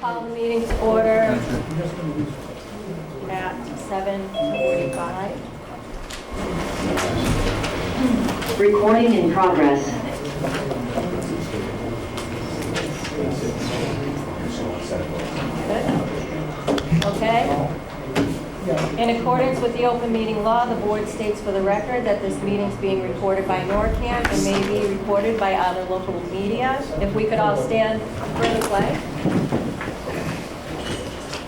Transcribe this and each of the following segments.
Call the meeting to order at 7:45. Recording in progress. Good. Okay. In accordance with the open meeting law, the board states for the record that this meeting is being recorded by NORCAM and may be recorded by other local media. If we could all stand for the flag.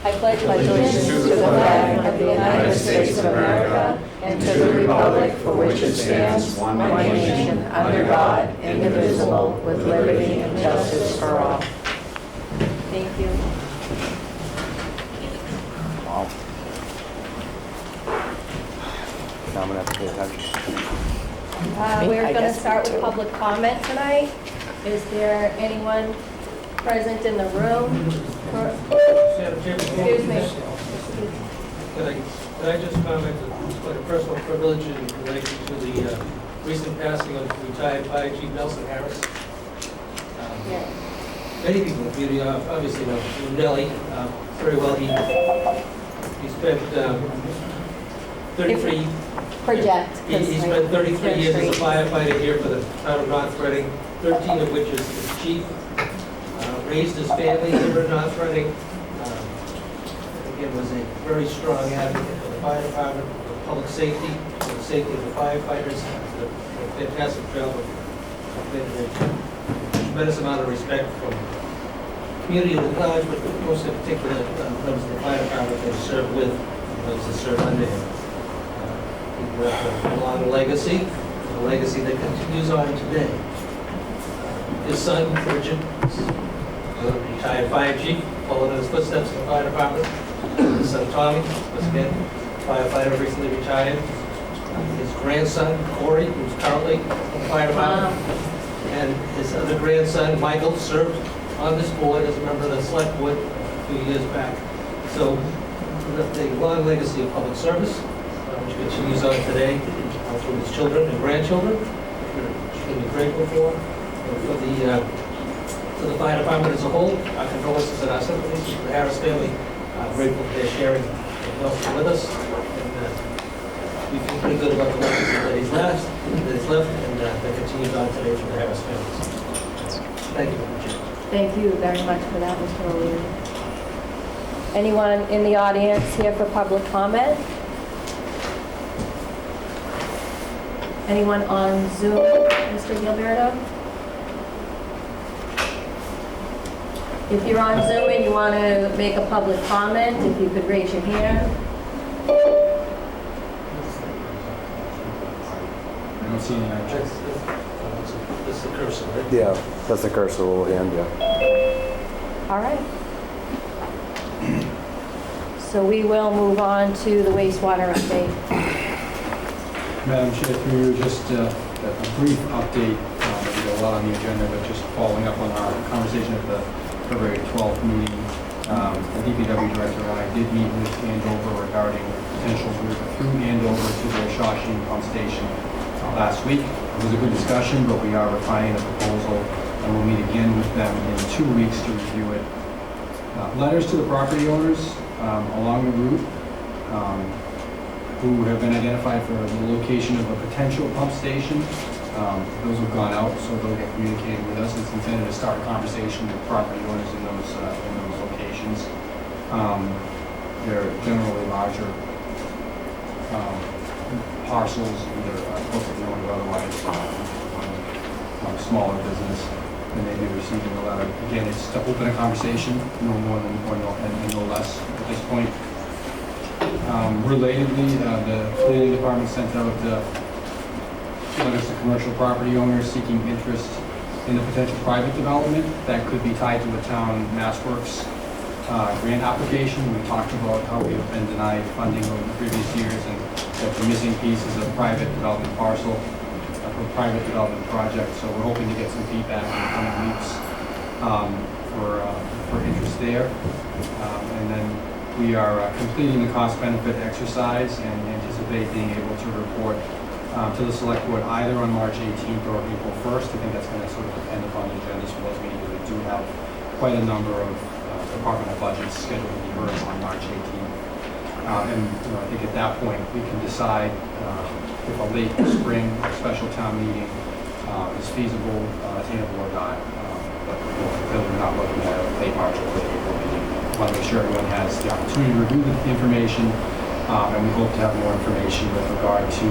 I pledge allegiance to the flag of the United States of America and to the republic for which it stands, one nation, under God, indivisible, with liberty and justice for all. Thank you. Wow. Now I'm going to have to pay attention. We're going to start with public comment tonight. Is there anyone present in the room? Excuse me. Could I just comment that it's quite a personal privilege in relation to the recent passing of retired Fire Chief Nelson Harris. Yeah. Many people in the community obviously know Nellie very well. He spent 33. Project. He spent 33 years as a firefighter here for the town of North Reading, 13 of which is chief. Raised his family here in North Reading. Again, was a very strong advocate for the fire department, for public safety, for the safety of the firefighters. Did a fantastic job. A tremendous amount of respect from the community at large, but most in particular members of the fire department they served with, those that served under him. He left a long legacy, a legacy that continues on today. His son, Richard, retired fire chief, followed in his footsteps in the fire department. His son Tommy was again a firefighter, recently retired. His grandson Corey, who's currently in the fire department, and his other grandson Michael served on this board as a member of the select board a few years back. So he left a long legacy of public service, which continues on today through his children and grandchildren, which we're extremely grateful for. And for the fire department as a whole, our condolences and our sympathies to the Harris family. Grateful for their sharing with us. And we feel pretty good about the legacy that he's left, and that continues on today for the Harris families. Thank you. Thank you very much for that, Mr. O'Leary. Anyone in the audience here for public comment? Anyone on Zoom, Mr. Gilberto? If you're on Zoom and you want to make a public comment, if you could raise your hand. I don't see any action. This is the cursor, right? Yeah, that's the cursor little hand, yeah. All right. So we will move on to the wastewater update. Madam Chair, through you, just a brief update. We got a lot on the agenda, but just following up on our conversation at the February 12th meeting. The DPW director and I did meet with Andover regarding potential route through Andover to their Shawshing pump station last week. It was a good discussion, but we are refining the proposal, and we'll meet again with them in 2 weeks to review it. Letters to the property owners along the route who have been identified for the location of a potential pump station. Those have gone out, so they'll get communicated with us. It's intended to start a conversation with property owners in those locations. They're generally larger parcels, either corporate owned or otherwise smaller business, and they be receiving a letter. Again, it's to open a conversation, no more than and no less at this point. Relatedly, the planning department sent out letters to commercial property owners seeking interest in a potential private development that could be tied to a town MassWorks grant application. We talked about how we have been denied funding over the previous years, and that the missing piece is a private development parcel for a private development project. So we're hoping to get some feedback in the coming weeks for interest there. And then we are completing the cost-benefit exercise and anticipate being able to report to the select board either on March 18th or April 1st. I think that's going to sort of depend upon the agendas for those meetings. We do have quite a number of Department of Budget's scheduled to be heard on March 18th. And I think at that point, we can decide if a late spring or special town meeting is feasible, attainable or not. But clearly we're not looking at a late March or late April meeting. We want to make sure everyone has the opportunity to review the information, and we hope to have more information with regard to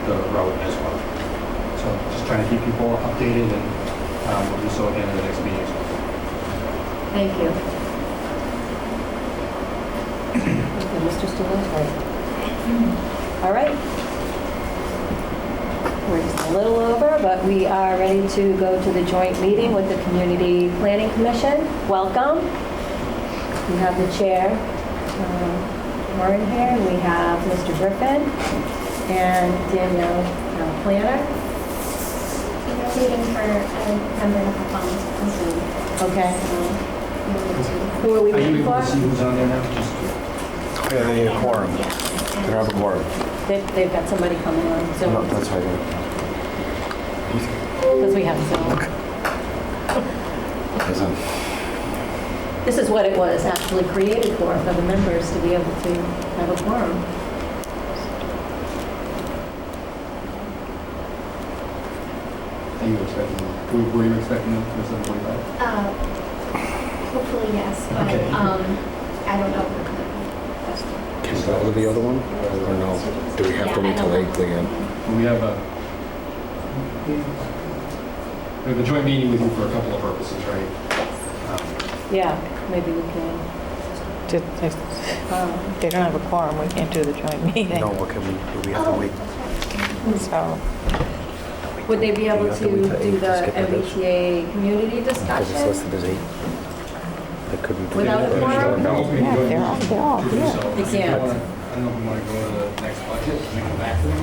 the road as well. So just trying to keep people updated, and we'll do so again in the next meeting as well. Thank you. Okay, Mr. Stewart, all right. We're just a little over, but we are ready to go to the joint meeting with the Community Planning Commission. Welcome. We have the chair, Warren here, and we have Mr. Griffin and Danielle, our planner. Waiting for a member of the phone. Okay. Who are we Are you waiting able to see for? who's on there now? Just Yeah, they need a quorum. They don't have a quorum. They've got somebody coming on No, Zoom, that's right. because we have Zoom. This is what it was actually created for the members to be able to have a quorum. Are you expecting, were you expecting them for 7:45? Hopefully, yes, but Okay. I don't know. Can we go to the other one? Or no? Do we have to wait till 8 again? We have a joint meeting with you for a couple of purposes, right? Yeah, maybe we can. They don't have a quorum, we can't do the joint meeting. No, what can we, do we have to wait? So, Would they be able You have to to wait till do 8 to the skip the votes? MBTA community Because it's discussion? listed as 8. They couldn't do Without it. a quorum? No. yeah, they're all To do here. so. They can't. I don't know if we want to go to the next budget and then come back to them.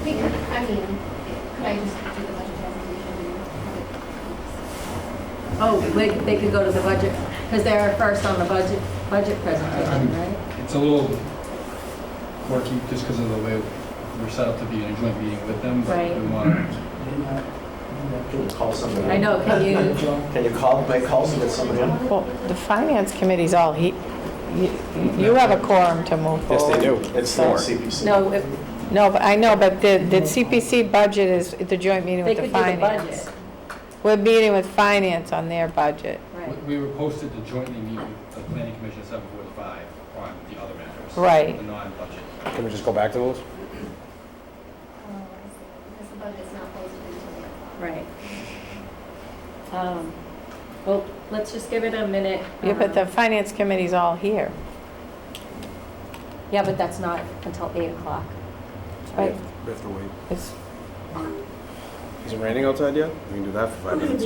We could, I mean, could I just do the budget presentation? Oh, they could go to the budget, because they're first on the budget presentation, right? It's a little quirky just because of the way we're set up to be in a joint meeting with them. but Right. We want to, Can you call somebody? I know, can you, Can you make calls to get somebody in? Well, the finance committee's all he, you have a quorum to move Yes, forward. they do. It's the CPC. no, if No, but I know, but the CPC budget is the joint meeting they with the could do the finance. budget. We're meeting with finance on their budget. Right. we were posted to jointly meet with the planning commission at 7:45 on the other matters. Right. The non-budget. Can we just go back to those? Oh, I see, because the budget's not posted until 8 o'clock. Right. Well, let's just give it a minute. Yeah, but the finance committee's all here. Yeah, but that's not until 8 o'clock. Right. We have to wait. It's, Is it raining outside yet? We can do that for 5 minutes.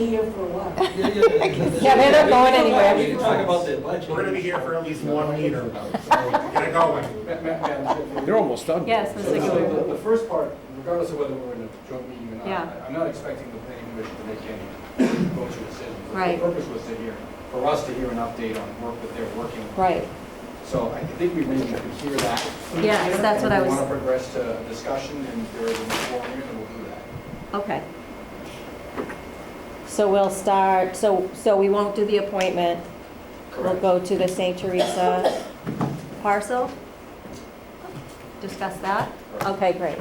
Yeah, they're not going anywhere. We can talk about the budget. We're gonna be here for at least 1 meter, so get it going. You're almost done. Yes, So Mr. Gilbert. the first part, regardless of whether we're in a joint meeting or not, Yeah. I'm not expecting the planning commission to make any votes or decisions. Right. The purpose was for us to hear an update on work that they're working on. Right. So I think we maybe could hear that. from Yes, here, that's what I was- And we want to progress to a discussion, and if there is a forum here, then we'll do that. Okay. So we'll start, so we won't do the appointment. We'll go to the St. Teresa parcel. Discuss that? Okay, great.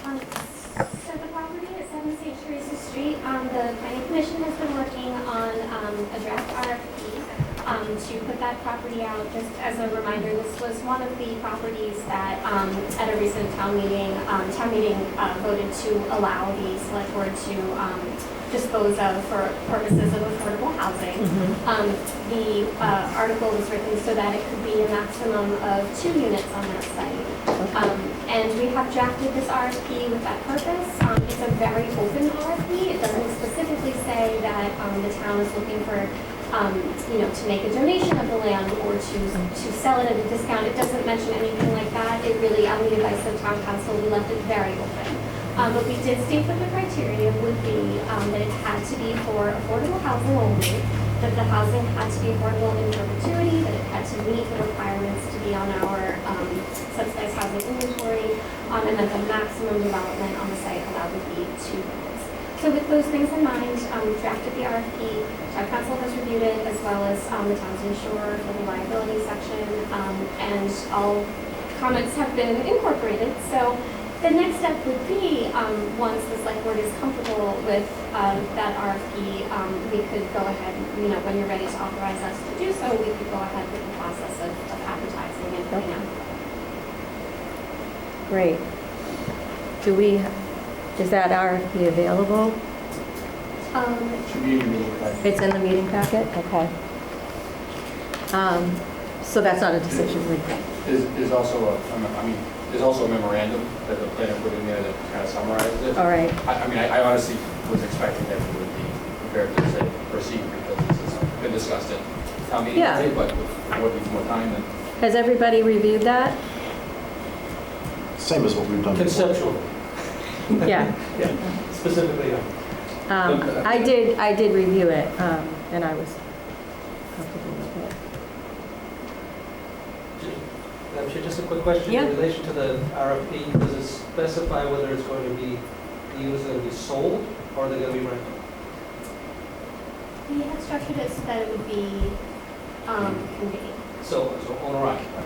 So the property at 7 St. Teresa Street, the planning commission has been working on a draft RFP to put that property out. Just as a reminder, this was one of the properties that at a recent town meeting voted to allow the select board to dispose of for purposes of affordable housing. The article was written so that it could be a maximum of 2 units on that site. And we have drafted this RFP with that purpose. It's a very open RFP. It doesn't specifically say that the town is looking for, to make a donation of the land or to sell it at a discount. It doesn't mention anything like that. It really, on the advice of town council, we left it very open. But we did state that the criteria would be that it had to be for affordable housing only, that the housing had to be affordable in perpetuity, that it had to meet the requirements to be on our subsidized housing inventory, and that the maximum development on the site allowed would be 2 units. So with those things in mind, we drafted the RFP. Town council has reviewed reviewed it, as well as the town's insurer for the liability section, and all comments have been incorporated. So the next step would be, once the select board is comfortable with that RFP, we could go ahead, when you're ready to authorize us to do so, we could go ahead with the process of advertising and putting out. Great. Is that RFP available? Should be in the meeting, but It's in the meeting packet? Okay. So that's not a decision we there's also there's also a memorandum that the planner put in there that kind of summarizes it. All right. I honestly was expecting that we would be prepared to say proceed because this has been discussed at town meeting Yeah. today, but if there would be more time, then Has everybody reviewed that? Same as what we've done before. Conceptual, Yeah. yeah, specifically, yeah. I did review it, and I was comfortable with it. Madam Chair, just a quick question. Yeah. In relation to the RFP, does it specify whether it's going to be, the units are going to be sold or they're going to be rented? We have structured it so that it would be conveyed. So owner occupied.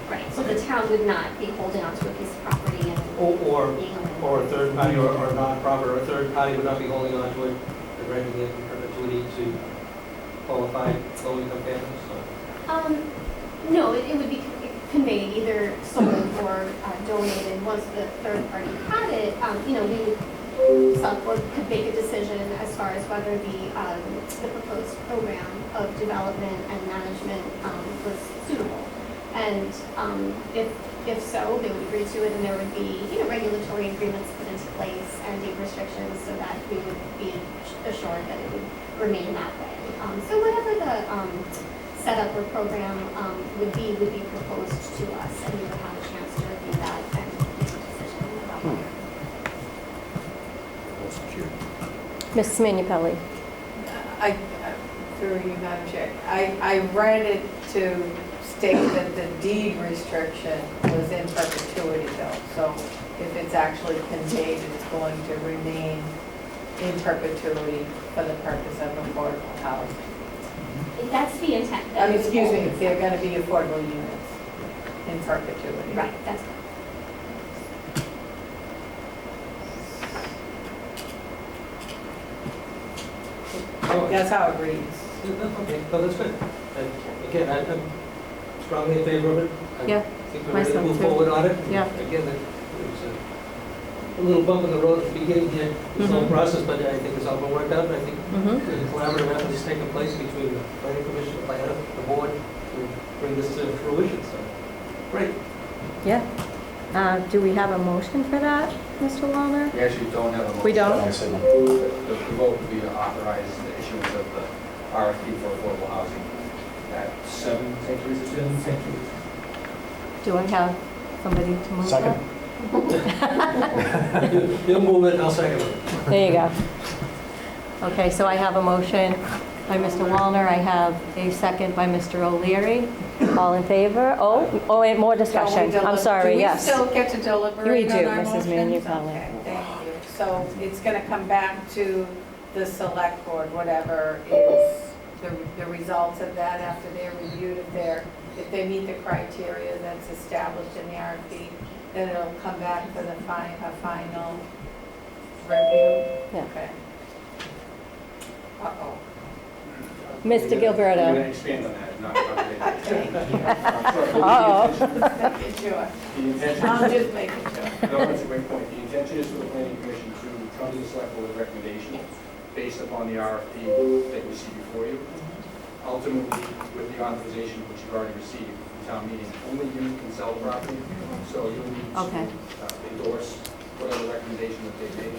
Right. So the town would not be holding onto a piece of property and Or being a landlord. or a third party or a non-profit, or a third party would not be holding on to it and renting it in perpetuity to qualified low-income families? So- No, it would be conveyed, either sold or donated. Once the third party had it, we, select board could make a decision as far as whether the proposed program of development and management was suitable. And if so, they would agree to it, and there would be, regulatory agreements put into place and deed restrictions so that we would be assured that it would remain that way. So whatever the setup or program would be proposed to us, and we would have a chance to review that and make a decision about whether. Mrs. Minipelli? Through you, Madam Chair, I read it to state that the deed restriction was in perpetuity though. So if it's actually conveyed, it's going to remain in perpetuity for the purpose of affordable housing. That's the intent. Excuse me, they're going to be affordable units in perpetuity. Right, that's That's how it reads. Okay, well, that's good. And again, I'm strongly in favor of it. Yeah, I think we're ready to myself move too. forward on it. Yeah. Again, it was a little bump in the road at the beginning here, this whole process, but I think it's all been worked out. And I think the collaborative effort is taking place between the planning commission, the planner, the board, to bring this to fruition, so, great. Yeah. Do we have a motion for that, Mr. Wallner? we actually don't have a motion. We don't? I say no. The vote would be to authorize the issuance of the RFP for affordable housing at 7 Centuries. 7 Centuries. Do I have somebody to move Second. that? You'll move it, and I'll second it. There you go. Okay, so I have a motion by Mr. Wallner. I have a second by Mr. O'Leary. All in favor? Wait, more discussion. I'm sorry, yes. Do we still get to deliberate We on do, our Mrs. motions? Manu Okay, thank you. So it's going to come back to the select board, whatever is the results of that after they're reviewed. If they meet the criteria that's established in the RFP, then it'll come back for the final review. Yeah. Okay. Uh-oh. Mr. I'm going to Gilberto. expand on that, not contradict. Thank you. Uh-oh. Making sure. The intention. I'm just making sure. No, that's a great point. The intention is for the planning commission to come to the select board with recommendations based upon the RFP that you see before you. Ultimately, with the authorization which you've already received from town meeting, only you can sell the property. So you'll need Okay. to endorse whatever recommendation that they make,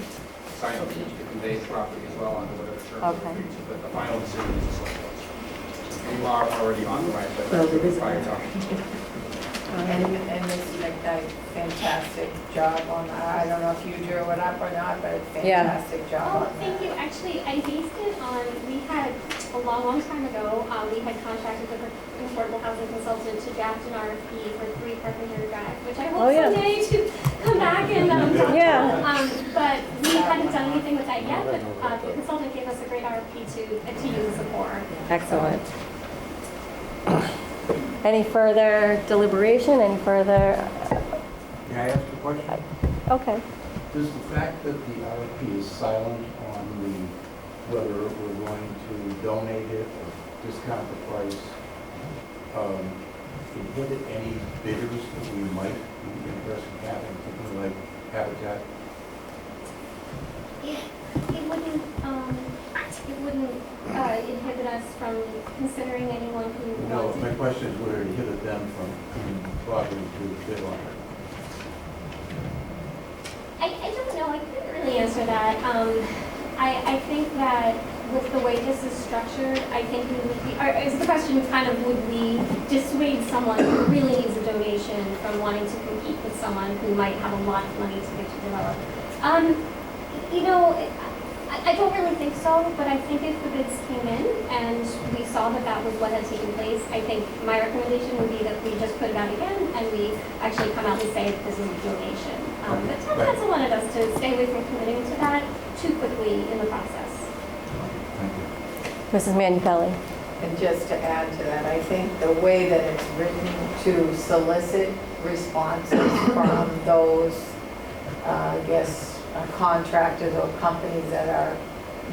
sign up to convey the property as well under whatever terms Okay. they agree to. But the final decision is the select board's. You are already authorized by the prior time. And Mrs. McKnight, fantastic job on, I don't know if you drew it up or not, but fantastic job Oh, on thank that. you. Actually, I based it on, we had, a long time ago, we had contracted with an affordable housing consultant to draft an RFP for 3 Carpenter Drive, which I Oh, hope yeah. someday to come back and talk Yeah. about. But we hadn't done anything with that yet, but the consultant gave us a great RFP to use for. Excellent. Any further deliberation, any further? May I ask a question? Okay. Does the fact that the RFP is silent on whether we're going to donate it or discount the price, inhibit any bidders that we might be interested in having, something like Habitat? It wouldn't inhibit us from considering anyone who No, wants my it. question is would it inhibit them from coming broadly to the bid on it? I don't know, I couldn't really answer that. I think that with the way this is structured, I think we would be, or is the question kind of, would we dissuade someone who really needs a donation from wanting to compete with someone who might have a lot of money to get to develop? You know, I don't really think so, but I think if the bids came in and we saw that that was what had taken place, I think my recommendation would be that we just put it out again and we actually come out and say that this is a donation. But town council wanted us to stay away from committing to that too quickly in the process. Thank you. Mrs. Manupelli. And just to add to that, I think the way that it's written to solicit responses from those, I guess, contractors or companies that are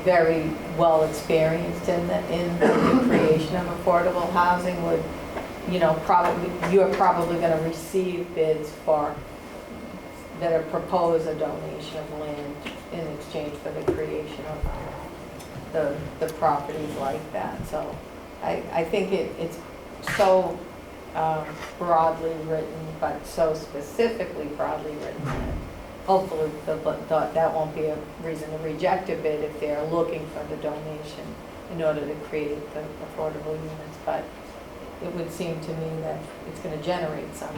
very well experienced in the creation of affordable housing would, you know, you're probably going to receive bids that are propose a donation of land in exchange for the creation of the properties like that. So I think it's so broadly written, but so specifically broadly written that hopefully that won't be a reason to reject a bid if they're looking for the donation in order to create the affordable units. But it would seem to me that it's going to generate some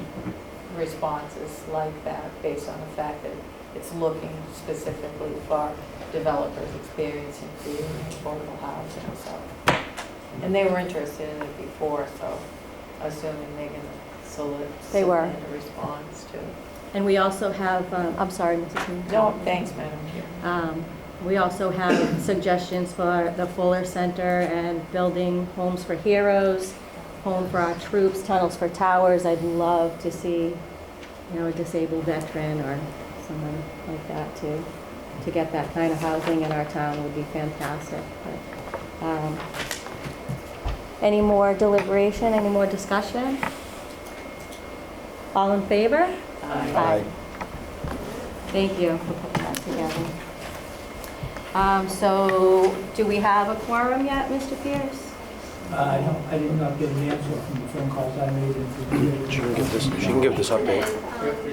responses like that based on the fact that it's looking specifically for developers' experience in creating affordable housing. So, and they were interested in it before, so assuming they're going to submit a response to. And we also have, I'm sorry, Mrs. Moon. No, thanks, Madam Chair. We also have suggestions for the Fuller Center and building homes for heroes, home for our troops, tunnels for towers. I'd love to see, you know, a disabled veteran or someone like that to get that kind of housing in our town would be fantastic. But, any more deliberation, any more discussion? All in favor? Aye. Thank you for putting that together. So, do we have a quorum yet, Mr. Pierce? I did not get an answer from the phone calls I made. She can give this update.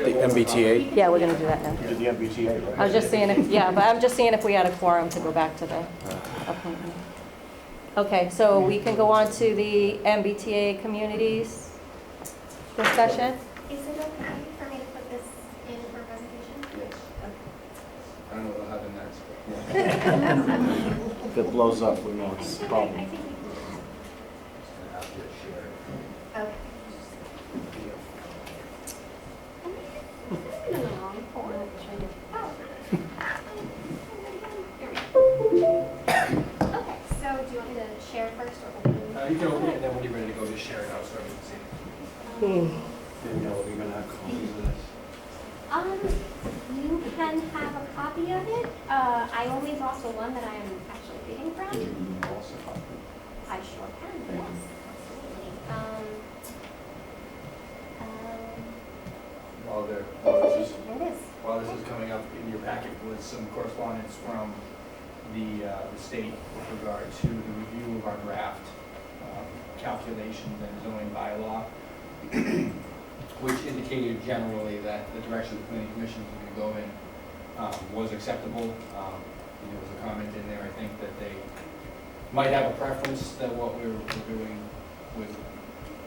The MBTA. Yeah, we're going to do that now. You did the MBTA, right? I was just seeing if, yeah, but I'm just seeing if we had a quorum to go back to the appointment. Okay, so we can go on to the MBTA communities discussion. Is it okay for me to put this in for presentation? Yes. I don't know what will happen next. If it blows up, we know it's a problem. I think we can. Okay. I'm in the wrong folder. Oh. Here we go. Okay, so do you want me to share first or open? You can open it, and then when you're ready to go, just share it out so everyone can see it. Danielle, are we going to have copies of this? You can have a copy of it. I only brought the one that I am actually reading from. Can you also copy? I sure can, yes, absolutely. While this is coming up in your packet was some correspondence from the state with regard to the review of our draft calculations and zoning bylaw, which indicated generally that the direction the planning commission was going to go in was acceptable. There was a comment in there, I think, that they might have a preference that what we were doing would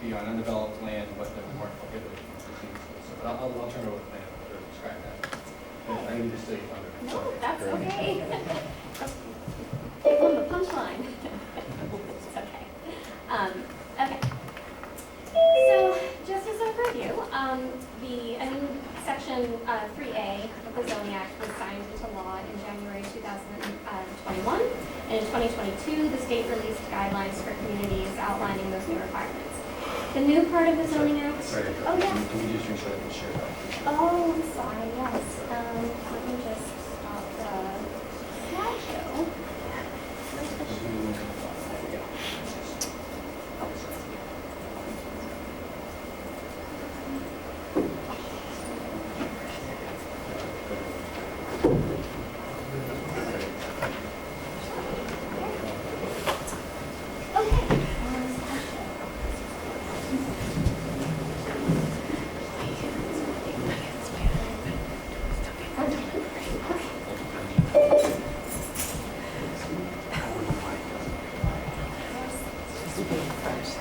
be on undeveloped land, but that we weren't prohibited. So, but I'll turn it over to the planning to describe that. I need to stay under. No, that's okay. Give them the punchline. It's okay. Okay. So, just as a review, a new section 3A of the Zoning Act was signed into law in January 2021, And in 2022, the state released guidelines for communities outlining those new requirements. The new part of the zoning act. Sorry, Oh, yeah. can we just make sure that we share that? Oh, I'm sorry, yes. Let me just stop the slideshow.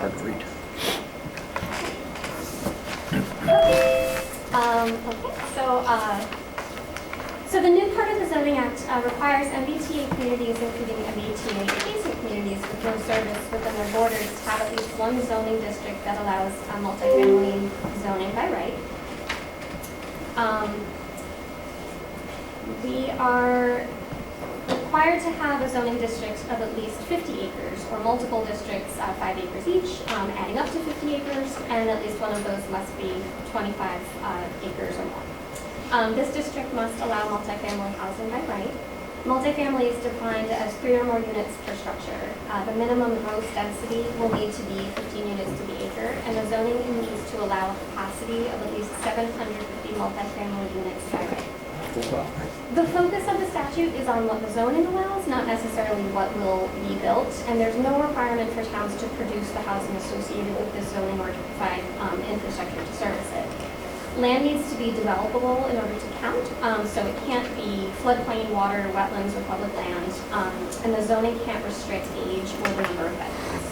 Hard to read. So the new part of the zoning act requires MBTA communities, including MBTA adjacent communities with no service within their borders, to have at least one zoning district that allows multifamily zoning by right. We are required to have a zoning district of at least 50 acres, or multiple districts, 5 acres each, adding up to 50 acres, and at least one of those must be 25 acres or more. This district must allow multifamily housing by right. Multifamily is defined as 3 or more units per structure. The minimum gross density will need to be 15 units to the acre, and the zoning needs to allow a capacity of at least 750 multifamily units by right. The focus of the statute is on what the zoning allows, not necessarily what will be built, and there's no requirement for towns to produce the housing associated with this zoning or to provide infrastructure to service it. Land needs to be developable in order to count, so it can't be floodplain, water, wetlands, or public land, and the zoning can't restrict age or the number of bedrooms.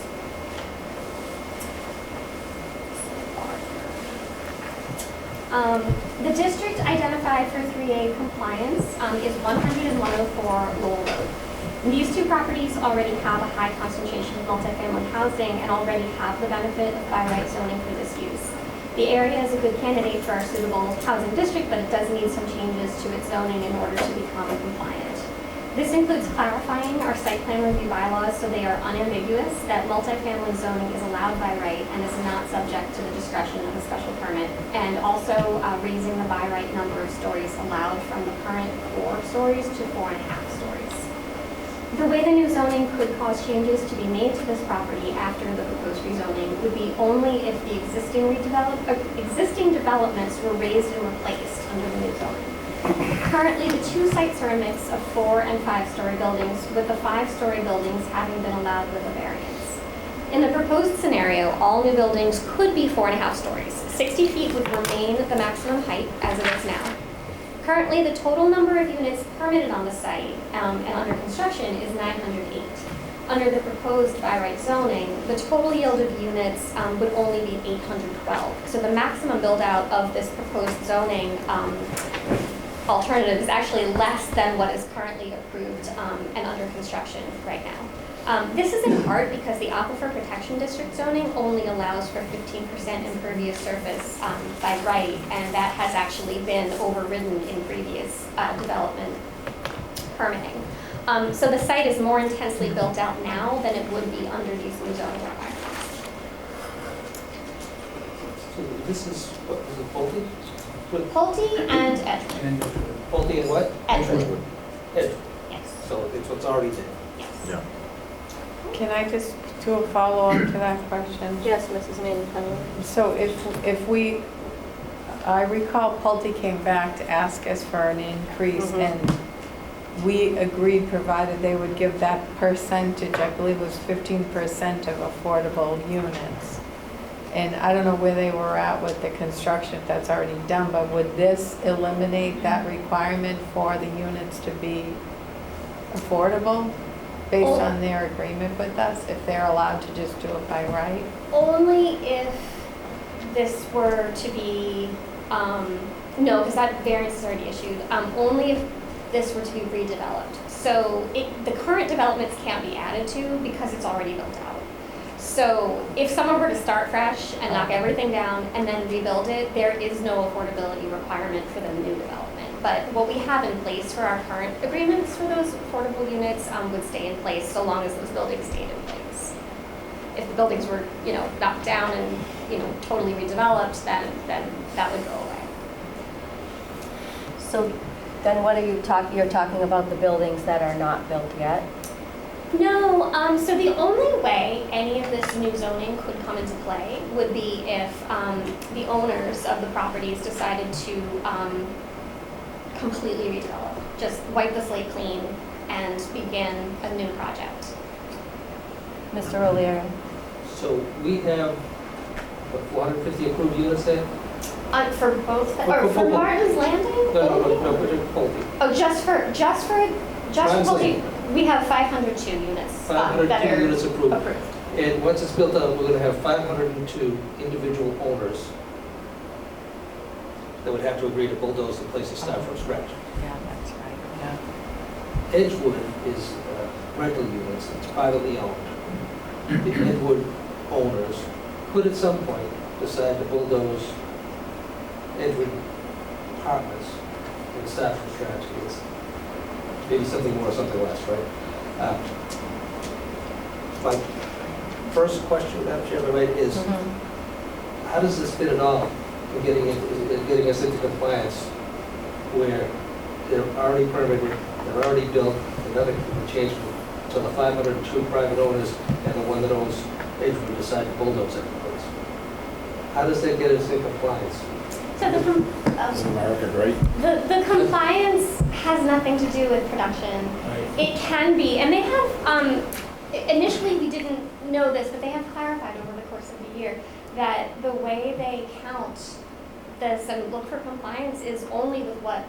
The district identified for 3A compliance is 100 and 104 Lowell Road. And these two properties already have a high concentration of multifamily housing and already have the benefit of by right zoning for this use. The area is a good candidate for our suitable housing district, but it does need some changes to its zoning in order to become compliant. This includes clarifying our site plan review bylaws so they are unambiguous, that multifamily zoning is allowed by right and is not subject to the discretion of a special permit, and also raising the by right number of stories allowed from the current 4 stories to 4.5 stories. The way the new zoning could cause changes to be made to this property after the proposed rezoning would be only if the existing developments were raised and replaced under the new zoning. Currently, the 2 sites are a mix of 4 and 5-story buildings, with the 5-story buildings having been allowed with a variance. In the proposed scenario, all new buildings could be 4.5 stories. 60 feet would remain the maximum height as it is now. Currently, the total number of units permitted on the site and under construction is 908. Under the proposed by right zoning, the total yield of units would only be 812. So the maximum build out of this proposed zoning alternative is actually less than what is currently approved and under construction right now. This is in part because the Aquifer Protection District zoning only allows for 15% impervious surface by right, and that has actually been overridden in previous development permitting. So the site is more intensely built out now than it would be under these new zoning requirements. So this is, what, is it Pulte? Pulte and Edgewood. Pulte and what? Edgewood. Edgewood. Yes. So it's what's already there. Yes. Yeah. Can I just do a follow-up to that question? Yes, Mrs. Manning. So if we, I recall Pulte came back to ask us for an increase, and we agreed provided they would give that percentage, I believe it was 15% of affordable units. And I don't know where they were at with the construction, if that's already done, but would this eliminate that requirement for the units to be affordable based on their agreement with us, if they're allowed to just do it by right? Only if this were to be, no, because that variance is already issued, only if this were to be redeveloped. So the current developments can't be added to because it's already built out. So if someone were to start fresh and knock everything down and then rebuild it, there is no affordability requirement for the new development. But what we have in place for our current agreements for those affordable units would stay in place so long as those buildings stayed in place. If the buildings were, knocked down and, totally redeveloped, then that would go away. So then what are you talking, you're talking about the buildings that are not built yet? No, so the only way any of this new zoning could come into play would be if the owners of the properties decided to completely redevelop, just wipe the slate clean and begin a new project. Mr. O'Leary? So we have, what, 450 approved units there? For both, For or for both. Martin's Landing? No, we're just Pulte. Oh, just for Martin's Pulte, we have 502 units that 502 are units approved. approved. And once it's built out, we're gonna have 502 individual owners that would have to agree to bulldoze the place and start from scratch. Yeah, that's right, yeah. Edgewood is rental units, it's privately owned. The Edgewood owners could at some point decide to bulldoze Edgewood apartments and start from scratch. It's maybe something more, something less, right? My first question, Madam Chairman, right, is how does this fit at all in getting us into compliance where they're already permitted, they're already built, and nothing can be changed until the 502 private owners and the one that owns Edgewood decide to bulldoze it? How does that get us in compliance? So This is America, great. the compliance has nothing to do with production. It can be, and they have, initially we didn't know this, but they have clarified over the course of the year that the way they count this and look for compliance is only with what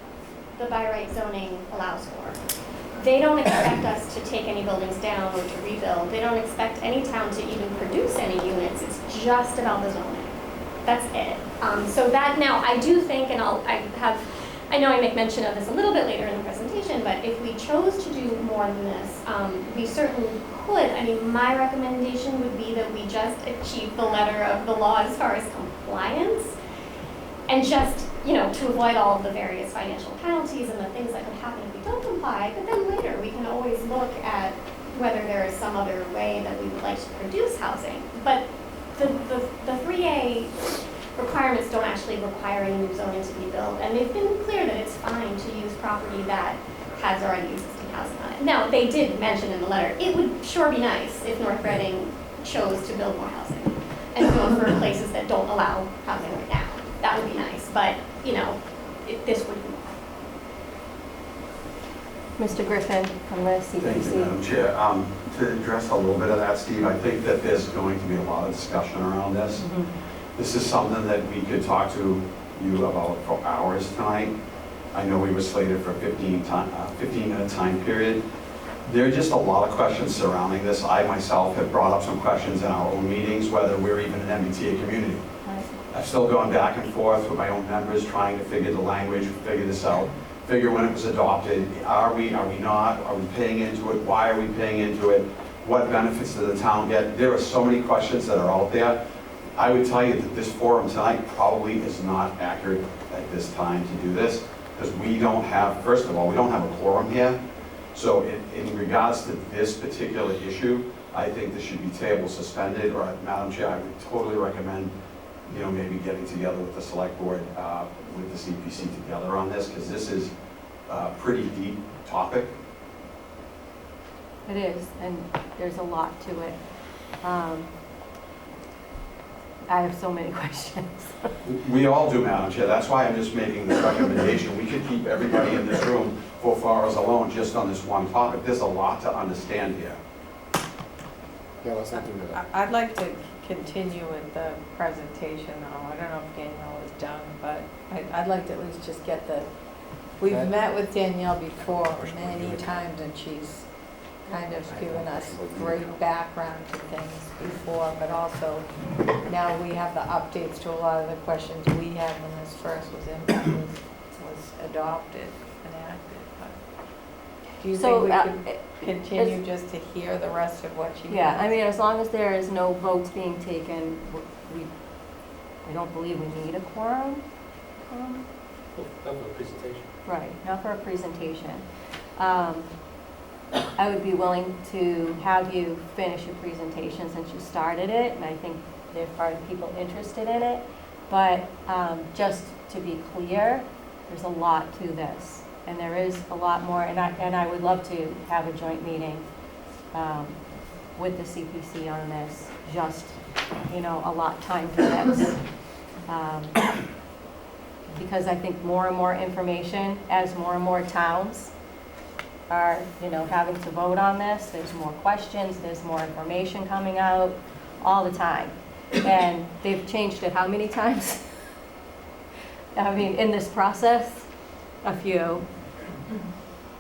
the by right zoning allows for. They don't expect us to take any buildings down or to rebuild. They don't expect any town to even produce any units. It's just about the zoning. That's it. So that now, I do think, and I know I make mention of this a little bit later in the presentation, but if we chose to do more than this, we certainly could. I mean, my recommendation would be that we just achieve the letter of the law as far as compliance, and just, to avoid all of the various financial penalties and the things that could happen if we don't comply. But then later, we can always look at whether there is some other way that we would like to produce housing. But the 3A requirements don't actually require any new zoning to be built, and they've been clear that it's fine to use property that has already existing housing on it. Now, they did mention in the letter, it would sure be nice if North Reading chose to build more housing and go for places that don't allow housing right now. That would be nice, but, this would be more. Mr. Griffin from the CPC. Thank you, Madam Chair. To address a little bit of that, Steve, I think that there's going to be a lot of discussion around this. This is something that we could talk to you about for hours tonight. I know we were slated for a 15-minute time period. There are just a lot of questions surrounding this. I myself have brought up some questions in our own meetings, whether we're even an MBTA community. I've still gone back and forth with my own members trying to figure the language, figure this out, figure when it was adopted. Are we not? Are we paying into it? Why are we paying into it? What benefits does the town get? There are so many questions that are out there. I would tell you that this forum tonight probably is not accurate at this time to do this, because we don't have, first of all, we don't have a quorum here. So in regards to this particular issue, I think this should be table suspended, or Madam Chair, I would totally recommend, maybe getting together with the select board, with the CPC together on this, because this is a pretty deep topic. It is, and there's a lot to it. I have so many questions. We all do, Madam Chair. That's why I'm just making this recommendation. We could keep everybody in this room for 4 hours alone just on this one topic. There's a lot to understand here. Yeah, let's not do that. I'd like to continue with the presentation, though. I don't know if Danielle is done, but I'd like to at least just get we've met with Danielle before many times, and she's kind of given us great background to things before, but also now we have the updates to a lot of the questions we had when this first was adopted, enacted. But do you think we could continue just to hear the rest of what she Yeah, has? I mean, as long as there is no votes being taken, I don't believe we need a quorum. Not for a presentation. Right, not for a presentation. I would be willing to have you finish your presentation since you started it, and I think there's probably people interested in it. But just to be clear, there's a lot to this, and there is a lot more, and I would love to have a joint meeting with the CPC on this, just, you know, a lot time for this. Because I think more and more information, as more and more towns are, you know, having to vote on this, there's more questions, there's more information coming out all the time. And they've changed it how many times? I mean, in this process, a few.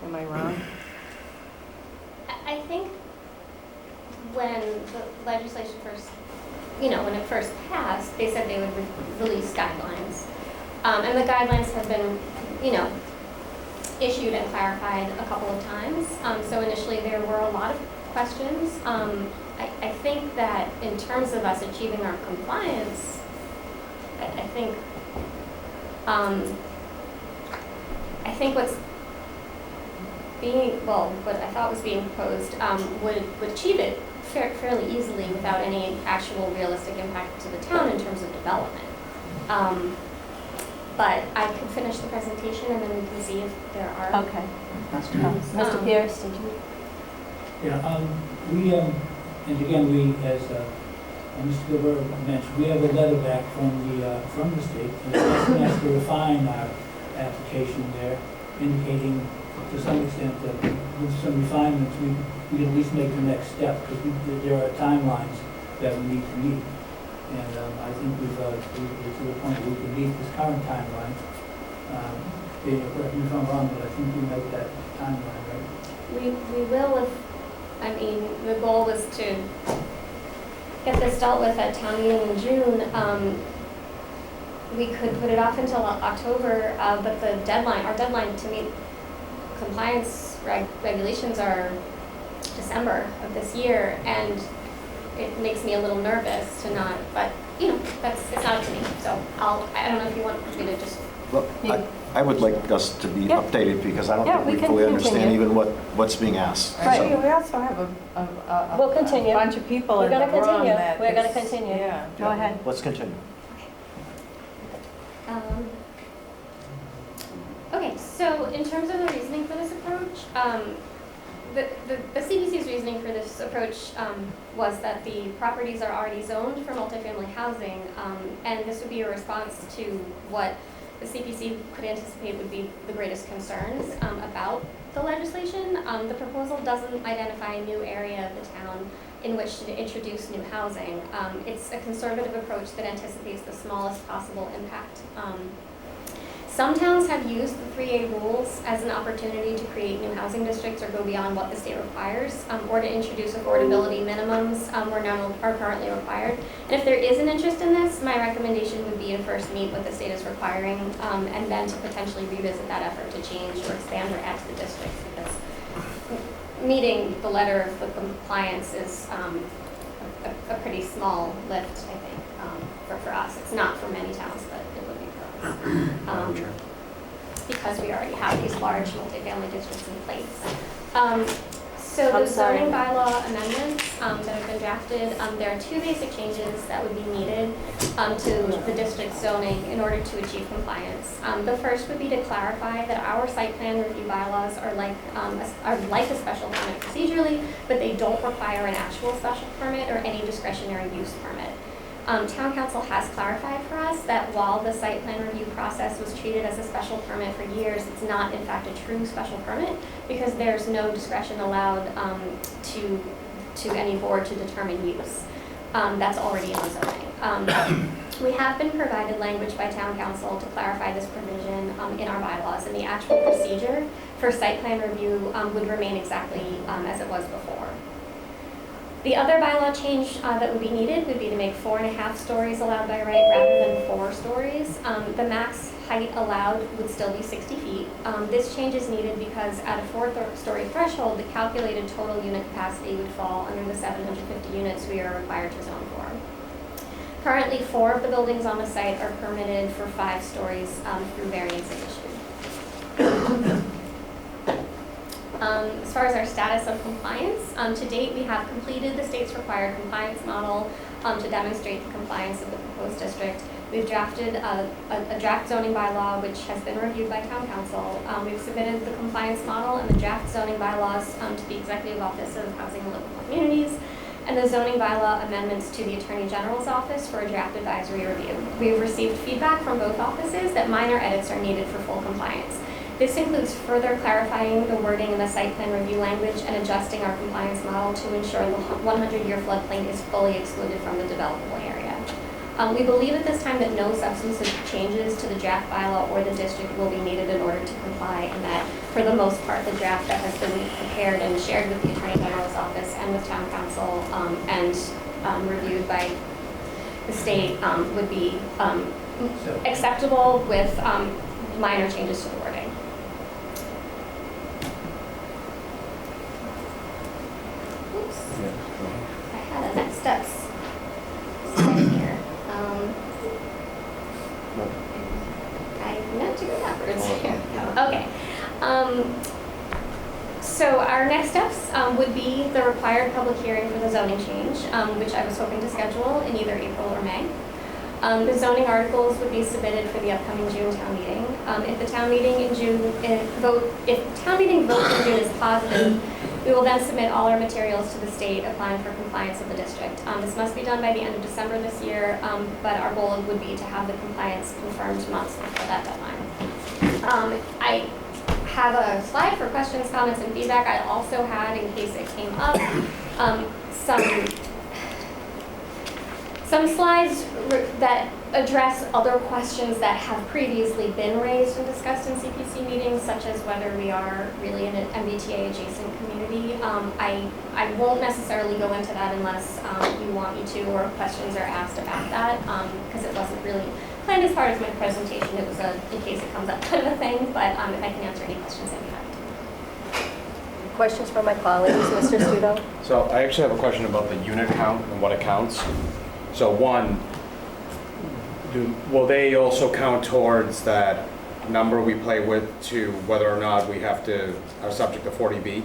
Am I wrong? I think when the legislation first, you know, when it first passed, they said they would release guidelines. And the guidelines have been, you know, issued and clarified a couple of times. So initially there were a lot of questions. I think that in terms of us achieving our compliance, I think what's being, well, what I thought was being proposed would achieve it fairly easily without any actual realistic impact to the town in terms of development. But I could finish the presentation and then we can see if there are Okay. questions. Mr. Pierce, did you? Yeah, we, and again, we, as Mr. Gilbert mentioned, we have a letter back from the state asking us to refine our application there, indicating to some extent that with some refinements, we can at least make the next step, because there are timelines that we need to meet. And I think we're to the point where we can meet this current timeline. Correct me if I'm wrong, but I think we make that timeline, right? We will if, I mean, the goal was to get this dealt with at town meeting in June. We could put it off until October, but the deadline, our deadline to meet compliance regulations are December of this year, and it makes me a little nervous to not, but, you know, it's not up to me, so I don't know if you want me to just. Well, I would like us to be Yeah. updated because I don't Yeah, think we we can fully understand continue. even what's being asked. Right. Actually, we also have a We'll continue. bunch of people We're in the gonna room continue. that. We're gonna is- continue. Yeah. Go ahead. Let's continue. Okay, so in terms of the reasoning for this approach, the CPC's reasoning for this approach was that the properties are already zoned for multifamily housing, and this would be a response to what the CPC could anticipate would be the greatest concerns about the legislation. The proposal doesn't identify a new area of the town in which to introduce new housing. It's a conservative approach that anticipates the smallest possible impact. Some towns have used the 3A rules as an opportunity to create new housing districts or go beyond what the state requires, or to introduce affordability minimums where none are currently required. And if there is an interest in this, my recommendation would be to first meet what the state is requiring, and then to potentially revisit that effort to change or expand or add to the districts, because meeting the letter of the compliance is a pretty small lift, I think, for us. It's not for many towns, but it would be for us. Because we already have these large multifamily districts in place. So I'm the sorry. zoning bylaw amendments that have been drafted, there are two basic changes that would be needed to the district zoning in order to achieve compliance. The first would be to clarify that our site plan review bylaws are like a special permit procedurally, but they don't require an actual special permit or any discretionary use permit. Town Council has clarified for us that while the site plan review process was treated as a special permit for years, it's not in fact a true special permit because there's no discretion allowed to any board to determine use. That's already in the zoning. We have been provided language by Town Council to clarify this provision in our bylaws, and the actual procedure for site plan review would remain exactly as it was before. The other bylaw change that would be needed would be to make 4.5 stories allowed by right rather than 4 stories. The max height allowed would still be 60 feet. This change is needed because at a 4-story threshold, the calculated total unit capacity would fall under the 750 units we are required to zone for. Currently, 4 of the buildings on the site are permitted for 5 stories through variance issued. As far as our status of compliance, to date we have completed the state's required compliance model to demonstrate the compliance of the proposed district. We've drafted a draft zoning bylaw which has been reviewed by town council. We've submitted the compliance model and the draft zoning bylaws to the Executive Office of Housing and Livable Communities, and the zoning bylaw amendments to the Attorney General's office for a draft advisory review. We've received feedback from both offices that minor edits are needed for full compliance. This includes further clarifying the wording in the site plan review language and adjusting our compliance model to ensure the 100-year floodplain is fully excluded from the developable area. We believe at this time that no substantive changes to the draft bylaw or the district will be needed in order to comply, and that for the most part the draft that has been prepared and shared with the Attorney General's office and with town council and reviewed by the state would be acceptable with minor changes to the wording. Oops. I had a next steps slide here. I meant to go backwards here. Okay. So our next steps would be the required public hearing for the zoning change, which I was hoping to schedule in either April or May. The zoning articles would be submitted for the upcoming June town meeting. If the town meeting in June if town meeting vote in June is positive, we will then submit all our materials to the state applying for compliance of the district. This must be done by the end of December this year, but our goal would be to have the compliance confirmed months before that deadline. I have a slide for questions, comments, and feedback. I also had, in case it came up, some slides that address other questions that have previously been raised and discussed in CPC meetings, such as whether we are really in an MBTA adjacent community. I won't necessarily go into that unless you want me to, or questions are asked about that, because it wasn't really planned as part of my presentation. It was in case it comes up kind of a thing, but if I can answer any questions, I'd be happy to. Questions from my colleagues, Mr. Studo? So I actually have a question about the unit count and what it counts. So one, will they also count towards that number we play with to whether or not we are subject to 40B?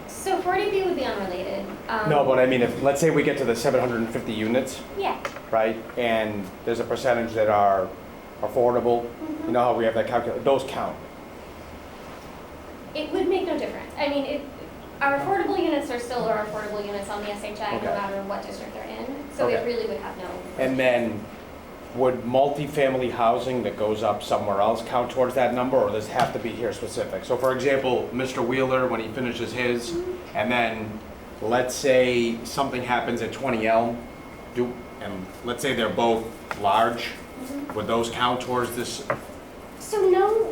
So 40B would be unrelated. No, but I mean, if, let's say we get to the 750 units, Yeah. right? And there's a percentage that are affordable, you know how we have that calculate, those count. It would make no difference. I mean, our affordable units are still our affordable units on the SHI, Okay. no matter what district they're in. So it Okay. really would have no. And then, would multifamily housing that goes up somewhere else count towards that number, or does it have to be here specific? So for example, Mr. Wheeler, when he finishes his, and then let's say something happens at 20 Elm, and let's say they're both large, would those count towards this? So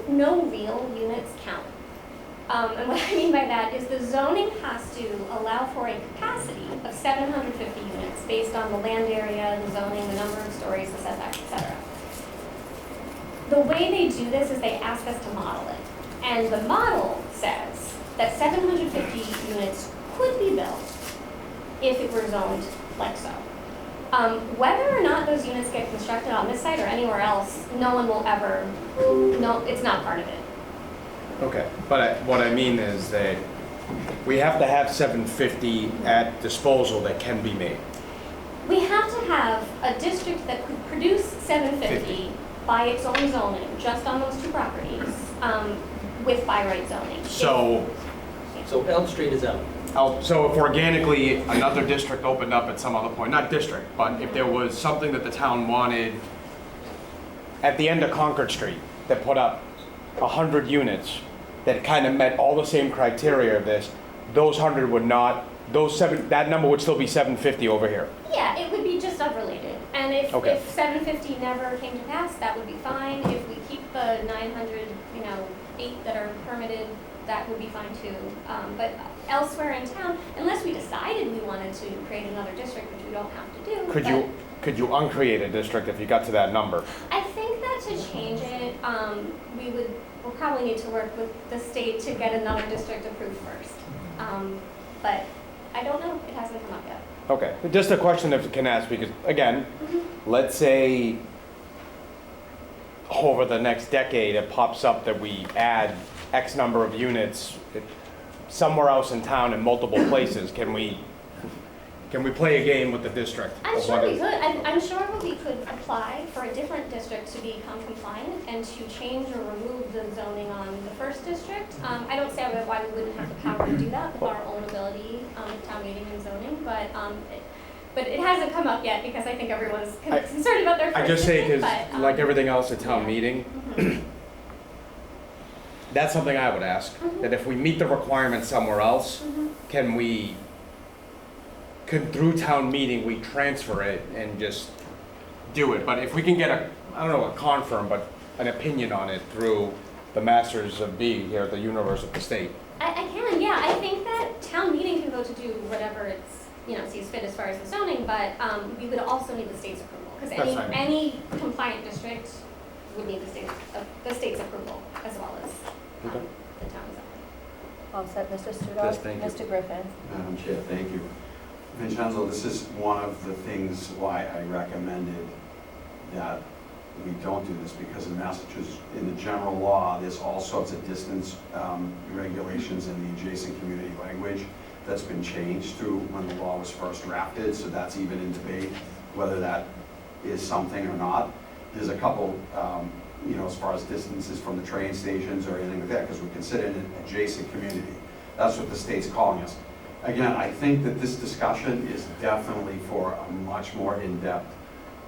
no real units count. And what I mean by that is the zoning has to allow for a capacity of 750 units based on the land area, the zoning, the number of stories, the setbacks, etc. The way they do this is they ask us to model it. And the model says that 750 units could be built if it were zoned like so. Whether or not those units get constructed on this site or anywhere else, no one will ever, no, it's not part of it. Okay, but what I mean is that we have to have 750 at disposal that can be made. We have to have a district that could produce 750 by its own zoning, just on those 2 properties, with by right zoning. So Elm Street is out. So if organically another district opened up at some other point, not district, but if there was something that the town wanted at the end of Concord Street that put up 100 units that kind of met all the same criteria of this, those 100 would not, that number would still be 750 over here. Yeah, it would be just unrelated. And if 750 never came to pass, that would be fine. If we keep the 908 that are permitted, that would be fine too. But elsewhere in town, unless we decided we wanted to create another district, which we don't have to do. Could you uncreate a district if you got to that number? I think that to change it, we'll probably need to work with the state to get another district approved first. But I don't know, it hasn't come up yet. Okay, just a question if I can ask, because again, let's say over the next decade, it pops up that we add X number of units somewhere else in town in multiple places. Can we play a game with the district? I'm sure we could. I'm sure we could apply for a different district to become compliant and to change or remove the zoning on the first district. I don't say why we wouldn't have the power to do that with our own ability, town meeting and zoning, but it hasn't come up yet because I think everyone's concerned about their first I just say, district. because like everything else at town meeting, that's something I would ask, that if we meet the requirements somewhere else, can through town meeting, we transfer it and just do it? But if we can get I don't know, a confirm, but an opinion on it through the masters of B here at the universe of the state. I can, yeah. I think that town meeting can vote to do whatever it's, sees fit as far as the zoning, but we would also need the state's approval. Because That's fine. any compliant district would need the state's approval as well as Okay. the town's own. All set, Mr. Studo? Yes, thank you. Mr. Griffin? Madam Chair, thank you. Vincenzo, this is one of the things why I recommended that we don't do this, because in Massachusetts, in the general law, there's all sorts of distance regulations in the adjacent community language that's been changed through when the law was first drafted, so that's even in debate whether that is something or not. There's a couple, as far as distances from the train stations or anything like that, because we're considered an adjacent community. That's what the state's calling us. Again, I think that this discussion is definitely for a much more in-depth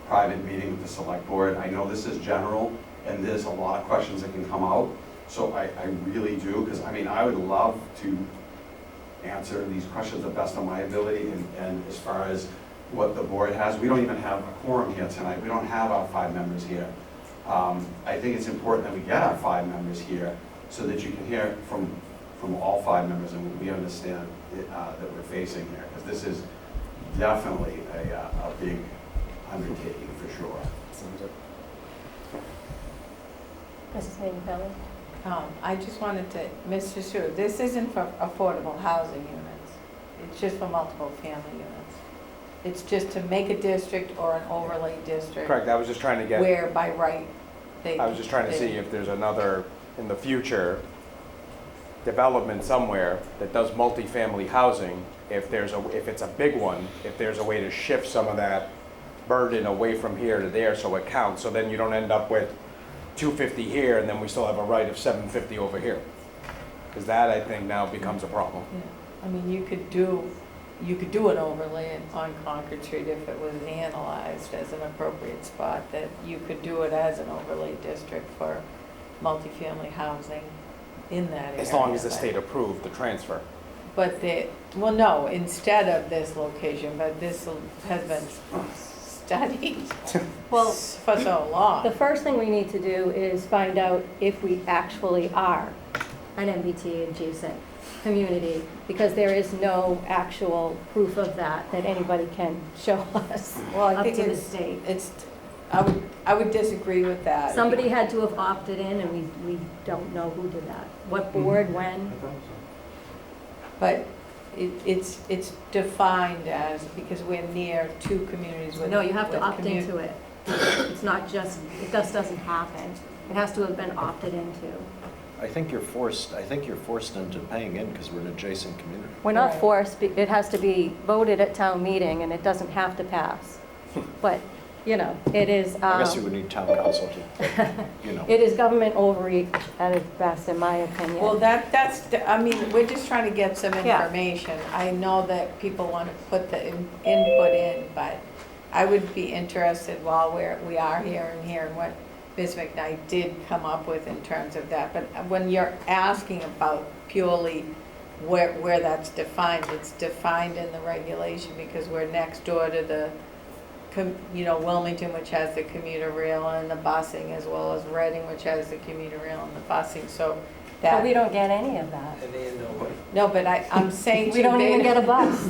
private meeting with the select board. I know this is general, and there's a lot of questions that can come out, so I really do, because I would love to answer these questions to the best of my ability, and as far as what the board has, we don't even have a quorum here tonight. We don't have our 5 members here. I think it's important that we get our 5 members here so that you can hear from all 5 members and we understand that we're facing here, because this is definitely a big undertaking for sure. Mrs. Minipelli? I just wanted to, Mr. Stewart, this isn't for affordable housing units. It's just for multiple family units. It's just to make a district or an overlay district. Correct, I was just trying to get, Where by right, I was just trying to see if there's another, in the future, development somewhere that does multifamily housing, if it's a big one, if there's a way to shift some of that burden away from here to there so it counts, so then you don't end up with 250 here and then we still have a right of 750 over here. Because that, I think, now becomes a problem. Yeah. I mean, you could do an overlay on Concord Street if it was analyzed as an appropriate spot, that you could do it as an overlay district for multifamily housing in that area. As long as the state approved the transfer. But no, instead of this location, but this has been studied Well, for so long. the first thing we need to do is find out if we actually are an MBTA adjacent community, because there is no actual proof of that anybody can show us Well, I up think to the it's- state. I would disagree with that. Somebody had to have opted in, and we don't know who did that. What board, when? But it's defined as, because we're near 2 communities with. No, you have to with opt into it. It's not just, it just doesn't happen. It has to have been opted into. I think you're forced into paying in because we're an adjacent community. We're not Right. forced, it has to be voted at town meeting, and it doesn't have to pass. But, it is, I guess you would need town council to, it is government overreach at its best, in my opinion. Well, we're just trying to get some Yeah. information. I know that people want to put the input in, but I would be interested while we are here and hearing what Ms. McKnight did come up with in terms of that. But when you're asking about purely where that's defined, it's defined in the regulation because we're next door to the, Wilmington, which has the commuter rail and the busing, as well as Reading, which has the commuter rail and the busing, so that. But we don't get any of that. And they know. No, but I'm saying to We you, don't even get a bus.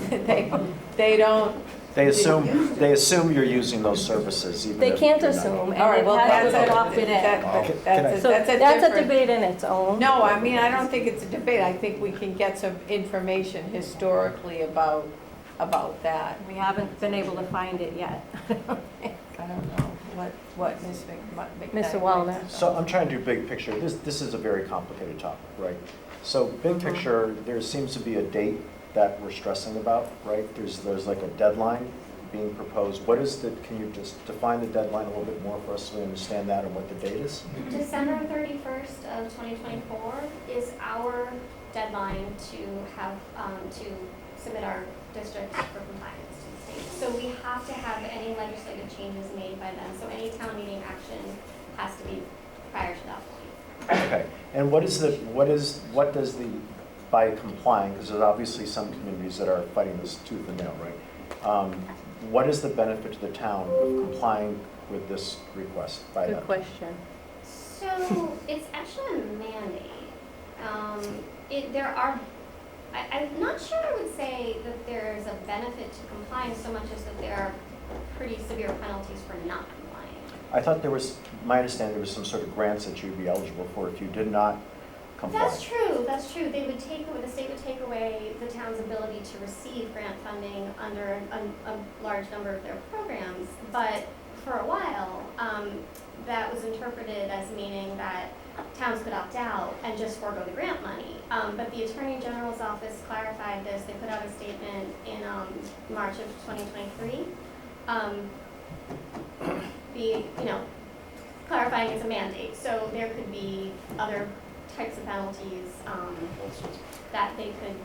They don't. They assume you're using those services even They if can't you're not. assume, All right, and well, it has to that's be opted in. That's So a that's a different. debate in its own. No, I don't think it's a debate. I think we can get some information historically about about that. We haven't been able to find it yet. I don't know what Ms. McKnight. Mr. Wallner. So I'm trying to do big picture. This is a very complicated topic, right? So big picture, there seems to be a date that we're stressing about, right? There's like a deadline being proposed. What is the, can you just define the deadline a little bit more for us so we understand that and what the date is? December 31st of 2024 is our deadline to have, to submit our district for compliance to the state. So we have to have any legislative changes made by then. So any town meeting action has to be prior to that point. Okay. And what does the, by complying, because there's obviously some communities that are fighting this tooth and nail, right? What is the benefit to the town of complying with this request by Good that? question. So it's actually a mandate. I'm not sure I would say that there's a benefit to complying so much as that there are pretty severe penalties for not complying. I thought there was, my understanding, there was some sort of grants that you'd be eligible for if you did not comply. That's true. They would the state would take away the town's ability to receive grant funding under a large number of their programs. But for a while, that was interpreted as meaning that towns could opt out and just forego the grant money. But the Attorney General's office clarified this. They put out a statement in March of 2023. Clarifying it's a mandate. So there could be other types of penalties that they could.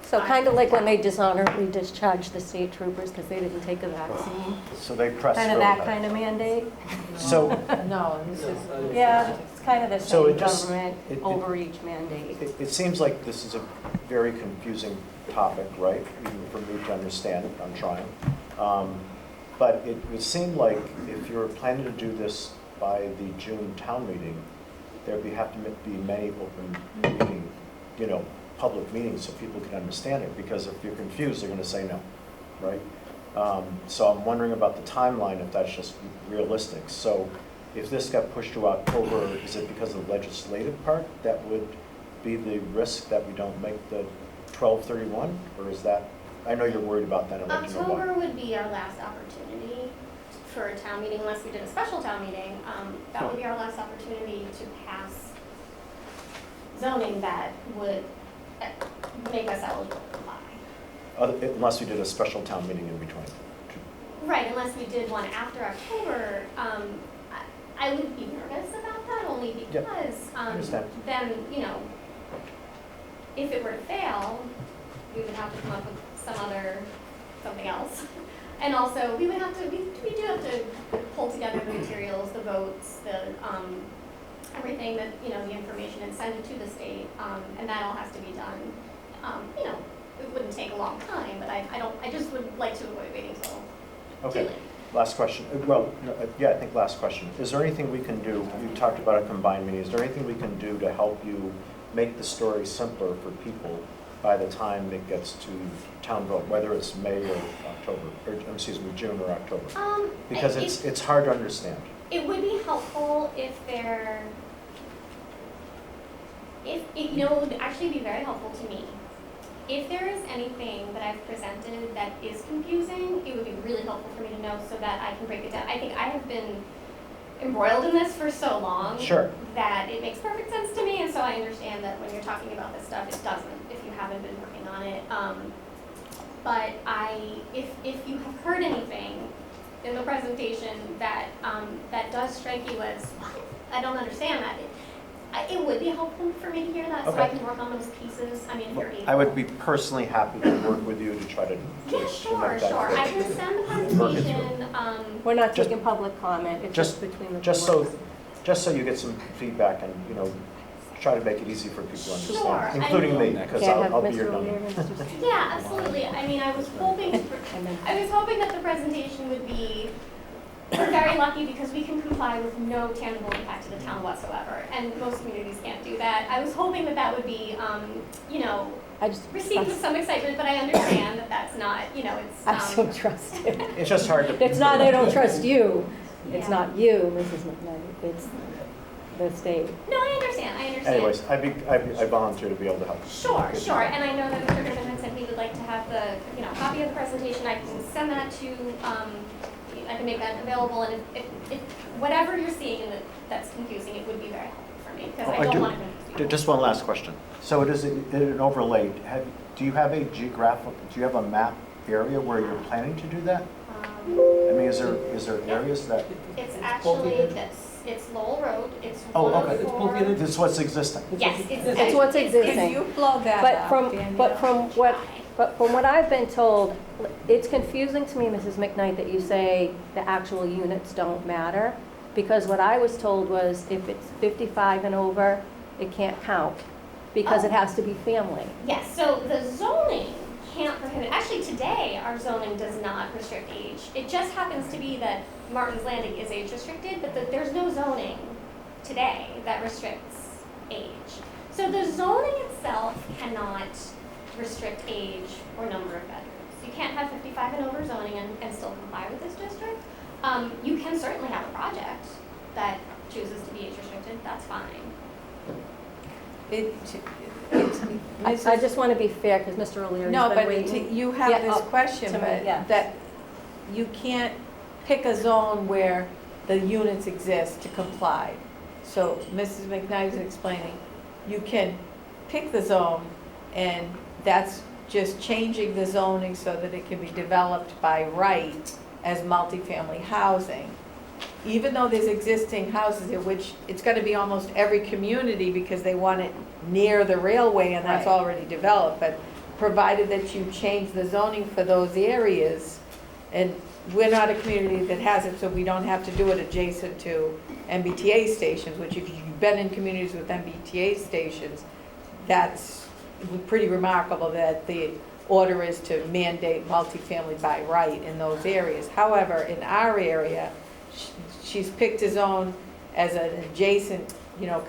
So kind of like when they dishonorably discharged the state troopers because they didn't take a vaccine. So they pressed Kind of through that kind of mandate. So No, this is. Yeah, it's kind of the So same it just- government it- overreach mandate. it seems like this is a very confusing topic, right? Even for me to understand it, I'm trying. But it would seem like if you're planning to do this by the June town meeting, there'd have to be many open meeting, public meetings so people can understand it, because if you're confused, they're going to say no, right? So I'm wondering about the timeline, if that's just realistic. So if this got pushed to October, is it because of the legislative part that would be the risk that we don't make the 12/31? Or is that, I know you're worried about that, I'd like to know why. October would be our last opportunity for a town meeting, unless we did a special town meeting. That would be our last opportunity to pass zoning that would make us eligible to comply. Unless we did a special town meeting in between. Right, unless we did one after October. I would be nervous about that only Yep, because I understand. then, if it were to fail, we would have to come up with something else. And also, we do have to pull together the materials, the votes, everything that, the information, and send it to the state, and that all has to be done. It wouldn't take a long time, but I just would like to avoid waiting till too Okay, late. last question. Well, I think last question. Is there anything we can do, you talked about a combined meeting, is there anything we can do to help you make the story simpler for people by the time it gets to town vote, whether it's May or October, or June or October? Because it's hard to understand. It would be helpful it would actually be very helpful to me. If there is anything that I've presented that is confusing, it would be really helpful for me to know so that I can break it down. I think I have been embroiled in this for so long Sure. that it makes perfect sense to me, and so I understand that when you're talking about this stuff, it doesn't if you haven't been working on it. But if you have heard anything in the presentation that does strike you as, what? I don't understand that. It would be helpful for me to hear that, so I Okay. can work on those pieces. I mean, if you're able. I would be personally happy to work with you to try to. Yeah, sure. I can send the presentation. We're not Just- taking public comment, it's just between the Just boards. so you get some feedback and, try to make it easy for people to understand, Sure, including me, because Can't have I'll be Mr. your dummy. O'Leary and Mr. Steve. Yeah, absolutely. I mean, I was hoping that the presentation would be, we're very lucky because we can comply with no tangible impact to the town whatsoever, and most communities can't do that. I was hoping that would be, received with some excitement, but I understand that that's not, it's. I don't trust it. It's just hard to. It's not, I don't trust you. It's Yeah. not you, Mrs. McKnight. It's the state. No, I understand. Anyways, I volunteer to be able to help. Sure, and I know that Mr. Griffin had said he would like to have the, copy of the presentation. I can send that to, I can make that available, and if whatever you're seeing and that's confusing, it would be very helpful for me, because I don't want to confuse people. Just one last question. So it is an overlay. Do you have a map area where you're planning to do that? I mean, is there areas that? It's actually this. It's Lowell Road. It's Oh, one okay. of four. This is what's existing? Yes, It's what's existing. If you blow that But up, from what I've been told, it's confusing to me, Mrs. McKnight, that you say the actual units don't matter. Because what I was told was if it's 55 and over, it can't count because it has to be family. Yes, so the zoning can't prohibit, actually today, our zoning does not restrict age. It just happens to be that Martin's Landing is age restricted, but there's no zoning today that restricts age. So the zoning itself cannot restrict age or number of bedrooms. You can't have 55 and over zoning and still comply with this district. You can certainly have a project that chooses to be age restricted, that's fine. I just want to be fair because Mr. O'Leary's No, been but waiting. you have Yeah, this oh, question, to me, but yeah. that you can't pick a zone where the units exist to comply. So Mrs. McKnight is explaining, you can pick the zone, and that's just changing the zoning so that it can be developed by right as multifamily housing. Even though there's existing houses in which it's gonna be almost every community because they want it near the railway and that's Right. already developed, but provided that you change the zoning for those areas, and we're not a community that has it, so we don't have to do it adjacent to MBTA stations, which if you've been in communities with MBTA stations, that's pretty remarkable that the order is to mandate multifamily by right in those areas. However, in our area, she's picked a zone as an adjacent,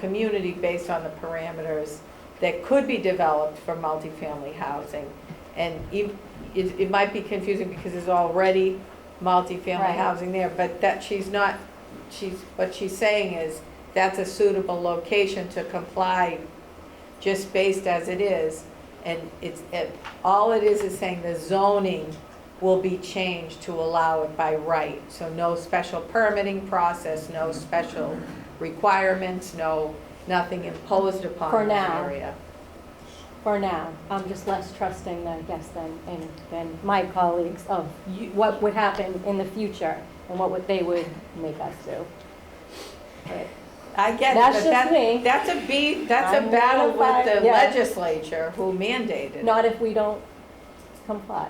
community based on the parameters that could be developed for multifamily housing. And it might be confusing because there's already multifamily Right. housing there, but that what she's saying is that's a suitable location to comply just based as it is. And all it is saying the zoning will be changed to allow it by right. So no special permitting process, no special requirements, nothing imposed For upon the now. area. For now, I'm just less trusting, I guess, than my colleagues of what would happen in the future and what they would make us do. But I get That's it, but just me. that's a I'm battle with the yeah. legislature who mandated it. not if we don't comply.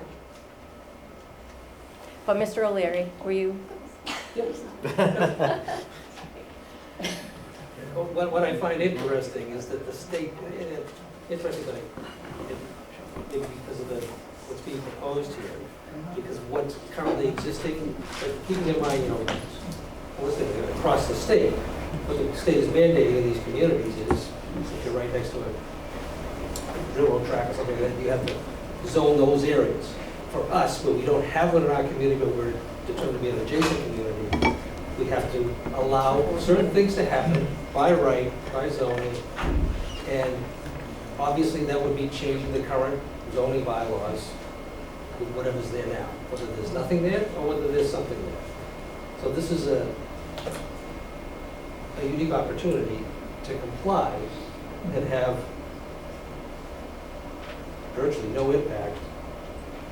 But Mr. O'Leary, were you? What I find interesting is that the state, interestingly, maybe because of what's being proposed here, because what's currently existing, keeping in mind, holistically across the state, what the state is mandating in these communities is, if you're right next to a railroad track or something, that you have to zone those areas. For us, where we don't have one in our community, but we're determined to be an adjacent community, we have to allow certain things to happen by right, by zoning, and obviously that would be changing the current zoning bylaws with whatever's there now, whether there's nothing there or whether there's something there. So this is a unique opportunity to comply and have virtually no impact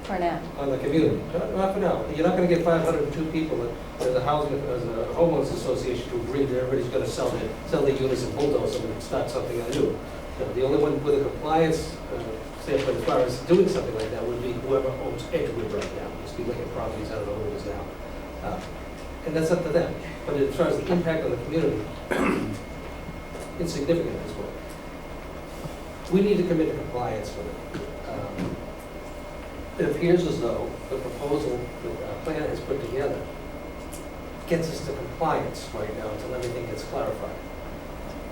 For now. on the community. Not for now. You're not going to get 502 people as a homeowners association to agree that everybody's going to sell their units and bulldoze them and start something anew. The only one with a compliance standpoint as far as doing something like that would be whoever owns Edgewood right now. Used to be Lincoln Properties, I don't know who it is now. And that's up to them. But as far as the impact on the community, it's significant as well. We need to commit to compliance with it. It appears as though the proposal that plan has put together gets us to compliance right now until everything gets clarified.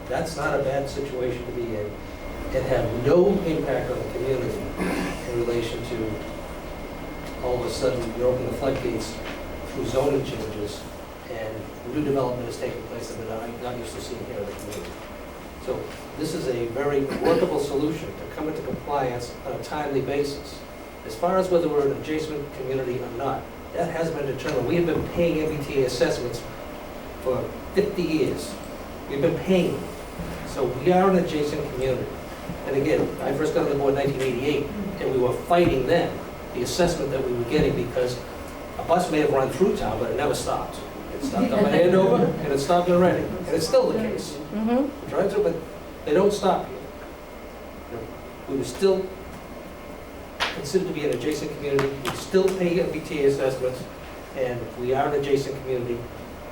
That's not a bad situation to be in and have no impact on the community in relation to all of a sudden you open the floodgates through zoning changes and new development is taking place that we're not used to seeing here in the community. So this is a very workable solution to come into compliance on a timely basis. As far as whether we're an adjacent community or not, that has been determined. We have been paying MBTA assessments for 50 years. We've been paying. So we are an adjacent community. And again, I first got on the board in 1988, and we were fighting then the assessment that we were getting because a bus may have run through town, but it never stopped. It stopped up at Andover, and it stopped in Reading, and it's still the case. Drive through, but they don't stop here. We were still considered to be an adjacent community. We still pay MBTA assessments, and we are an adjacent community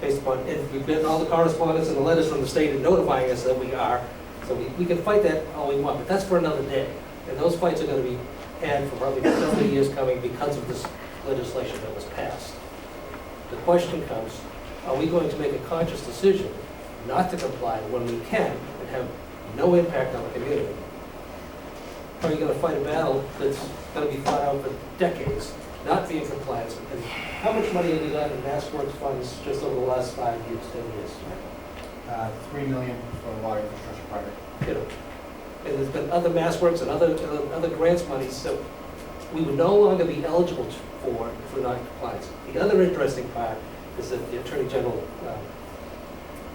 based upon, and we've gotten all the correspondence and the letters from the state notifying us that we are. So we can fight that all we want, but that's for another day. And those fights are going to be had for probably several years coming because of this legislation that was passed. The question comes, are we going to make a conscious decision not to comply when we can and have no impact on the community? Or are you going to fight a battle that's going to be fought out for decades, not be in compliance? And how much money have you got in Mass Works funds just over the last 5 years, 10 years? $3 million for a water infrastructure project. You know, and there's been other Mass Works and other grants money, so we would no longer be eligible for if we're not in compliance. The other interesting part is that the Attorney General,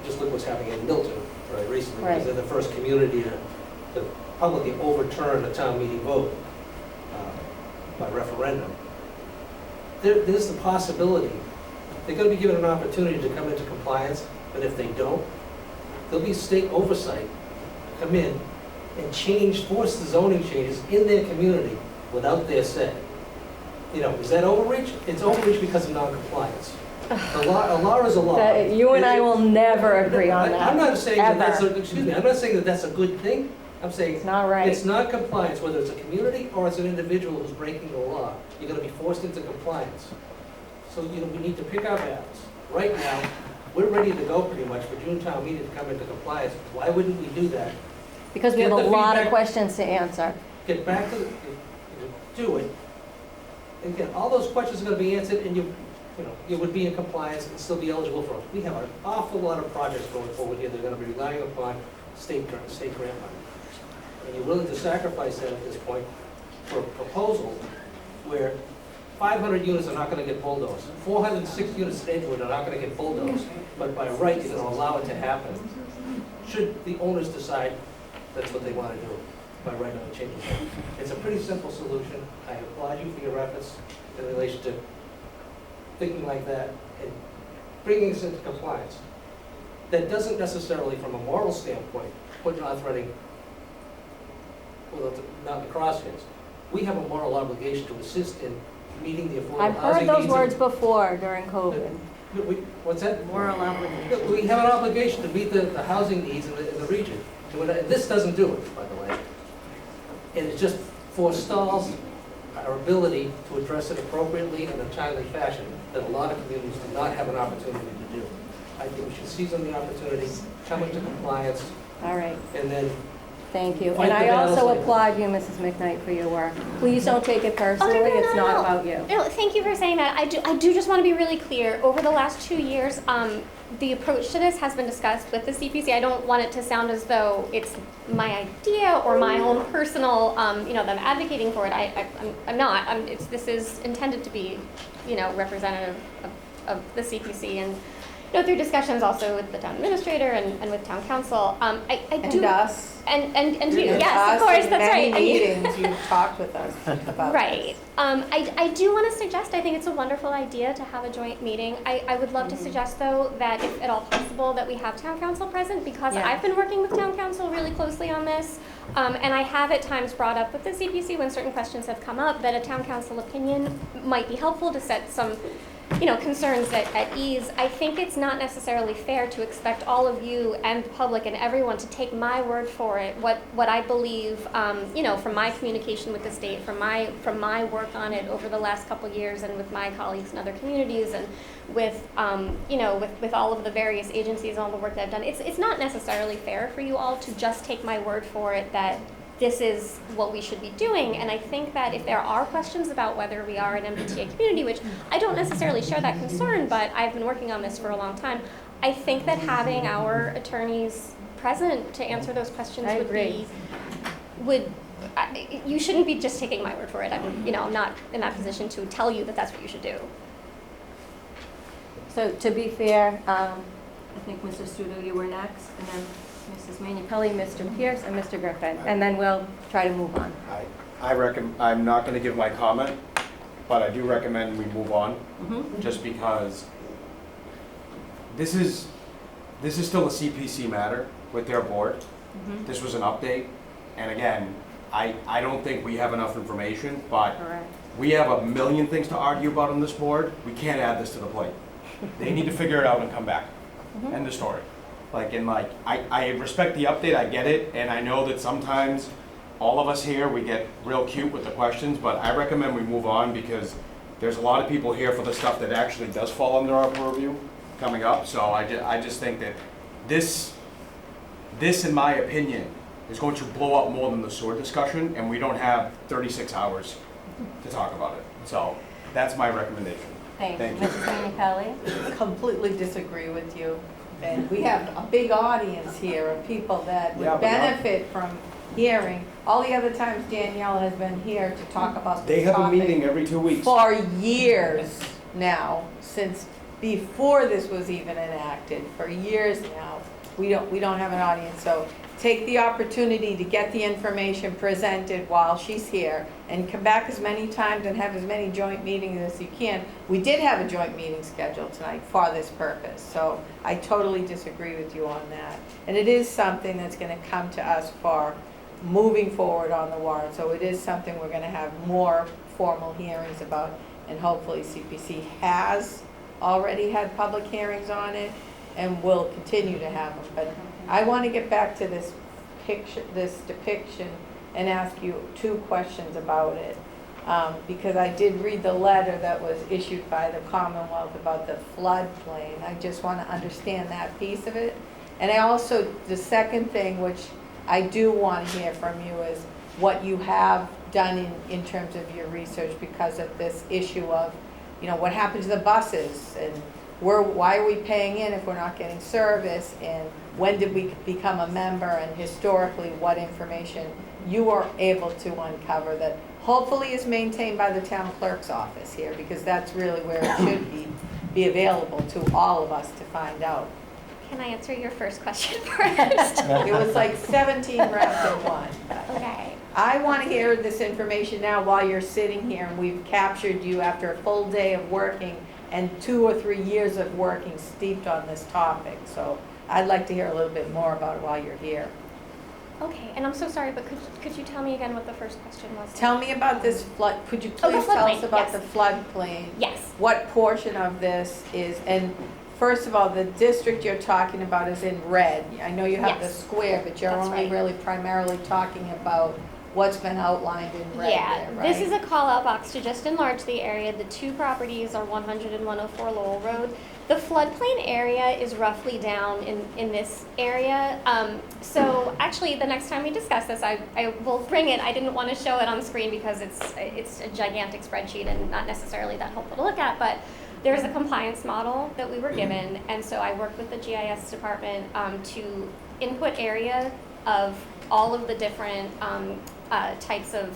just look what's happening in Milton, right, recently, because they're the first community to publicly overturn a town meeting vote by referendum. There's the possibility they're going to be given an opportunity to come into compliance, but if they don't, there'll be state oversight come in and force the zoning changes in their community without their say. You know, is that overreach? It's overreach because of non-compliance. A law is a law. You and I will never agree on that. I'm not saying that that's ever. excuse me, I'm not saying that that's a good thing. I'm saying It's not right. it's not compliance, whether it's a community or it's an individual who's breaking the law. You're going to be forced into compliance. So, you know, we need to pick our battles. Right now, we're ready to go pretty much for June town meeting to come into compliance. Why wouldn't we do that? Because we have a lot of questions to answer. Get back to do it. And again, all those questions are going to be answered, and you would be in compliance and still be eligible for it. We have an awful lot of projects going forward here that are going to be relying upon state grant money. And you're willing to sacrifice that at this point for a proposal where 500 units are not going to get bulldozed. 406 units in Edgewood are not going to get bulldozed. But by right, you're going to allow it to happen. Should the owners decide that's what they want to do, by right on the change of zone. It's a pretty simple solution. I applaud you for your efforts in relation to thinking like that and bringing us into compliance. That doesn't necessarily, from a moral standpoint, put North Reading not in the crosshairs. We have a moral obligation to assist in meeting the affordable I've housing heard needs. those words before during COVID. What's that? Moral obligation. We have an obligation to meet the housing needs in the region. And this doesn't do it, by the way. And it just forestalls our ability to address it appropriately in a timely fashion that a lot of communities do not have an opportunity to do. I think we should seize on the opportunity, come into compliance, All right. and then Thank you. Fight And the I battles also like applaud you, Mrs. McKnight, for your work. Please don't take it personally. Oh, no, It's not no. about you. No, thank you for saying that. I do just want to be really clear. Over the last 2 years, the approach to this has been discussed with the CPC. I don't want it to sound as though it's my idea or my own personal, that I'm advocating for it. I'm not. This is intended to be, representative of the CPC and. Through discussions also with the town administrator and with town council. I do. And us. And you, And yes, us of course, in that's many right. meetings, you've talked with us about Right. I do want to suggest, I think it's a wonderful idea to have a joint meeting. I would love to suggest, though, that if at all possible, that we have town council present, because Yeah. I've been working with town council really closely on this, and I have at times brought up with the CPC when certain questions have come up that a town council opinion might be helpful to set some concerns at ease. I think it's not necessarily fair to expect all of you and the public and everyone to take my word for it. What I believe, from my communication with the state, from my work on it over the last couple years, and with my colleagues in other communities, and with with all of the various agencies and all the work that I've done. It's not necessarily fair for you all to just take my word for it that this is what we should be doing. And I think that if there are questions about whether we are an MBTA community, which I don't necessarily share that concern, but I've been working on this for a long time, I think that having our attorneys present to answer those questions I would agree. you shouldn't be just taking my word for it. I'm not in that position to tell you that that's what you should do. So to be fair, I think Mr. Studo, you were next, and then Mrs. Minipelli, Mr. Pierce, and Mr. Griffin, and then we'll try to move on. I'm not going to give my comment, but I do recommend we move on, just because this is still a CPC matter with their board. This was an update, and again, I don't think we have enough information, but Correct. we have a million things to argue about on this board. We can't add this to the plate. They need to figure it out and come back. End of story. I respect the update, I get it, and I know that sometimes all of us here, we get real cute with the questions, but I recommend we move on because there's a lot of people here for the stuff that actually does fall under our purview coming up. So I just think that this, in my opinion, is going to blow up more than the sewer discussion, and we don't have 36 hours to talk about it. So that's my recommendation. Thank Thank you. you. Mrs. Minipelli? Completely disagree with you. And we have a big audience here of people that Yeah, would but not- benefit from hearing. All the other times Danielle has been here to talk about They this have a topic meeting every 2 weeks. for years now, since before this was even enacted, for years now. We don't have an audience, so take the opportunity to get the information presented while she's here and come back as many times and have as many joint meetings as you can. We did have a joint meeting scheduled tonight for this purpose, so I totally disagree with you on that. And it is something that's gonna come to us for moving forward on the warrant, so it is something we're gonna have more formal hearings about, and hopefully CPC has already had public hearings on it and will continue to have them. But I want to get back to this picture, this depiction, and ask you 2 questions about it. Because I did read the letter that was issued by the Commonwealth about the floodplain. I just want to understand that piece of it. And I also, the second thing, which I do want to hear from you, is what you have done in terms of your research because of this issue of, what happened to the buses, and why are we paying in if we're not getting service, and when did we become a member, and historically what information you were able to uncover that hopefully is maintained by the town clerk's office here, because that's really where it should be available to all of us to find out. Can I answer your first question first? It was like 17 wrapped in one. Okay. I want to hear this information now while you're sitting here, and we've captured you after a full day of working and 2 or 3 years of working steeped on this topic. So I'd like to hear a little bit more about it while you're here. Okay, and I'm so sorry, but could you tell me again what the first question was? Tell me about this flood, could you Oh, the please tell us floodplain, about yes. the floodplain? Yes. What portion of this is, and first of all, the district you're talking about is in red. I know you have the Yes. square, but you're That's only right. really primarily talking about what's been outlined in red Yeah, there, right? this is a call-out box to just enlarge the area. The 2 properties are 100 and 104 Lowell Road. The floodplain area is roughly down in this area. So actually, the next time we discuss this, I will bring it. I didn't want to show it on screen because it's a gigantic spreadsheet and not necessarily that helpful to look at, but there's a compliance model that we were given, and so I worked with the GIS department to input area of all of the different types of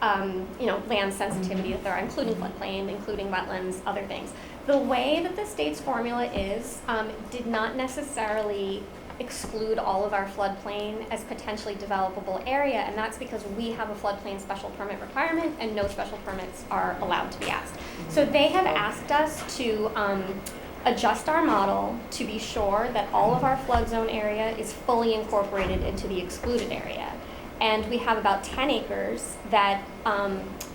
land sensitivity that there are, including floodplain, including wetlands, other things. The way that the state's formula is did not necessarily exclude all of our floodplain as potentially developable area, and that's because we have a floodplain special permit requirement and no special permits are allowed to be asked. So they have asked us to adjust our model to be sure that all of our flood zone area is fully incorporated into the excluded area. And we have about 10 acres that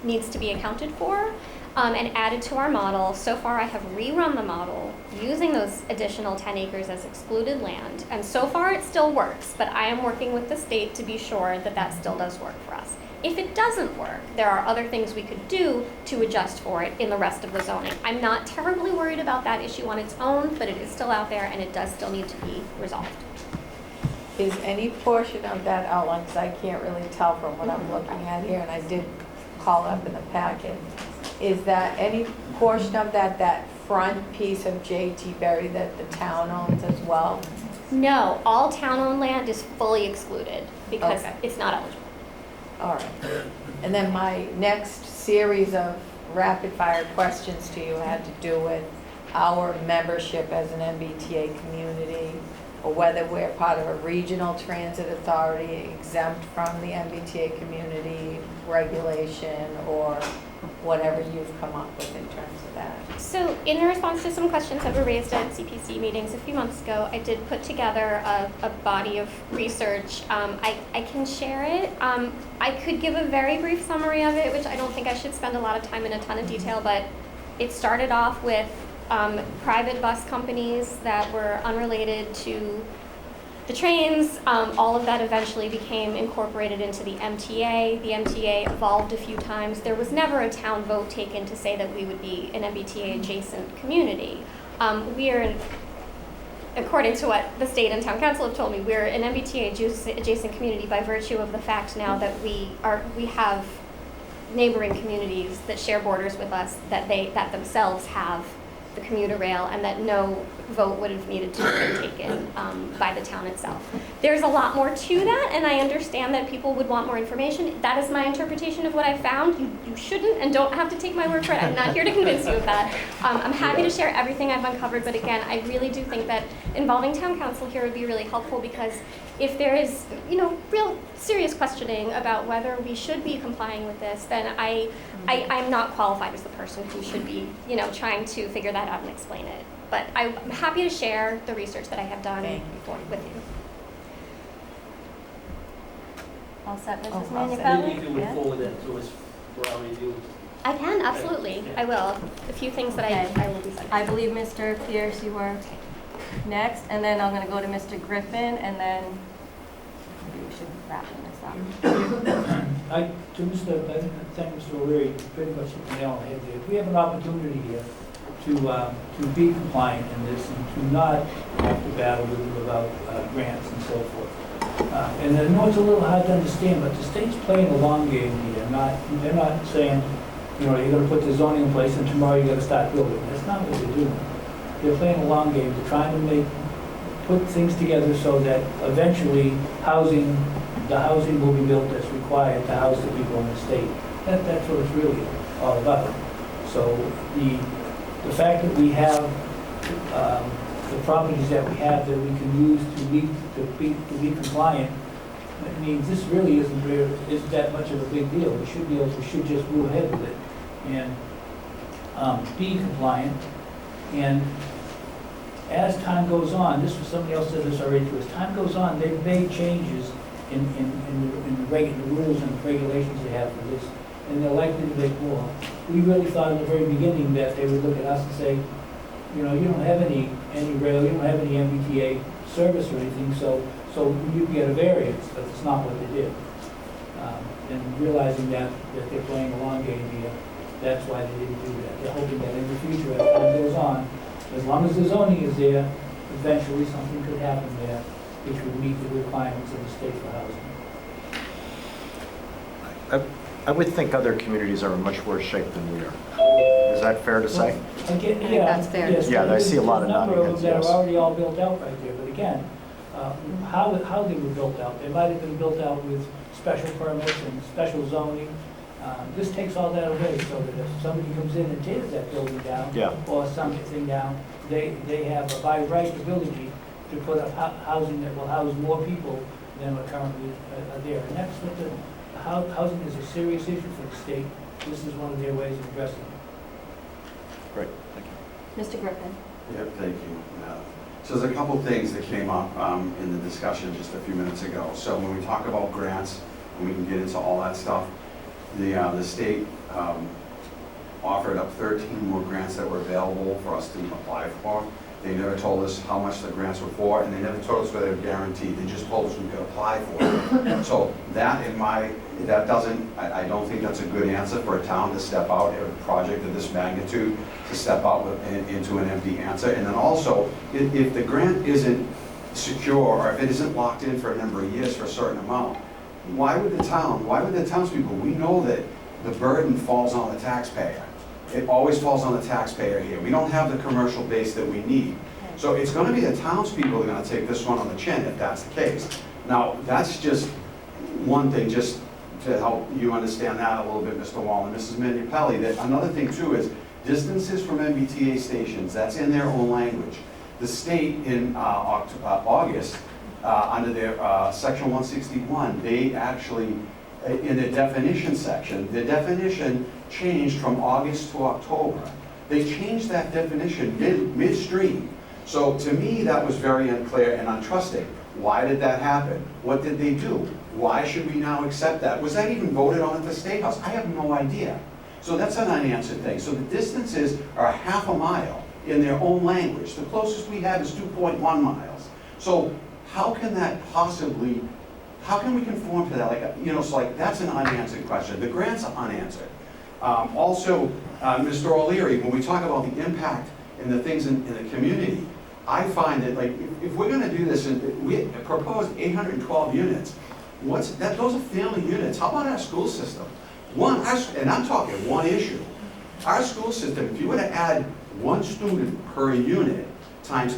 needs to be accounted for and added to our model. So far I have rerun the model using those additional 10 acres as excluded land. And so far it still works, but I am working with the state to be sure that that still does work for us. If it doesn't work, there are other things we could do to adjust for it in the rest of the zoning. I'm not terribly worried about that issue on its own, but it is still out there and it does still need to be resolved. Is any portion of that outline, because I can't really tell from what I'm looking at here, and I did call up in the packet, is that any portion of that front piece of J.T. Berry that the town owns as well? No, all town-owned land is fully excluded because Okay. it's not eligible. All right. And then my next series of rapid-fire questions to you had to do with our membership as an MBTA community, or whether we're part of a regional transit authority exempt from the MBTA community regulation, or whatever you've come up with in terms of that. So in response to some questions that were raised at CPC meetings a few months ago, I did put together a body of research. I can share it. I could give a very brief summary of it, which I don't think I should spend a lot of time in a ton of detail, but it started off with private bus companies that were unrelated to the trains. All of that eventually became incorporated into the MTA. The MTA evolved a few times. There was never a town vote taken to say that we would be an MBTA adjacent community. We are, according to what the state and town council have told me, we're an MBTA adjacent community by virtue of the fact now that we have neighboring communities that share borders with us, that themselves have the commuter rail, and that no vote would have needed to have been taken by the town itself. There's a lot more to that, and I understand that people would want more information. That is my interpretation of what I found. You shouldn't and don't have to take my word for it. I'm not here to convince you of that. I'm happy to share everything I've uncovered, but again, I really do think that involving town council here would be really helpful, because if there is, real serious questioning about whether we should be complying with this, then I'm not qualified as the person who should be, trying to figure that out and explain it. But I'm happy to share the research that I have done with you. All set, Mrs. Oh, Manu all Maybe if you would Yeah. forward that to us for our review. I can, absolutely. I will. A few things that Okay. I will be sending. I believe Mr. Pierce, you were next, and then I'm going to go to Mr. Griffin, and then we should wrap this up. I thank Mr. O'Leary, pretty much hit the nail on the head there. We have an opportunity here to be compliant in this and to not have to battle with you about grants and so forth. And I know it's a little hard to understand, but the state's playing a long game here. They're not saying, you're going to put the zoning in place and tomorrow you're going to start building. That's not what they're doing. They're playing a long game. They're trying to put things together so that eventually the housing will be built that's required to house the people in the state. That's what it's really all about. So the fact that we have the properties that we have that we can use to be compliant, it means this really isn't that much of a big deal. We should just move ahead with it and be compliant. And as time goes on, somebody else said this already too, as time goes on, they've made changes in the rules and regulations they have for this, and they're likely to make more. We really thought in the very beginning that they would look at us and say, you don't have any rail, you don't have any MBTA service or anything, so you can get a variance, but it's not what they did. And realizing that they're playing a long game here, that's why they didn't do that. They're hoping that in the future, as time goes on, as long as the zoning is there, eventually something could happen there which would meet the requirements of the state for housing. I would think other communities are in much worse shape than we are. Is that fair to say? Again, think yeah, that's fair. yes, Yeah, I see a lot of there's number nodding of them heads, that are yes. already all built out right there, but again, how they were built out, they might have been built out with special permits and special zoning. This takes all that away, so that if somebody comes in and tears that building down, Yeah. or something down, they have a by right ability to put up housing that will house more people than are currently there. And that's what housing is a serious issue for the state. This is one of their ways of addressing it. Great, thank you. Mr. Griffin. Yep, thank you. So there's a couple things that came up in the discussion just a few minutes ago. So when we talk about grants, and we can get into all that stuff, the state offered up 13 more grants that were available for us to apply for. They never told us how much the grants were for, and they never told us whether they were guaranteed. They just told us we could apply for it. So that I don't think that's a good answer for a town to step out, a project of this magnitude, to step out into an empty answer. And then also, if the grant isn't secure, or if it isn't locked in for a number of years for a certain amount, why would the townspeople, we know that the burden falls on the taxpayer. It always falls on the taxpayer here. We don't have the commercial base that we need. So it's gonna be the townspeople that are gonna take this one on the chin if that's the case. Now, that's just one thing, just to help you understand that a little bit, Mr. Wall and Mrs. Minipelli, that another thing too is distances from MBTA stations, that's in their own language. The state in August, under their section 161, they actually, in the definition section, the definition changed from August to October. They changed that definition midstream. So to me, that was very unclear and untrusting. Why did that happen? What did they do? Why should we now accept that? Was that even voted on at the State House? I have no idea. So that's an unanswered thing. So the distances are half a mile in their own language. The closest we have is 2.1 miles. So how can that possibly, how can we conform to that? Like, you know, so like that's an unanswered question. The grants are unanswered. Also, Mr. O'Leary, when we talk about the impact and the things in the community, I find that like if we're going to do this, and we proposed 812 units, those are family units. How about our school system? And I'm talking one issue. Our school system, if you were to add one student per unit times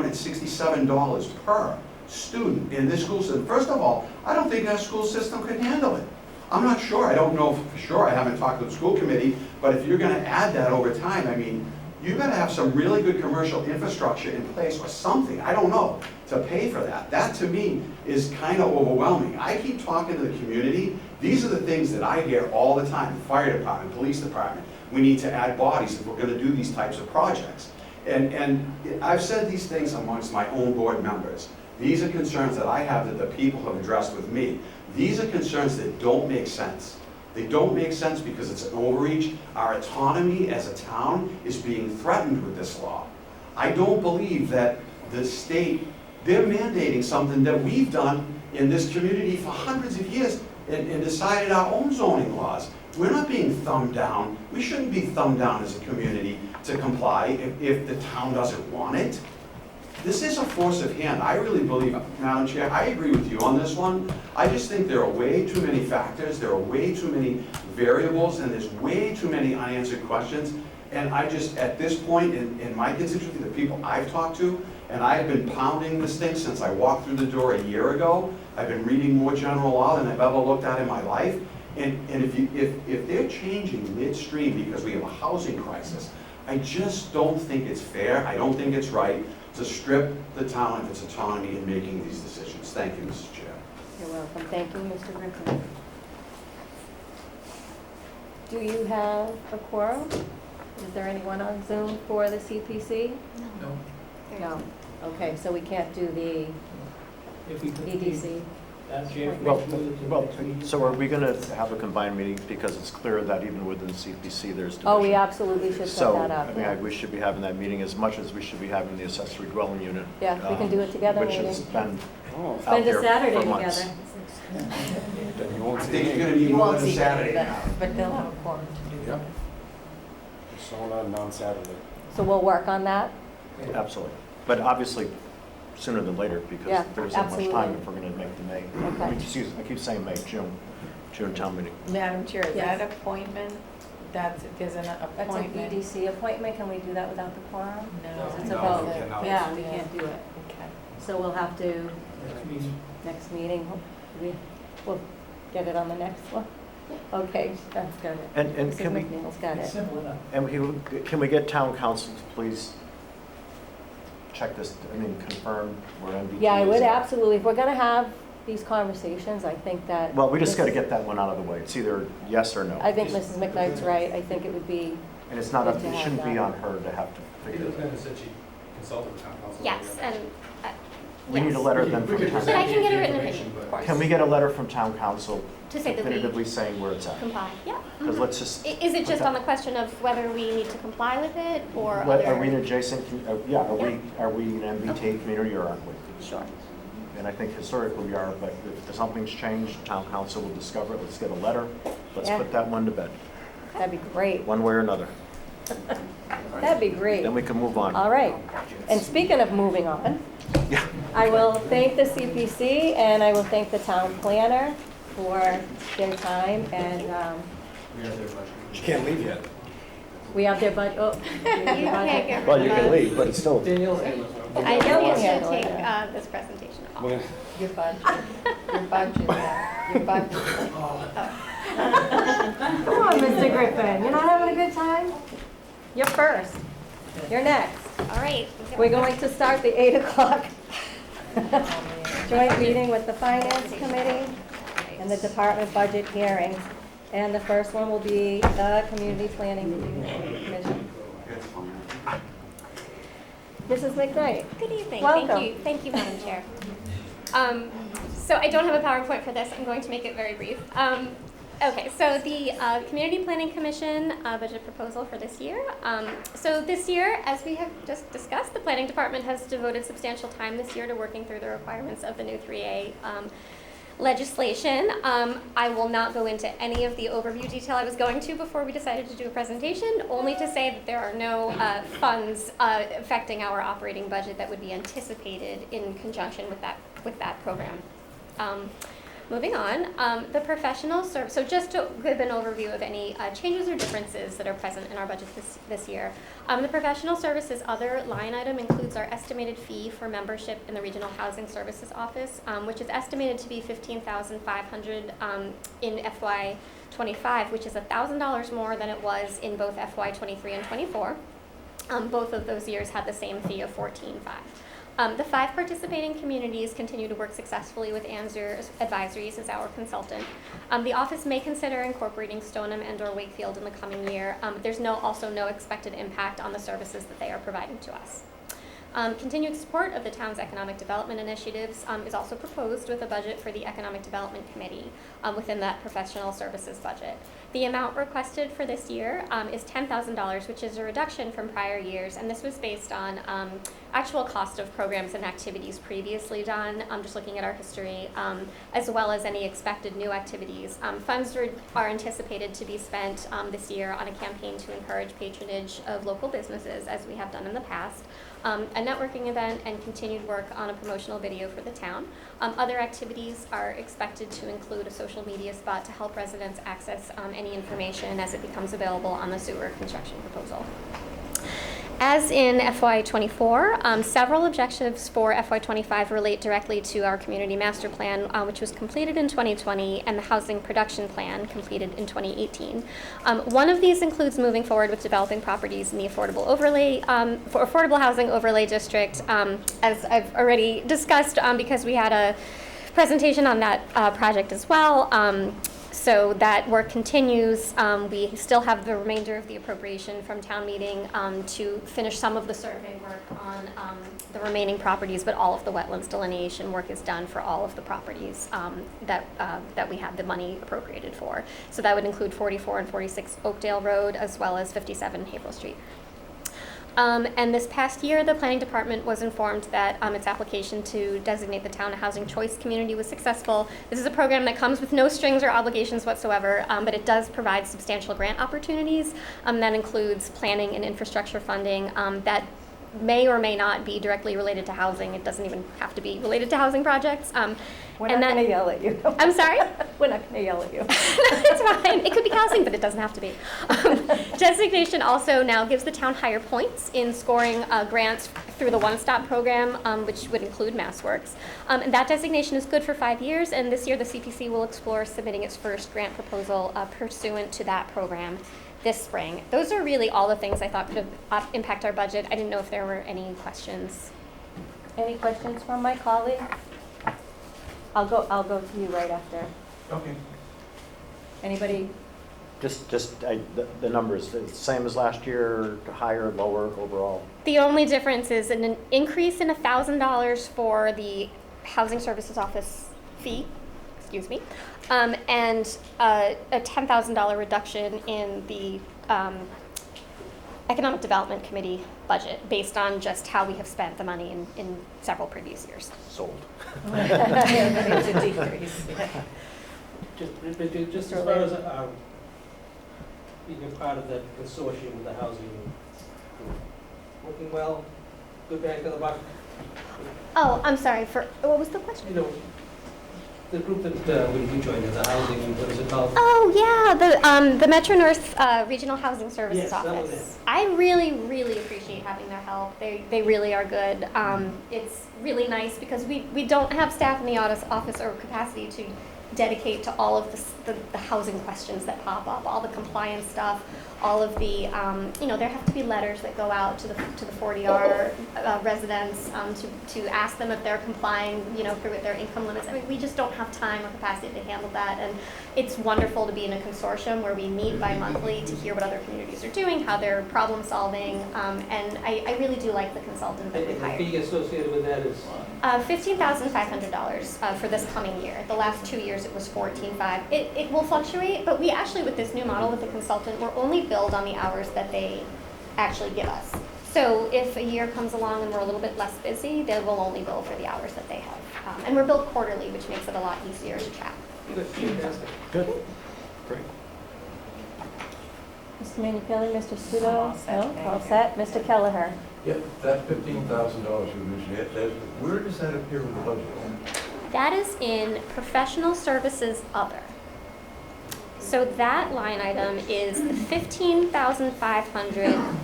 $18,267 per student in this school system, first of all, I don't think our school system could handle it. I'm not sure. I don't know for sure. I haven't talked to the school committee, but if you're going to add that over time, I mean, you got to have some really good commercial infrastructure in place or something, I don't know, to pay for that. That to me is kind of overwhelming. I keep talking to the community. These are the things that I hear all the time. The fire department, police department. We need to add bodies if we're going to do these types of projects. And I've said these things amongst my own board members. These are concerns that I have that the people have addressed with me. These are concerns that don't make sense. They don't make sense because it's an overreach. Our autonomy as a town is being threatened with this law. I don't believe that the state, they're mandating something that we've done in this community for hundreds of years and decided our own zoning laws. We're not being thumbed down. We shouldn't be thumbed down as a community to comply if the town doesn't want it. This is a force of hand. I really believe, Madam Chair, I agree with you on this one. I just think there are way too many factors, there are way too many variables, and there's way too many unanswered questions. And I just, at this point, in my constituency, the people I've talked to, and I've been pounding this thing since I walked through the door a year ago. I've been reading more general law than I've ever looked at in my life. And if they're changing midstream because we have a housing crisis, I just don't think it's fair. I don't think it's right to strip the town of its autonomy in making these decisions. Thank you, Mrs. Chair. You're welcome. Thank you, Mr. Griffin. Do you have a quorum? Is there anyone on Zoom for the CPC? No. No. Okay, so we can't do the If we could, EDC. Chair, if we Well, could move it to the well, next meeting. so are we going to have a combined meeting because it's clear that even within CPC there's division? Oh, we absolutely should set So, that up. I mean, we should be having that meeting as much as we should be having the accessory dwelling unit. Yeah, we can do it together, Which has maybe. been out Spend a there Saturday for months. together. Then you won't I see think it's me. going to be You more won't than a see Saturday that, now. but they'll have a quorum to do Yep. that. So on Saturday. So we'll work on that. Absolutely. But obviously, sooner than later, Yeah, because there isn't much time absolutely. if we're going to make the May. Okay. I mean, excuse me, I keep saying May, June town meeting. Madam Chair, is Yes. that appointment, there's an That's an appointment? EDC appointment. Can we do that without the quorum? No. It's a No, vote. we cannot. Yeah, we can't do it. Okay. So we'll have to, Next meeting. next meeting, we'll get it on the next one. Okay, that's good. And Mrs. can we, McNeil's got It's it. simple enough. and can we get town council to please check this, I mean, confirm where MBTA Yeah, I would is? absolutely. If we're gonna have these conversations, I think that. Well, we just got to Mrs. get that one out of the way. It's either yes or no. I think Mrs. McKnight's right. I think it would be, And it's not, good to it have shouldn't be that. on her to have to figure it out. said she consulted with town council. Yes, and, We need a letter then We from could town. but I can get a written Information, opinion, but- of course. Can we get a letter from town council To say that definitively we saying where it's at? comply, yeah. Because mhm. let's just. Is it just on the question of whether we need to comply with it or What, other? are we an adjacent, yeah, are we an MBTA community or aren't we? Sure. And I think historically we are, but if something's changed, town council will discover it. Let's get a letter. Let's Yeah. put that one to bed, that'd be great. one way or another. That'd be great. Then we can move on. All right. And speaking of moving on, Yeah. I will thank the CPC and I will thank the town planner for their time and She can't leave yet. we have their budget. Oh, Well, you can leave, but it's still. Danielle's handling it. I Yeah, know you yeah, should take yeah. this presentation off. We're Your budget, your budget, yeah, your budget. Come on, Mr. Griffin, you're not having a good time? You're first. You're next. All right. We're going to start the 8 o'clock joint meeting with the Finance Committee and the Department Budget hearings. And the first one will be the Community Planning Commission. Mrs. McKnight. Good evening. Welcome. Thank you, Madam Chair. So I don't have a PowerPoint for this. I'm going to make it very brief. Okay, so the Community Planning Commission budget proposal for this year. So this year, as we have just discussed, the Planning Department has devoted substantial time this year to working through the requirements of the new 3A legislation. I will not go into any of the overview detail I was going to before we decided to do a presentation, only to say that there are no funds affecting our operating budget that would be anticipated in conjunction with that program. Moving on, the professional service, so just to give an overview of any changes or differences that are present in our budget this year. The professional services other line item includes our estimated fee for membership in the Regional Housing Services Office, which is estimated to be $15,500 in FY25, which is $1,000 more than it was in both FY23 and 24. Both of those years had the same fee of $14,500. The 5 participating communities continue to work successfully with ANZUR Advisories as our consultant. The office may consider incorporating Stoneham and/or Wakefield in the coming year. There's also no expected impact on the services that they are providing to us. Continued support of the town's economic development initiatives is also proposed with a budget for the Economic Development Committee within that professional services budget. The amount requested for this year is $10,000, which is a reduction from prior years, and this was based on actual cost of programs and activities previously done, just looking at our history, as well as any expected new activities. Funds are anticipated to be spent this year on a campaign to encourage patronage of local businesses, as we have done in the past, a networking event, and continued work on a promotional video for the town. Other activities are expected to include a social media spot to help residents access any information as it becomes available on the sewer construction proposal. As in FY24, several objectives for FY25 relate directly to our community master plan, which was completed in 2020, and the housing production plan completed in 2018. One of these includes moving forward with developing properties in the affordable overlay, for affordable housing overlay district, as I've already discussed, because we had a presentation on that project as well. So that work continues. We still have the remainder of the appropriation from town meeting to finish some of the survey work on the remaining properties, but all of the wetlands delineation work is done for all of the properties that we have the money appropriated for. So that would include 44 and 46 Oakdale Road, as well as 57 Haverhill Street. And this past year, the Planning Department was informed that its application to designate the town a housing choice community was successful. This is a program that comes with no strings or obligations whatsoever, but it does provide substantial grant opportunities. That includes planning and infrastructure funding that may or may not be directly related to housing. It doesn't even have to be related to housing projects. We're not going to yell at you. I'm sorry? We're not going to yell at you. It's fine. It could be housing, but it doesn't have to be. Designation also now gives the town higher points in scoring grants through the one-stop program, which would include MassWorks. And that designation is good for 5 years, and this year the CPC will explore submitting its first grant proposal pursuant to that program this spring. Those are really all the things I thought could impact our budget. I didn't know if there were any questions. Any questions from my colleague? I'll go to you right after. Okay. Anybody? The numbers, the same as last year, higher, lower overall? The only difference is an increase in $1,000 for the Housing Services Office fee, and a $10,000 reduction in the Economic Development Committee budget based on just how we have spent the money in several previous years. Sold. It's a decrease. Just as far as being a part of that consortium with the housing, working well, good bang for the buck. Oh, I'm sorry, what was the question? You know, the group that you joined, the housing, what is it called? Oh, yeah, the Metro North Regional Housing Services Yes, that was Office. I really, really appreciate having their help. They really are good. It's really nice because we don't have staff in the office or capacity to dedicate to all of the housing questions that pop up, all the compliance stuff, all of the, there have to be letters that go out to the 40R residents to ask them if they're complying, with their income limits. I mean, we just don't have time or capacity to handle that. And it's wonderful to be in a consortium where we meet bi-monthly to hear what other communities are doing, how they're problem solving. And I really do like the consultant that we've And the hired. fee associated with that is? $15,500 for this coming year. The last 2 years it was $14,500. It will fluctuate, but we actually, with this new model with the consultant, we're only billed on the hours that they actually give us. So if a year comes along and we're a little bit less busy, they will only bill for the hours that they have. And we're billed quarterly, which makes it a lot easier to track. Good, fantastic. Good. Great. Mr. Minipelli, Mr. Studo? All set, No? thank All you. set? Mr. Kelleher? Yeah, that $15,000 you mentioned, where does that appear in the budget? That is in professional services other. So that line item is the $15,500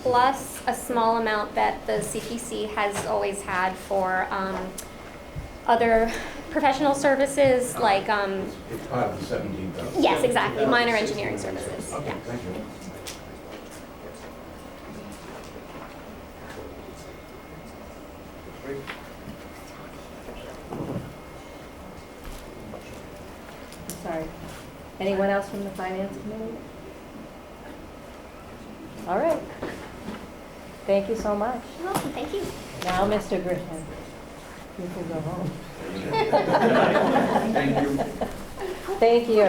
plus a small amount that the CPC has always had for other professional services like It's part of the 17,000. yes, exactly, minor engineering services. Okay, Yeah. thank you. Sorry. Anyone else from the finance committee? All right. Thank you so much. You're welcome. Thank you. Now, Mr. Griffin, you can go home. Thank you. Thank you.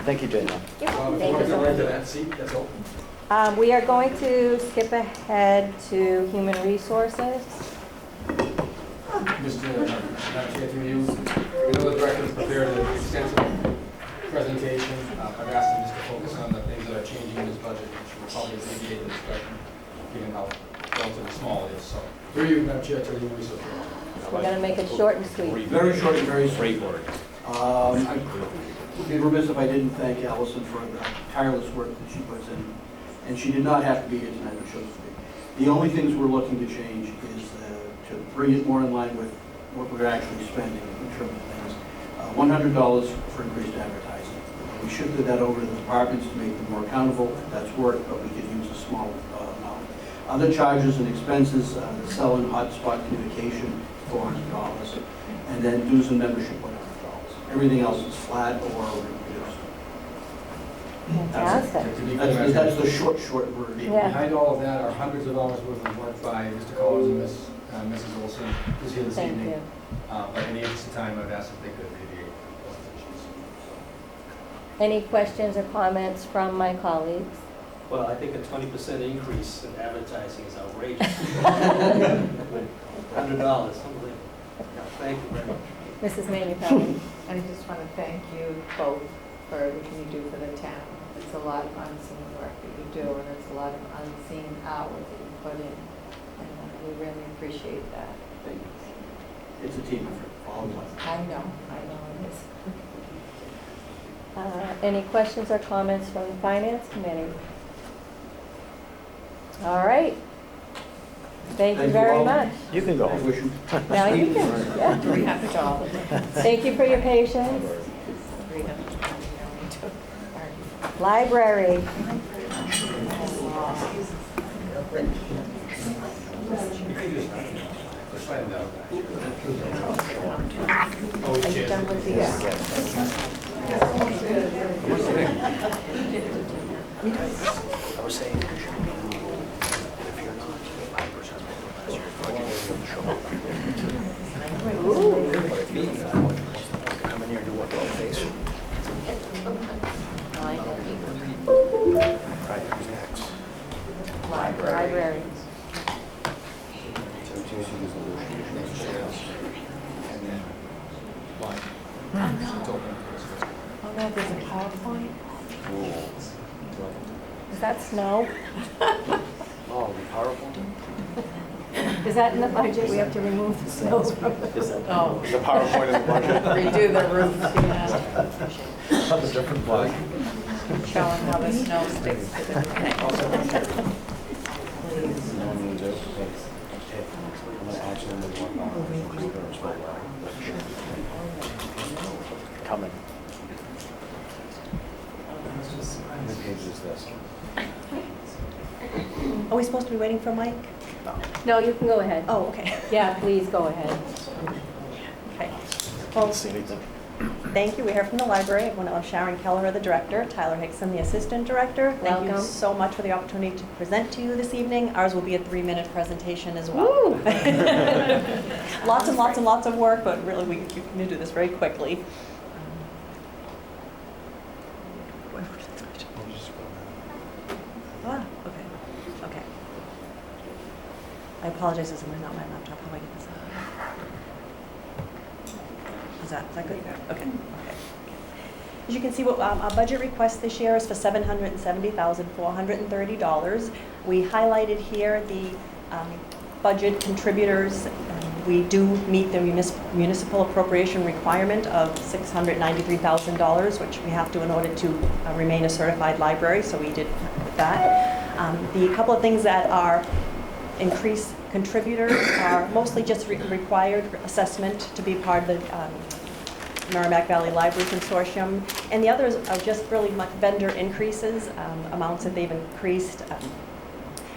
Thank you, Dana. You're welcome. Thank you so much. that seat, that's all. We are going to skip ahead to human resources. Mr. Madam Chair, through you, we know the director has prepared an extensive presentation. I've asked him just to focus on the things that are changing in his budget, which will probably alleviate the discussion, given how relatively small it is. So, through you, Madam Chair, to the human resources. We're going to make it short and sweet. Very short and very Great sweet. word. I'd be remiss if I didn't thank Allison for the tireless work that she puts in. And she did not have to be here tonight, it shows to be. The only things we're looking to change is to bring it more in line with what we're actually spending in terms of things. $100 for increased advertising. We shifted that over to the departments to make them more accountable. That's worked, but we could use a small amount. Other charges and expenses, the cell and hotspot communication, $400. And then dues and membership, $100. Everything else is flat or reduced. Fantastic. To be clear, That's the short word. Yeah. behind all of that are hundreds of hours worth of work by Mr. Collins and Mrs. Olson, who's here this Thank evening. you. But in the interest of time, I'd ask if they could abbreviate presentations. Any questions or comments from my colleagues? Well, I think a 20% increase in advertising is outrageous. $100, unbelievable. Thank you very much. Mrs. Minipelli? I just want to thank you both for everything you do for the town. It's a lot of unseen work that you do, and it's a lot of unseen hours that you put in. And we really appreciate that. Thank you. It's a team effort, all of us. I know it is. Any questions or comments from the finance committee? All right. Thank you Thank you very all. much. You can go. I wish you. Now you can, yeah. $300. Thank you for your patience. Library. Are you done with these? I was saying, if you're not 5% less, you're come in here and do what, face? Right, who's next? Library. Oh, no, there's a PowerPoint? Is that snow? Oh, Oh, the PowerPoint? Is that in the budget? We have to remove the snow from the... Oh, The PowerPoint in the budget? redo the roof, On a different flag. showing how the snow sticks to the roof. Coming. Are we supposed to be waiting for Mike? No, you can go ahead. Oh, okay. Yeah, please go ahead. Okay. Can't see anything. Thank you. We're here from the library. I want to Sharon Kelleher, the director, Tyler Hickson, the assistant director. Thank you Welcome. so much for the opportunity to present to you this evening. Ours will be a 3-minute presentation as well. Woo! Lots and lots and lots of work, but really we can do this very quickly. Ah, okay. Okay. I apologize, this is not my laptop. How do I get this out? Is that good? Okay. Okay. As you can see, what our budget request this year is for $770,430. We highlighted here the budget contributors. We do meet the municipal appropriation requirement of $693,000, which we have to in order to remain a certified library, so we did that. The couple of things that are increased contributors are mostly just required assessment to be part of the Merrimack Valley Library Consortium, and the others are just really much vendor increases, amounts that they've increased,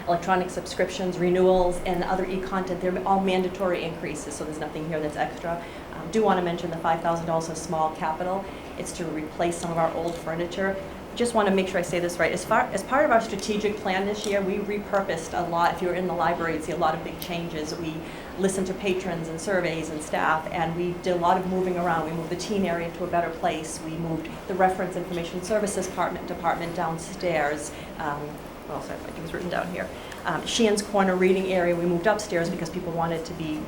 electronic subscriptions, renewals, and other e-content. They're all mandatory increases, so there's nothing here that's extra. Do want to mention the $5,000 of small capital. It's to replace some of our old furniture. Just want to make sure I say this right. As part of our strategic plan this year, we repurposed a lot. If you're in the library, you'd see a lot of big changes. We listened to patrons and surveys and staff, and we did a lot of moving around. We moved the teen area to a better place. We moved the reference information services department downstairs. What else I think was written down here. Sheehan's Corner reading area, we moved upstairs because people wanted to be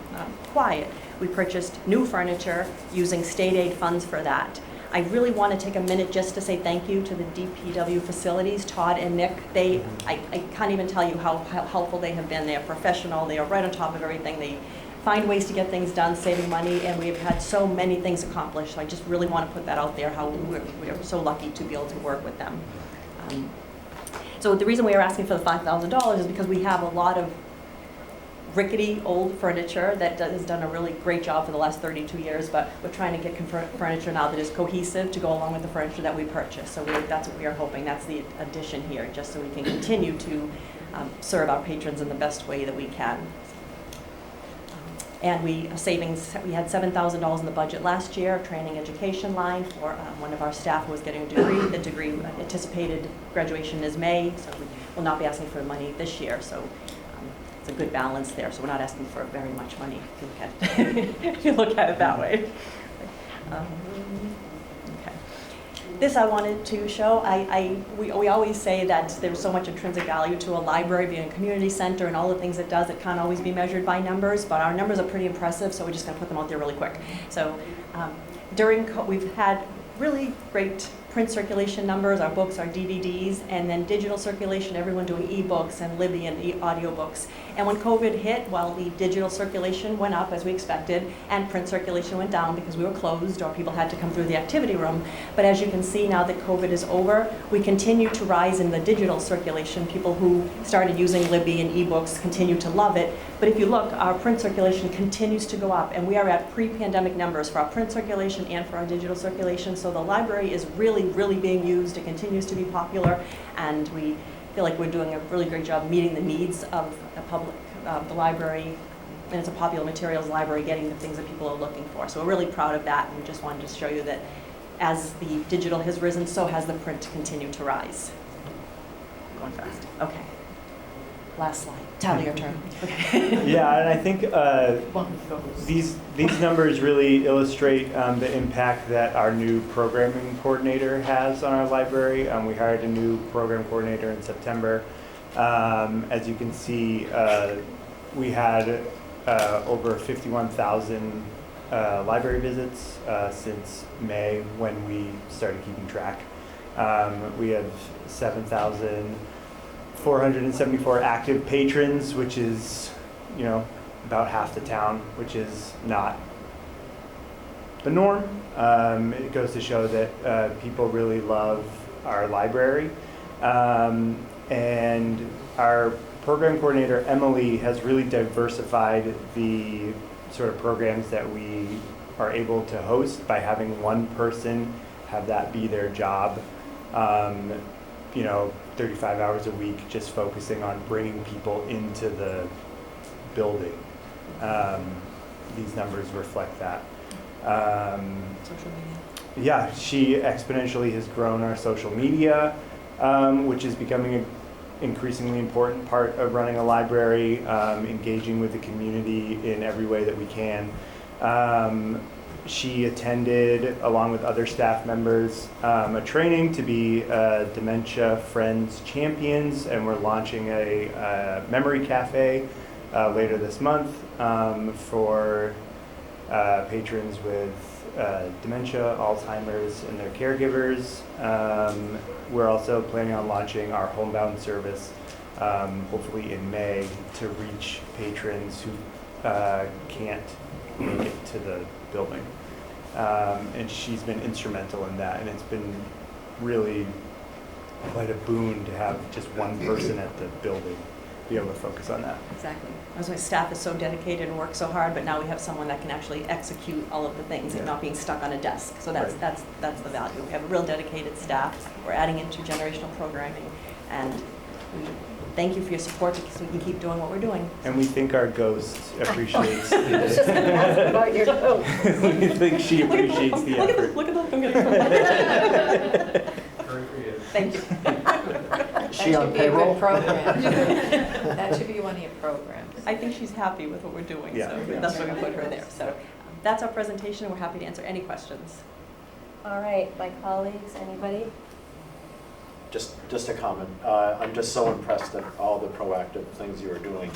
quiet. We purchased new furniture using state aid funds for that. I really want to take a minute just to say thank you to the DPW facilities, Todd and Nick. I can't even tell you how helpful they have been. They are professional. They are right on top of everything. They find ways to get things done, saving money, and we have had so many things accomplished. So I just really want to put that out there, how we're so lucky to be able to work with them. So the reason we are asking for the $5,000 is because we have a lot of rickety old furniture that has done a really great job for the last 32 years, but we're trying to get furniture now that is cohesive to go along with the furniture that we purchased. So that's what we are hoping. That's the addition here, just so we can continue to serve our patrons in the best way that we can. And we had $7,000 in the budget last year, training education line for one of our staff who was getting a degree. The degree anticipated graduation is May, so we will not be asking for money this year. So it's a good balance there. So we're not asking for very much money if you look at it, if you look at it that way. Okay. This I wanted to show. We always say that there's so much intrinsic value to a library being a community center and all the things it does. It can't always be measured by numbers, but our numbers are pretty impressive, so we're just going to put them out there really quick. So we've had really great print circulation numbers, our books, our DVDs, and then digital circulation, everyone doing e-books and Libby and audiobooks. And when COVID hit, while the digital circulation went up as we expected, and print circulation went down because we were closed or people had to come through the activity room. But as you can see now that COVID is over, we continue to rise in the digital circulation. People who started using Libby and e-books continue to love it. But if you look, our print circulation continues to go up, and we are at pre-pandemic numbers for our print circulation and for our digital circulation. So the library is really being used. It continues to be popular, and we feel like we're doing a really great job meeting the needs of the public, the library, and it's a popular materials library, getting the things that people are looking for. So we're really proud of that, and we just wanted to show you that as the digital has risen, so has the print continued to rise. Going fast. Okay. Last slide. Tyler, your turn. Okay. Yeah, and I think these numbers really illustrate the impact that our new programming coordinator has on our library. We hired a new program coordinator in September. As you can see, we had over 51,000 library visits since May when we started keeping track. We have 7,000 474 active patrons, which is, you know, about half the town, which is not the norm. It goes to show that people really love our library. And our program coordinator, Emily, has really diversified the sort of programs that we are able to host by having one person have that be their job. You know, 35 hours a week, just focusing on bringing people into the building. These numbers reflect that. Social media. Yeah, she exponentially has grown our social media, which is becoming an increasingly important part of running a library, engaging with the community in every way that we can. She attended, along with other staff members, a training to be Dementia Friends Champions, and we're launching a memory cafe later this month for patrons with dementia, Alzheimer's, and their caregivers. We're also planning on launching our homebound service, hopefully in May, to reach patrons who can't make it to the building. And she's been instrumental in that, and it's been really quite a boon to have just one person at the building be able to focus on that. Exactly. That's why staff is so dedicated and works so hard, but now we have someone that can actually execute all of the things and not being stuck on a desk. So that's the value. We have a real dedicated staff. We're adding intergenerational programming, and we thank you for your support so we can keep doing what we're doing. And we think our ghost appreciates I was just gonna ask about your ghost. we think she appreciates the effort. Look at them. Very creative. Thank you. Is she on payroll? That should be one of your programs. I think she's happy with what we're doing, Yeah. so that's why we put her there. So that's our presentation. We're happy to answer any questions. All right, my colleagues, anybody? Just a comment. I'm just so impressed at all the proactive things you are doing.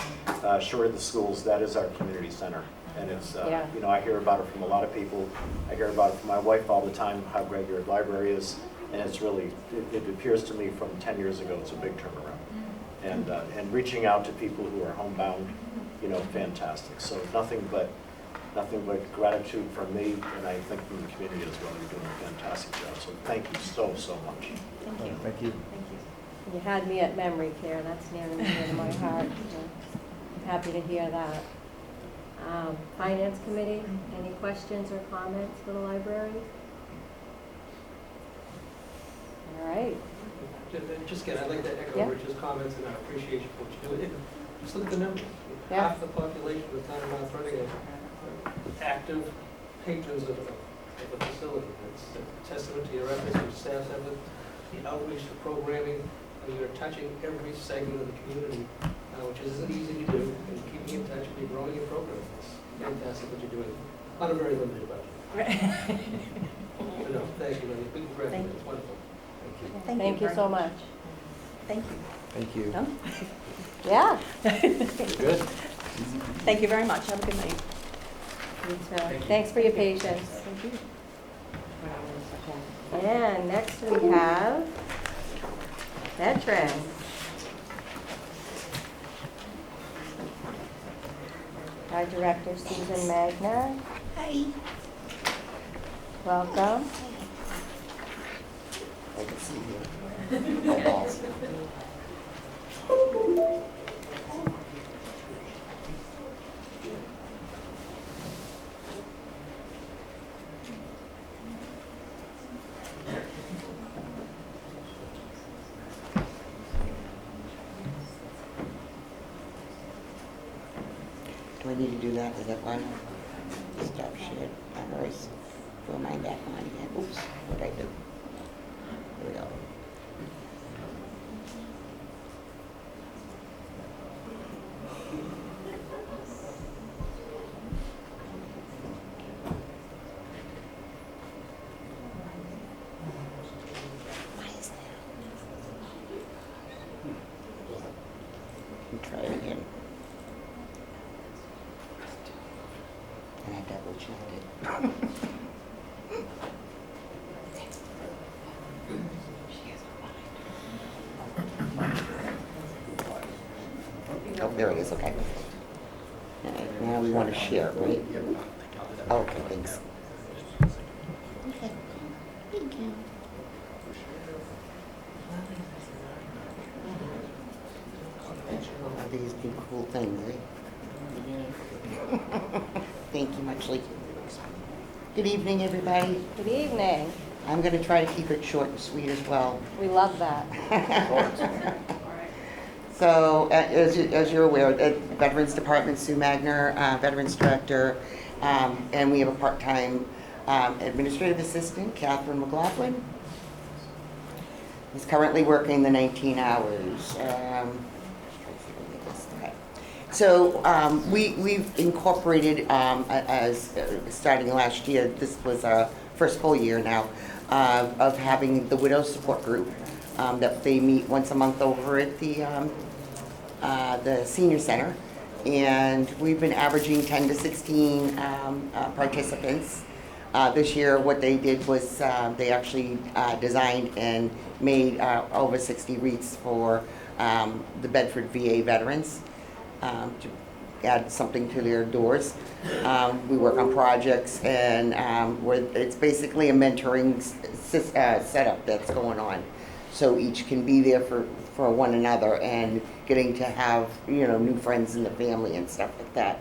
Sure, the schools, that is our community center. And it's, you know, I hear about it from a lot of people. I hear about it from my wife all the time, how great your library is. And it's really, it appears to me from 10 years ago, it's a big turnaround. And reaching out to people who are homebound, you know, fantastic. So nothing but gratitude from me, and I think from the community as well. You're doing a fantastic job. So thank you so much. Thank you. Thank you. Thank you. You had me at memory care, that's near and dear to my heart. So I'm happy to hear that. Finance Committee, any questions or comments for the library? All right. Just again, I'd like to echo Yeah. Rich's comments and our appreciation for what you're doing. Just look at the numbers. Yeah. Half the population of the town of Mount Vernon are active patrons of the facility. It's a testament to your efforts, your staff's effort, the outreach, the programming, and you're touching every segment of the community, which isn't easy to do, and keeping in touch and you're growing your program. It's fantastic what you're doing on a very limited budget. But no, thank you, Lenny. Big congratulations. It's wonderful. Thank you so much. Thank you. Thank you. Done? Yeah. Good. Thank you very much. Have a good night. You too. Thanks for your patience. Thank you. And next we have Veterans. Our director, Susan Magna. Hi. Welcome. I can see you. No balls. Do I need to do that? Is that one? Stop shared memories. Put mine back on again. Oops, what'd I do? Here we go. Why is that? Let me try it again. And I double checked it. She has a mind. Oh, there it is, okay. All right, now we want to share, right? Okay, thanks. Okay. Thank you. Oh, these big cool things, eh? Thank you muchly. Good evening, everybody. Good evening. I'm going to try to keep it short and sweet as well. We love that. So, as you're aware, the Veterans Department, Sue Magner, Veterans Director, and we have a part-time administrative assistant, Catherine McLaughlin. He's currently working the 19 hours. So we've incorporated, as starting last year, this was our first full year now, of having the Widow Support Group, that they meet once a month over at the Senior Center. And we've been averaging 10 to 16 participants. This year, what they did was they actually designed and made over 60 wreaths for the Bedford VA veterans to add something to their doors. We work on projects, and it's basically a mentoring setup that's going on. So each can be there for one another and getting to have, new friends in the family and stuff like that.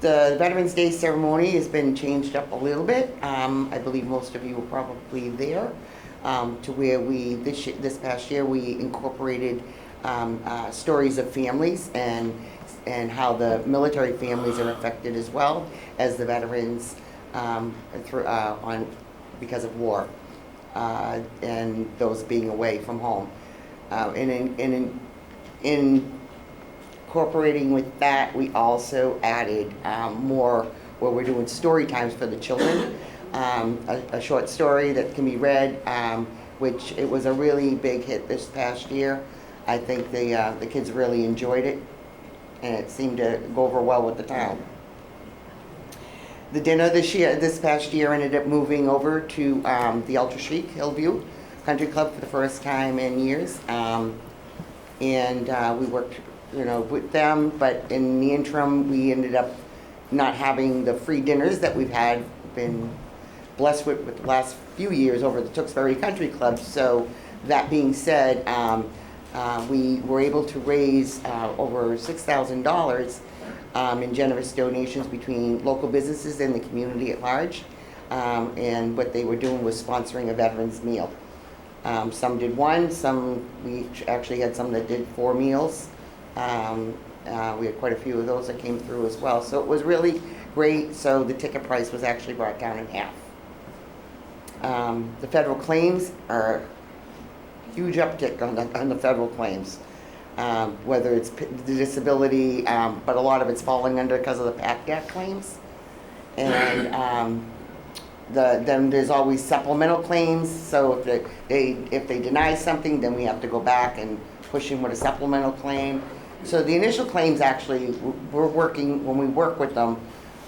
The Veterans Day ceremony has been changed up a little bit. I believe most of you were probably there, to where this past year we incorporated stories of families and how the military families are affected as well as the veterans because of war, and those being away from home. In incorporating with that, we also added more where we're doing story times for the children. A short story that can be read, which it was a really big hit this past year. I think the kids really enjoyed it, and it seemed to go over well with the town. The dinner this past year ended up moving over to the Ultra Chic Hillview Country Club for the first time in years, and we worked with them, but in the interim we ended up not having the free dinners that we've been blessed with the last few years over the Tewksbury Country Club. So that being said, we were able to raise over $6,000 in generous donations between local businesses and the community at large. And what they were doing was sponsoring a veterans meal. Some did one, we actually had some that did 4 meals. We had quite a few of those that came through as well. So it was really great. So the ticket price was actually brought down in half. The federal claims are huge uptick on the federal claims, whether it's the disability, but a lot of it's falling under because of the PACT Act claims. And then there's always supplemental claims. So if they deny something, then we have to go back and push in with a supplemental claim. So the initial claims actually, when we work with them,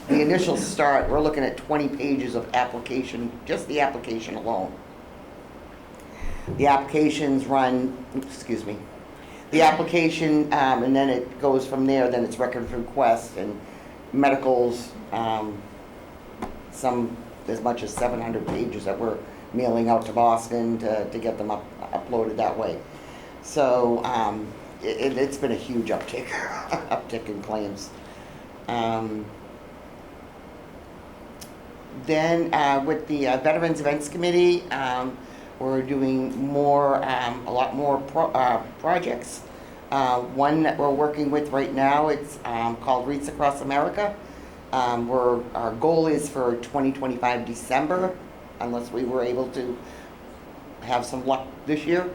the initial start, we're looking at 20 pages of application, just the application alone. The applications the application, and then it goes from there, then it's record of request and medicals, some as much as 700 pages that we're mailing out to Boston to get them uploaded that way. So it's been a huge uptick in claims. Then with the Veterans Events Committee, we're doing a lot more projects. One that we're working with right now, it's called Wreaths Across America. Our goal is for 2025 December, unless we were able to have some luck this year.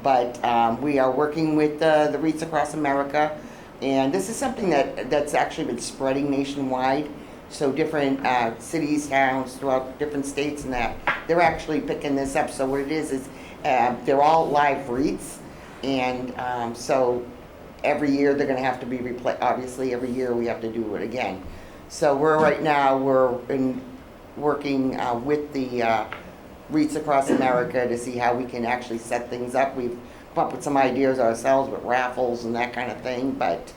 But we are working with the Wreaths Across America, and this is something that's actually been spreading nationwide. So different cities, towns throughout different states, and that they're actually picking this up. So what it is they're all live wreaths, and so every year they're going to have to be replaced. Obviously, every year we have to do it again. So we're working with the Wreaths Across America to see how we can actually set things up. We've up with some ideas ourselves with raffles and that kind of thing, but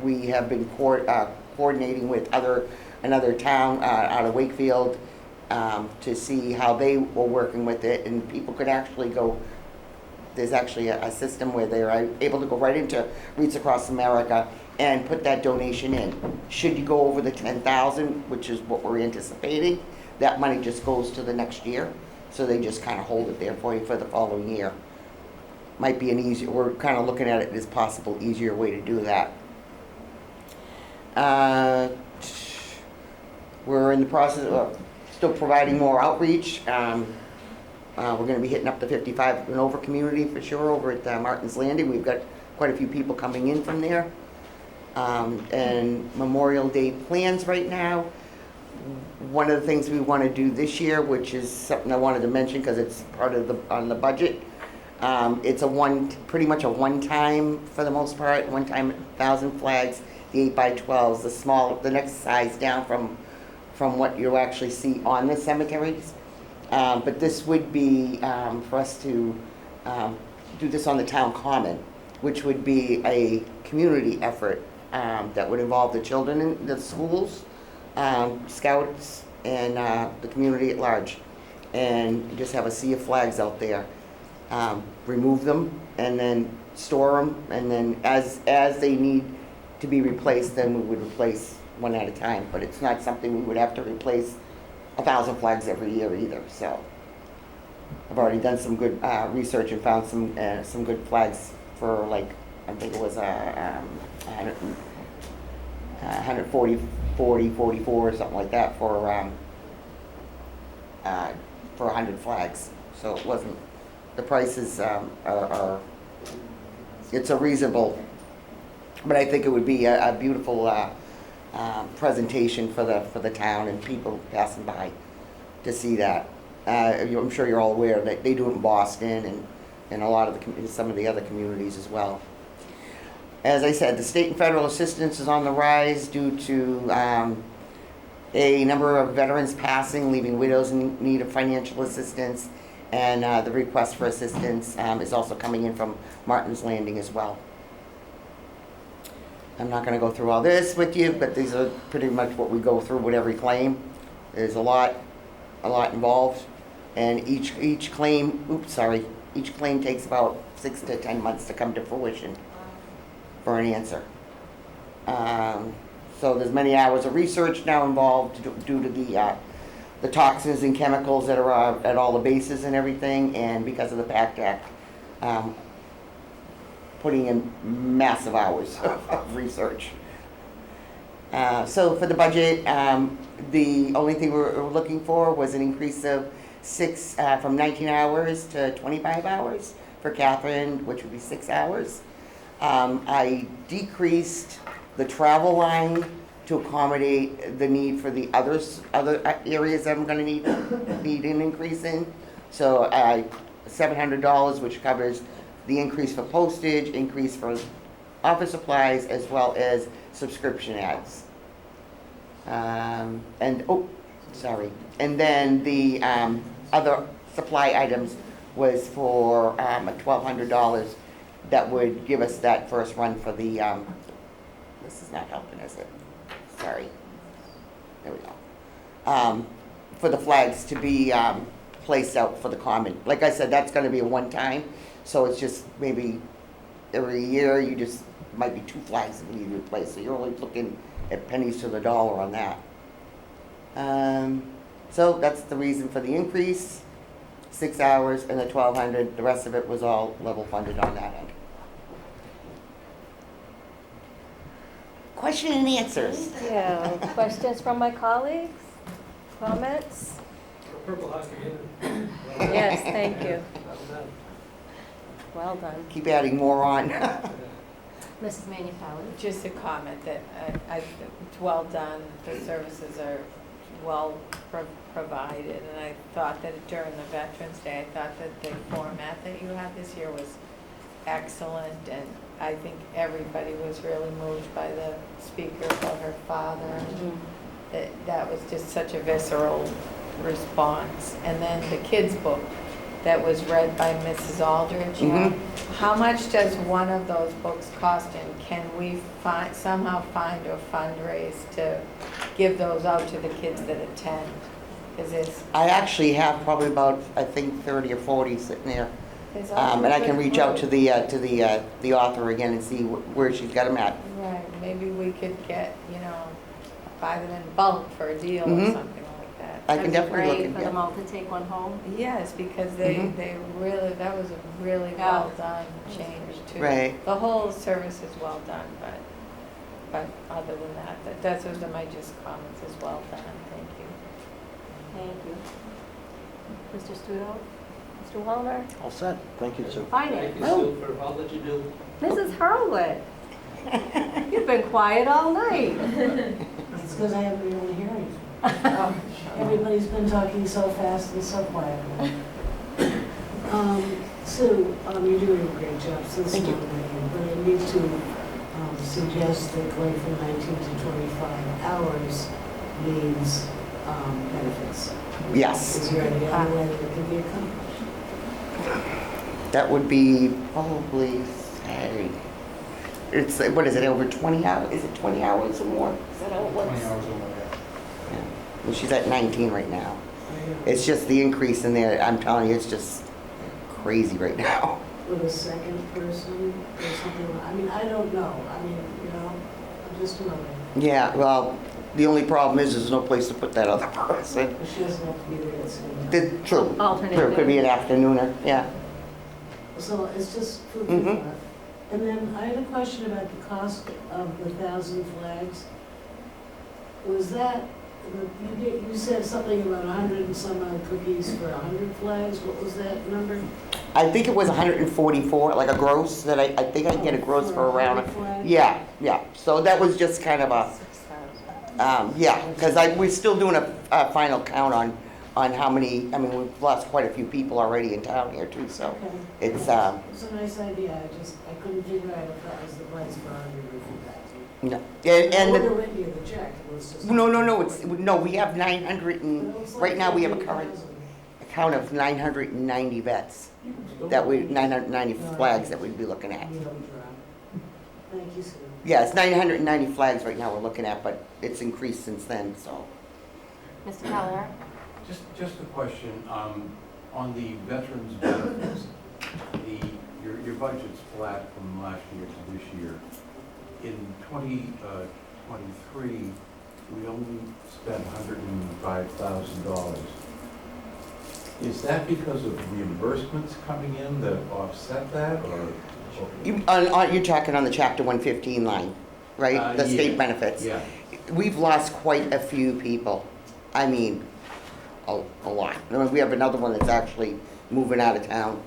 we have been coordinating with another town out of Wakefield to see how they were working with it, and people could actually go, there's actually a system where they're able to go right into Reach Across America and put that donation in. Should you go over the 10,000, which is what we're anticipating, that money just goes to the next year. So they just kind of hold it there for you for the following year. Might be an easier, we're kind of looking at it as possible easier way to do that. We're in the process of still providing more outreach. We're going to be hitting up the 55 and over community for sure over at Martin's Landing. We've got quite a few people coming in from there. And Memorial Day plans right now. One of the things we want to do this year, which is something I wanted to mention because it's part of on the budget. It's pretty much a one-time for the most part, one-time 1,000 flags, the 8x12s, the next size down from what you actually see on the cemeteries. But this would be for us to do this on the town common, which would be a community effort that would involve the children in the schools, scouts, and the community at large, and just have a sea of flags out there. Remove them and then store them, and then as they need to be replaced, then we would replace one at a time. But it's not something we would have to replace 1,000 flags every year either. So I've already done some good research and found some good flags for, like, I think it was 140, 40, 44 or something like that for 100 flags. So it wasn't, the prices are it's a reasonable, but I think it would be a beautiful presentation for the town and people passing by to see that. I'm sure you're all aware that they do it in Boston and a lot of some of the other communities as well. As I said, the state and federal assistance is on the rise due to a number of veterans passing, leaving widows in need of financial assistance, and the request for assistance is also coming in from Martin's Landing as well. I'm not going to go through all this with you, but these are pretty much what we go through with every claim. There's a lot involved, and each claim takes about 6 to 10 months to come to fruition for an answer. So there's many hours of research now involved due to the toxins and chemicals that are at all the bases and everything, and because of the PACT Act, putting in massive hours of research. So for the budget, the only thing we're looking for was an increase of from 19 hours to 25 hours for Catherine, which would be 6 hours. I decreased the travel line to accommodate the need for the other areas that I'm going to need an increase in. So $700, which covers the increase for postage, increase for office supplies, as well as subscription ads. And then the other supply items was for $1,200 that would give us that first run for the, this is not helping, is it? Sorry. There we go. For the flags to be placed out for the common. Like I said, that's going to be a one-time, so it's just maybe every year you just, might be 2 flags that need to be replaced, so you're only looking at pennies to the dollar on that. So that's the reason for the increase, 6 hours and the $1,200. The rest of it was all level funded on that end. Question and answers. Yeah, questions from my colleagues? Comments? Purple Hockey. Yes, thank you. Well done. Keep adding more on. Mrs. Manu-Pelli? Just a comment that it's well done, the services are well provided, and I thought that during the Veterans Day, I thought that the format that you had this year was excellent, and I think everybody was really moved by the speaker about her father. Mm-hmm. That was just such a visceral response. And then the kids' book that was read by Mrs. Aldridge. How much does one of those books cost, and can we somehow find or fundraise to give those out to the kids that attend? Because it's... I actually have probably about, I think, 30 or 40 sitting there. And I can reach out to the author again and see where she's got them at. Right, maybe we could get, buy them in bulk for a deal or something like that. I can definitely look Great into for them it. all to take one home. Yes, because they really, that was a really Yeah. well done change too. Right. The whole service is well done, but other than that, those are my just comments, is well done, thank you. Thank you. Mr. Studo? Mr. Wallner? All set. Thank you, Sue. Finance. Thank you, Sue, for all that you do. Mrs. Hurlwood? You've been quiet all night. It's because I haven't been able to hear anything. Everybody's been talking so fast and so quietly. Sue, you're doing a great job, so it's Thank you. not working, but I need to suggest that going from 19 to 25 hours means benefits. Yes. Is there any other way that it can be accomplished? That would be probably, it's, what is it, over 20 hours? Is it 20 hours or more? Is that how it works? 20 hours or more, yeah. Yeah. Well, she's at 19 right now. It's just the increase in there, I'm telling you, it's just crazy right now. With a second person or something, I mean, I don't know. I mean, I'm just a mother. Yeah, well, the only problem is there's no place to put that other person. But she doesn't have to be there at the same time. True. Alternate There could be an day. afternooner, yeah. So it's just food for Mhm. thought. And then I had a question about the cost of the 1,000 flags. Was that, you said something about 100 and some odd cookies for 100 flags. What was that number? I think it was 144, like a gross, that I think I can get a gross for around, 100 flags? yeah. So that was just kind of a, yeah, because we're still doing a final count on how many, I mean, we've lost quite a few people already in town here too, so Okay. it's, It's a nice idea. I couldn't figure out if that was the price for 100 or 50. no. I And would have written you the check. It was just. no, we have 900 and, But it was like right now we have a 15,000. count of 990 vets, 990 flags that we'd be looking at. You know, drop. Thank you, Sue. Yeah, it's 990 flags right now we're looking at, but it's increased since then, so. Mr. Keller? Just a question, on the veterans benefits, your budget's flat from last year to this year. In 2023, we only spent $105,000. Is that because of reimbursements coming in that offset that, or? You're talking on the Chapter 115 line, right? The state benefits. Yeah. We've lost quite a few people. I mean, a lot. I mean, we have another one that's actually moving out of town,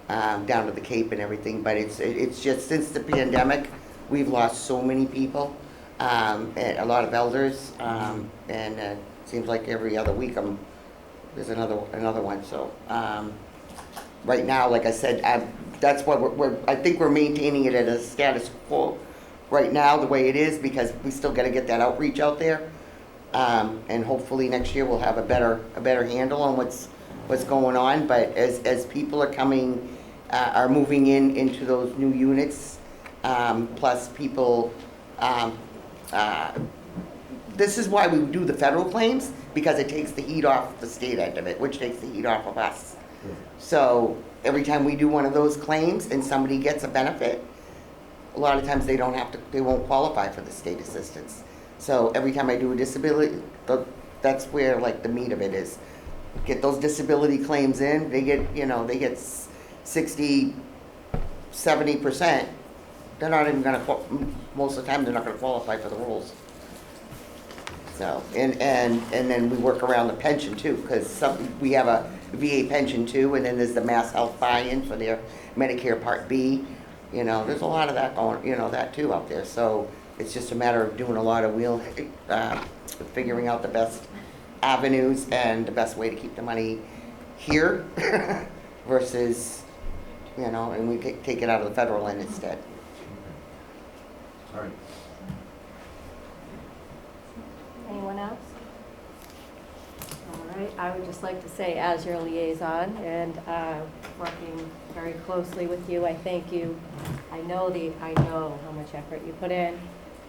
down to the Cape and everything, but it's just, since the pandemic, we've lost so many people, and a lot of elders, and it seems like every other week there's another one, so. Right now, like I said, that's why I think we're maintaining it at a status quo right now, the way it is, because we still gotta get that outreach out there. And hopefully next year we'll have a better handle on what's going on. But as people are coming, are moving into those new units, plus people, this is why we do the federal claims, because it takes the heat off the state end of it, which takes the heat off of us. So every time we do one of those claims and somebody gets a benefit, a lot of times they won't qualify for the state assistance. So every time I do a disability, that's where like the meat of it is. Get those disability claims in, they get 60, 70%. They're not even gonna, most of the time, they're not gonna qualify for the rules. So, and then we work around the pension too, because we have a VA pension too, and then there's the Mass Health buy-in for their Medicare Part B. There's a lot of that going, that too out there. So it's just a matter of doing a lot of figuring out the best avenues and the best way to keep the money here versus, and we take it out of the federal end instead. All right. Anyone else? All right, I would just like to say, as your liaison and working very closely with you, I thank you. I know how much effort you put in.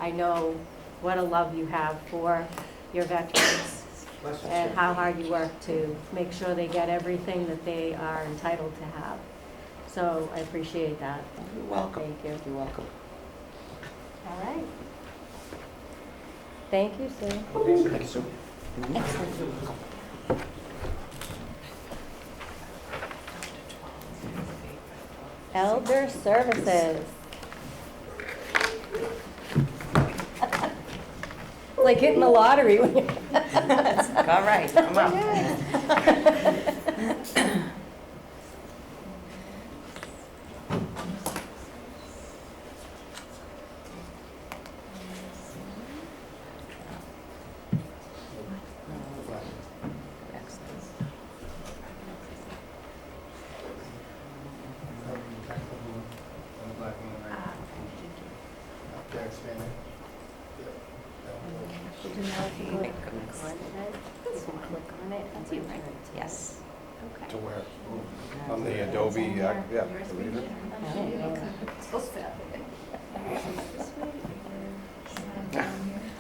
I know what a love you have for your veterans and how hard you work to make sure they get everything that they are entitled to have. So I appreciate that. You're welcome. Thank you. You're welcome. All right. Thank you, Sue. Thank you, Sue. Elder Services. Like hitting the lottery when you... All right, come on. Did you know if you click on it? That's you, right? Yes. Okay. To where? On the Adobe, yeah. Supposed to happen.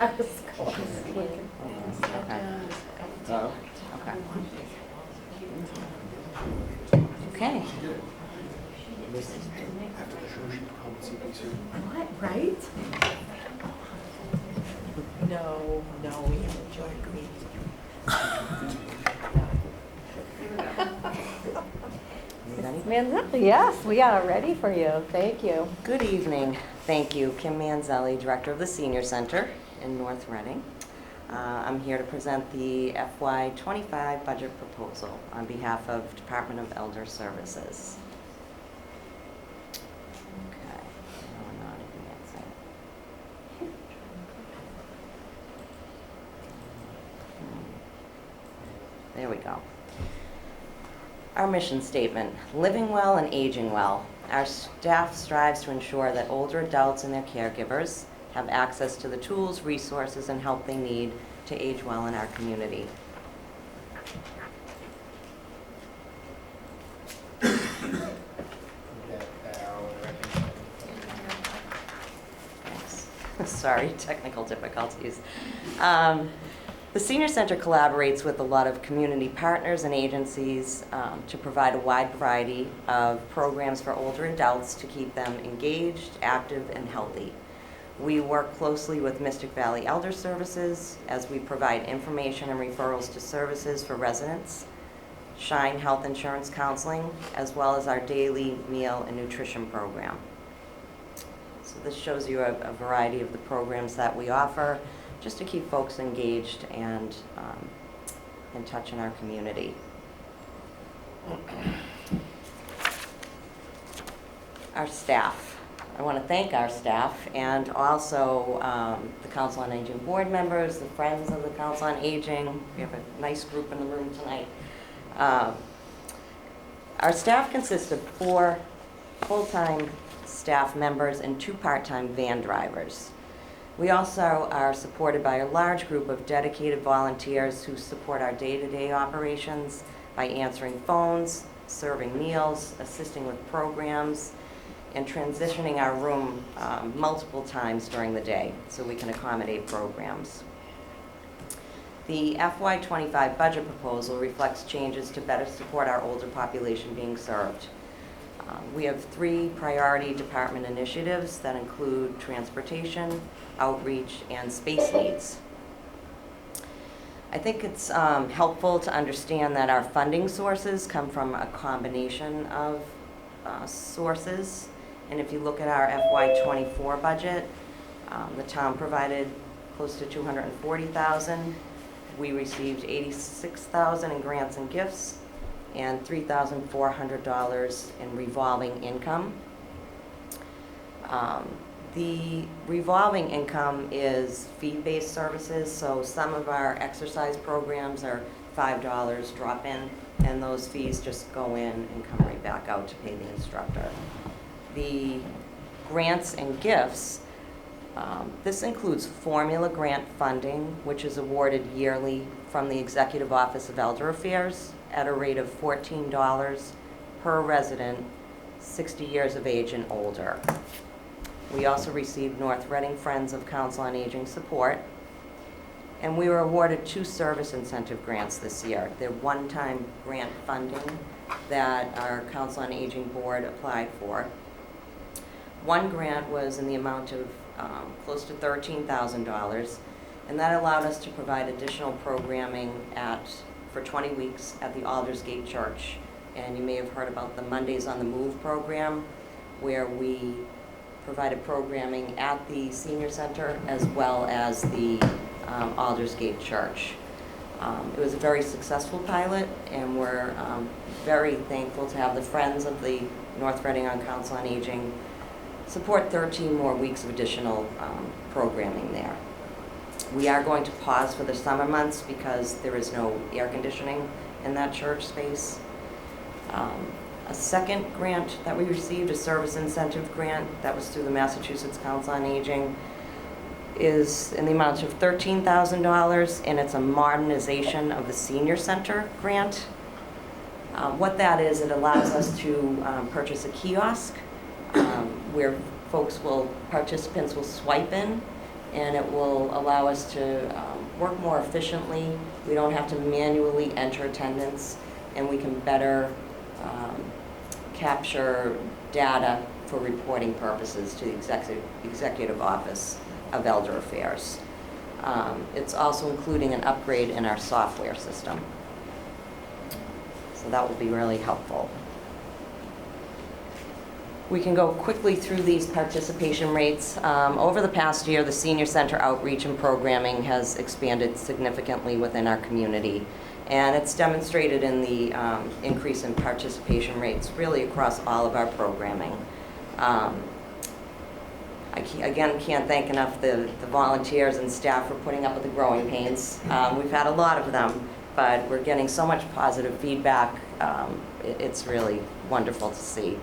I was clicking. Okay. What, right? No, we have a joint meeting. Manzelli, yes, we are ready for you. Thank you. Good evening. Thank you. Kim Manzelli, Director of the Senior Center in North Reading. I'm here to present the FY25 budget proposal on behalf of Department of Elder Services. Okay. No, not advancing. There we go. Our mission statement, living well and aging well. Our staff strives to ensure that older adults and their caregivers have access to the tools, resources, and help they need to age well in our community. Thanks. Sorry, technical difficulties. The Senior Center collaborates with a lot of community partners and agencies to provide a wide variety of programs for older adults to keep them engaged, active, and healthy. We work closely with Mystic Valley Elder Services as we provide information and referrals to services for residents, Shine Health Insurance Counseling, as well as our daily meal and nutrition program. So this shows you a variety of the programs that we offer, just to keep folks engaged and in touch in our community. Our staff. I want to thank our staff and also the Council on Aging board members, the Friends of the Council on Aging. We have a nice group in the room tonight. Our staff consists of 4 full-time staff members and 2 part-time van drivers. We also are supported by a large group of dedicated volunteers who support our day-to-day operations by answering phones, serving meals, assisting with programs, and transitioning our room multiple times during the day so we can accommodate programs. The FY25 budget proposal reflects changes to better support our older population being served. We have 3 priority department initiatives that include transportation, outreach, and space needs. I think it's helpful to understand that our funding sources come from a combination of sources. And if you look at our FY24 budget, the town provided close to $240,000. We received $86,000 in grants and gifts and $3,400 in revolving income. The revolving income is fee-based services, so some of our exercise programs are $5 drop in, and those fees just go in and come right back out to pay the instructor. The grants and gifts This includes formula grant funding, which is awarded yearly from the Executive Office of Elder Affairs at a rate of $14 per resident 60 years of age and older. We also received North Reading Friends of Council on Aging support, and we were awarded 2 service incentive grants this year. They're one-time grant funding that our Council on Aging board applied for. One grant was in the amount of close to $13,000, and that allowed us to provide additional programming for 20 weeks at the Aldersgate Church. And you may have heard about the Mondays on the Move program, where we provided programming at the senior center as well as the Aldersgate Church. It was a very successful pilot, and we're very thankful to have the Friends of the North Reading on Council on Aging support 13 more weeks of additional programming there. We are going to pause for the summer months because there is no air conditioning in that church space. A second grant that we received, a service incentive grant that was through the Massachusetts Council on Aging, is in the amount of $13,000, and it's a modernization of the senior center grant. What that is, it allows us to purchase a kiosk where participants will swipe in, and it will allow us to work more efficiently. We don't have to manually enter attendance, and we can better capture data for reporting purposes to the Executive Office of Elder Affairs. It's also including an upgrade in our software system. So that will be really helpful. We can go quickly through these participation rates. Over the past year, the Senior Center outreach and programming has expanded significantly within our community. And it's demonstrated in the increase in participation rates really across all of our programming. Again, can't thank enough the volunteers and staff for putting up with the growing pains. We've had a lot of them, but we're getting so much positive feedback. It's really wonderful to see.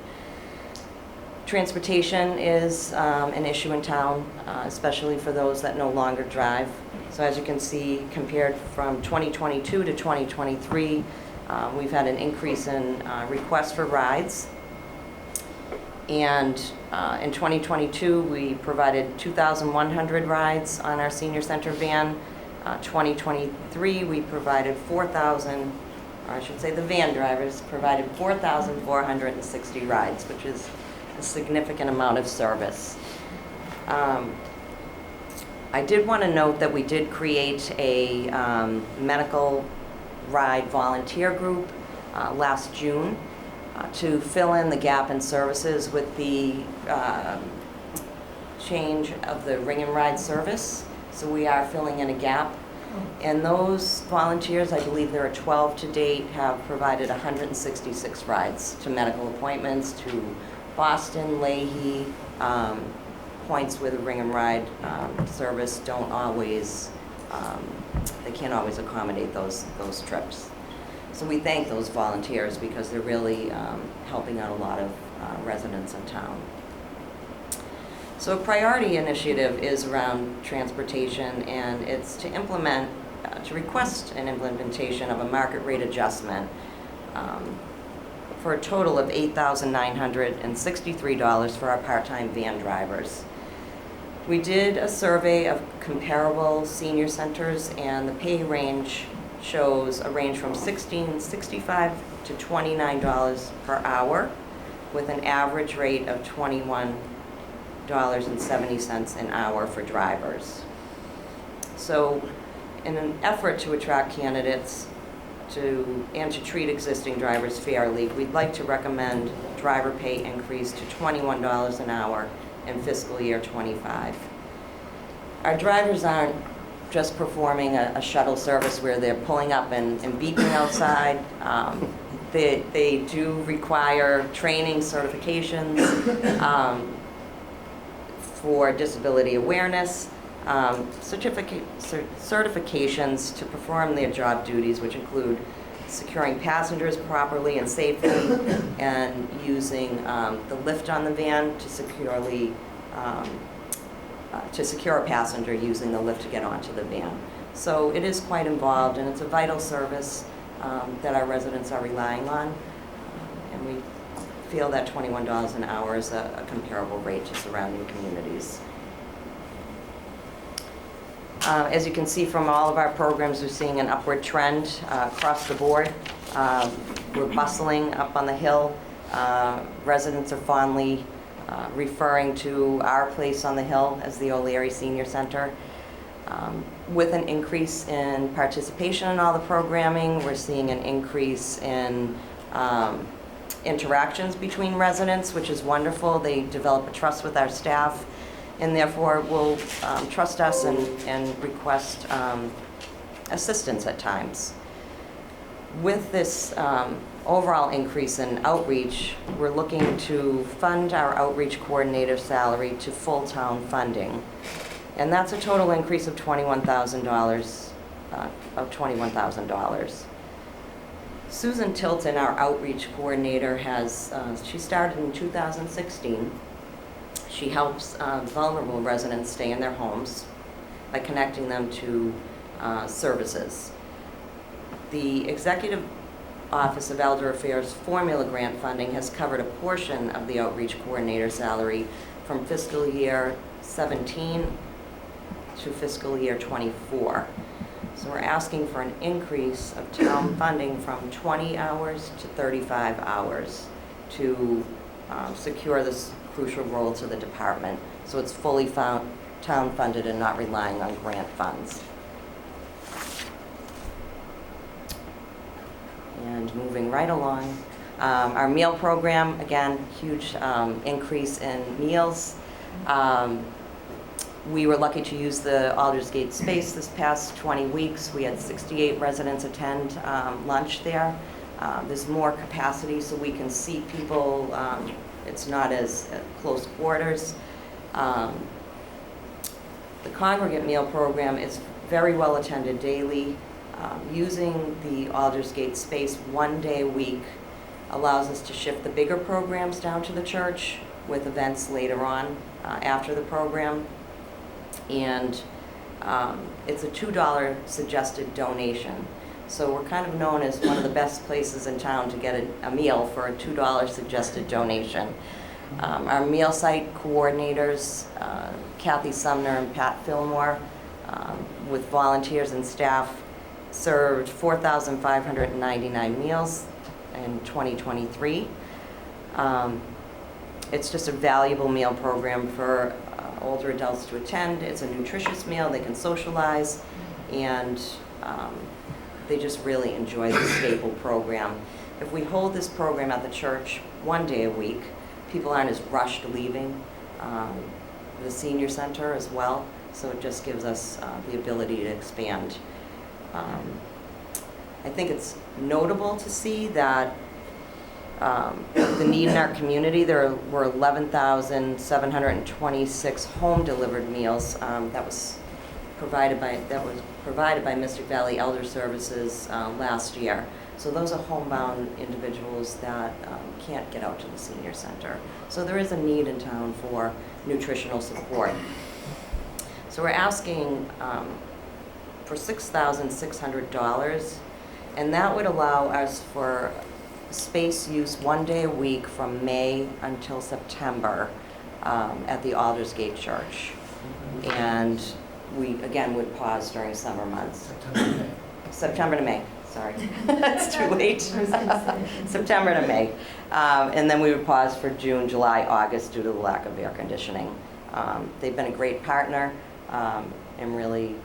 Transportation is an issue in town, especially for those that no longer drive. So as you can see, compared from 2022 to 2023, we've had an increase in requests for rides. And in 2022, we provided 2,100 rides on our senior center van. 2023, we provided 4,000, or I should say the van drivers provided 4,460 rides, which is a significant amount of service. I did want to note that we did create a medical ride volunteer group last June to fill in the gap in services with the change of the ring and ride service. So we are filling in a gap. And those volunteers, I believe there are 12 to date, have provided 166 rides to medical appointments, to Boston, Leahy, points where the ring and ride service don't always, they can't always accommodate those trips. So we thank those volunteers because they're really helping out a lot of residents in town. So a priority initiative is around transportation, and it's to request an implementation of a market rate adjustment for a total of $8,963 for our part-time van drivers. We did a survey of comparable senior centers, and the pay range shows a range from $16.65 to $29 per hour, with an average rate of $21.70 an hour for drivers. So in an effort to attract candidates and to treat existing drivers fairly, we'd like to recommend driver pay increase to $21 an hour in fiscal year '25. Our drivers aren't just performing a shuttle service where they're pulling up and beeping outside. They do require training certifications for disability awareness, certifications to perform their job duties, which include securing passengers properly and safely, and using the lift on the van to securely to secure a passenger using the lift to get onto the van. So it is quite involved, and it's a vital service that our residents are relying on, and we feel that $21 an hour is a comparable rate to surrounding communities. As you can see from all of our programs, we're seeing an upward trend across the board. We're bustling up on the hill. Residents are fondly referring to our place on the hill as the O'Leary Senior Center. With an increase in participation in all the programming, we're seeing an increase in interactions between residents, which is wonderful. They develop a trust with our staff, and therefore will trust us and request assistance at times. With this overall increase in outreach, we're looking to fund our outreach coordinator salary to full town funding. And that's a total increase of $21,000. Susan Tilton, our outreach coordinator, she started in 2016. She helps vulnerable residents stay in their homes by connecting them to services. The Executive Office of Elder Affairs formula grant funding has covered a portion of the outreach coordinator salary from fiscal year 17 to fiscal year 24. So we're asking for an increase of town funding from 20 hours to 35 hours to secure this crucial role to the department. So it's fully town funded and not relying on grant funds. And moving right along, our meal program, again, huge increase in meals. We were lucky to use the Aldersgate space this past 20 weeks. We had 68 residents attend lunch there. There's more capacity so we can see people. It's not as close quarters. The congregate meal program is very well attended daily. Using the Aldersgate space 1 day a week allows us to shift the bigger programs down to the church with events later on after the program. And it's a $2 suggested donation. So we're kind of known as one of the best places in town to get a meal for a $2 suggested donation. Our meal site coordinators, Kathy Sumner and Pat Fillmore, with volunteers and staff, served 4,599 meals in 2023. It's just a valuable meal program for older adults to attend. It's a nutritious meal, they can socialize, and they just really enjoy the staple program. If we hold this program at the church 1 day a week, people aren't as rushed leaving the senior center as well, so it just gives us the ability to expand. I think it's notable to see that the need in our community. There were 11,726 home-delivered meals that was provided by Mystic Valley Elder Services last year. So those are homebound individuals that can't get out to the senior center. So there is a need in town for nutritional support. So we're asking for $6,600, and that would allow us for space use 1 day a week from May until September at the Aldersgate Church. And we, again, would pause during summer months. September to May, sorry. That's too late. September to May. And then we would pause for June, July, August due to the lack of air conditioning. They've been a great partner and really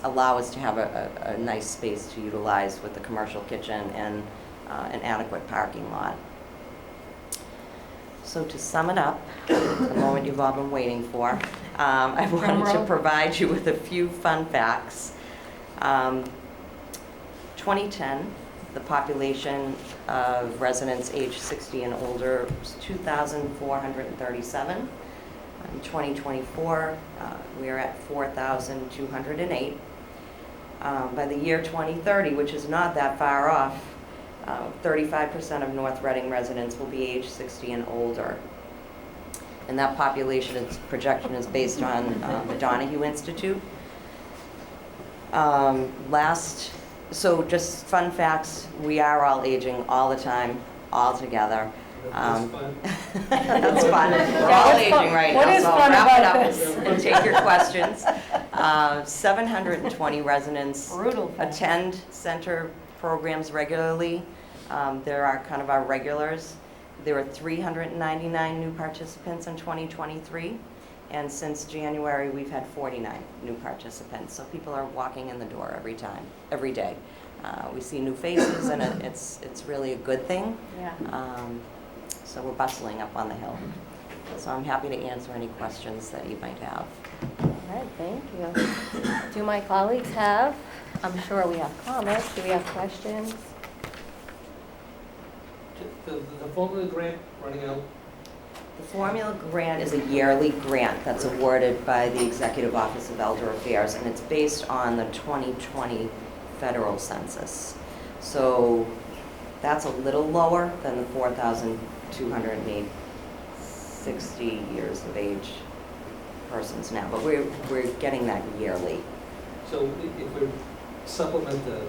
allow us to have a nice space to utilize with the commercial kitchen and an adequate parking lot. So to sum it up, the moment you've all been waiting for, I wanted to provide you with a few fun facts. 2010, the population of residents aged 60 and older was 2,437. In 2024, we are at 4,208. By the year 2030, which is not that far off, 35% of North Reading residents will be age 60 and older. And that population projection is based on the Donahue Institute. So just fun facts, we are all aging all the time, all together. That's fun. That's fun. We're all aging right What now, is so I'll fun wrap it about up this? and take your questions. 720 residents Brutal. attend center programs regularly. There are kind of our regulars. There were 399 new participants in 2023, and since January, we've had 49 new participants. So people are walking in the door every day. We see new faces, and it's really a good thing. Yeah. So we're bustling up on the hill. So I'm happy to answer any questions that you might have. All right, thank you. Do my colleagues have, I'm sure we have comments, do we have questions? The formula grant running out, The formula grant is a yearly grant that's awarded by the Executive Office of Elder Affairs, and it's based on the 2020 federal census. So that's a little lower than the 4,208 60 years of age persons now, but we're getting that yearly. so if we supplement the